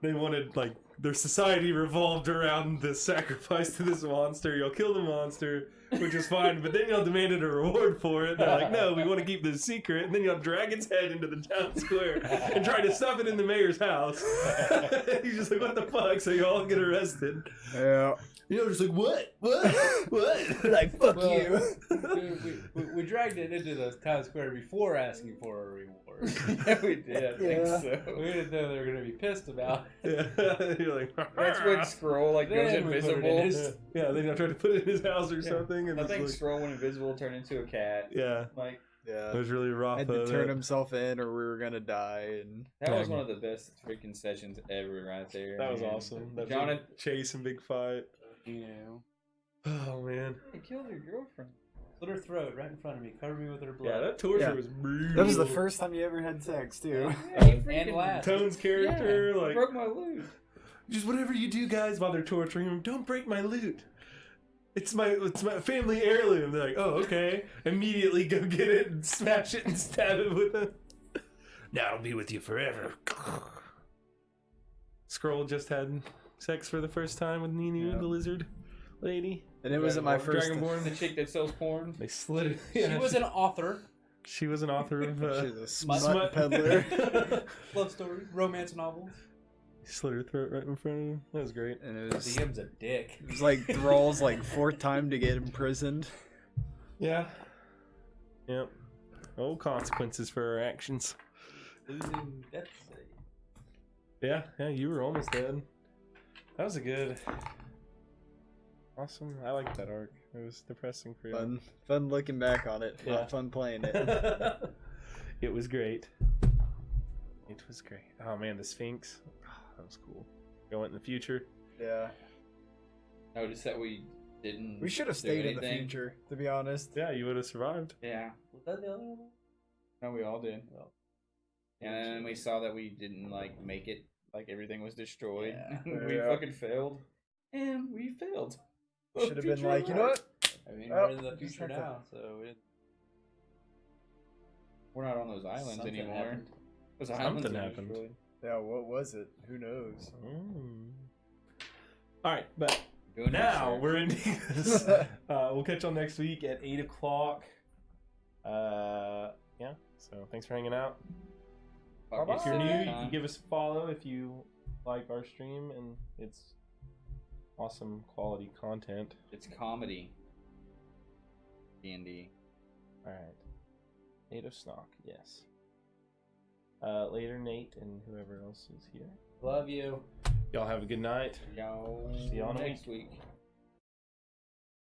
they wanted like their society revolved around the sacrifice to this monster. You'll kill the monster, which is fine, but then y'all demanded a reward for it. They're like, no, we want to keep this secret. And then y'all drag its head into the town square and try to stuff it in the mayor's house. He's just like, what the fuck? So you all get arrested. Yeah. You know, just like, what? What? Like, fuck Well, you. we dragged it into the town square before asking for a reward. Yeah, we did. I think Yeah. so. We didn't know they were going to be pissed about it. Yeah. You're like, That's when Scroll like goes Then we put it in invisible. his- yeah, then I tried to put it in his house or something. And I it's think like, Scroll went invisible, turned into a cat. yeah, Like Yeah. it was really rough. Had to turn himself in or we were gonna die. And that was Yeah. one of the best freaking sessions ever, right there. That was man. awesome. That Jonathan, big chase and big fight. you know. Oh man. you killed your girlfriend. Slit her throat right in front of me. Cover me with her blood. Yeah, that torture Yeah. was brutal. That was the first time you ever had sex, too. And last. Tone's character, Yeah, like, broke my loot. just whatever you do, guys, while they're torturing him, don't break my loot. It's my family heirloom. They're like, oh, okay. Immediately go get it and smash it and stab it with it. Now I'll be with you forever. Scroll just had sex for the first time with Ninu, Yeah. the lizard lady. And it wasn't my first. Dragonborn. The chick that sells porn. They slid it. She was an author. She was an author of She's a Smut smut peddler. Love story. Romance novels. Slit her throat right in front of him. That was great. And it was, Liam's a dick. it was like Thrall's like fourth time to get imprisoned. Yeah. Yep. Oh, consequences for our actions. Losing death save. Yeah, you were almost dead. That was a good. Awesome. I liked that arc. It was depressing for you. Fun looking back on it. Yeah. Not fun playing it. It was great. It was great. Oh man, the Sphinx. Oh, that was cool. Going in the future. Yeah. Notice that we didn't. We should have do stayed in the anything. future, to be honest. Yeah, you would have survived. Yeah. Was that the other one? No, we all did. And then we saw that we didn't like make it. Like everything was destroyed. Yeah. We Yeah. fucking failed. And we failed. Should have been Future like, you know life. what? I mean, Oh, we're in the just future have to- now, so it, We're not on those islands something anymore. happened. Was Something happened. Yeah, what was it? Who knows? All right, but Doing now research. we're ending this. We'll catch y'all next week at 8 o'clock. Yeah, so thanks for hanging out. If you're new, you can give us a follow if you like our stream, and it's awesome quality content. It's comedy. D&D. All right. Nate of Snock, yes. Later, Nate and whoever else is here. Love you. Y'all have a good night. Y'all See y'all next week.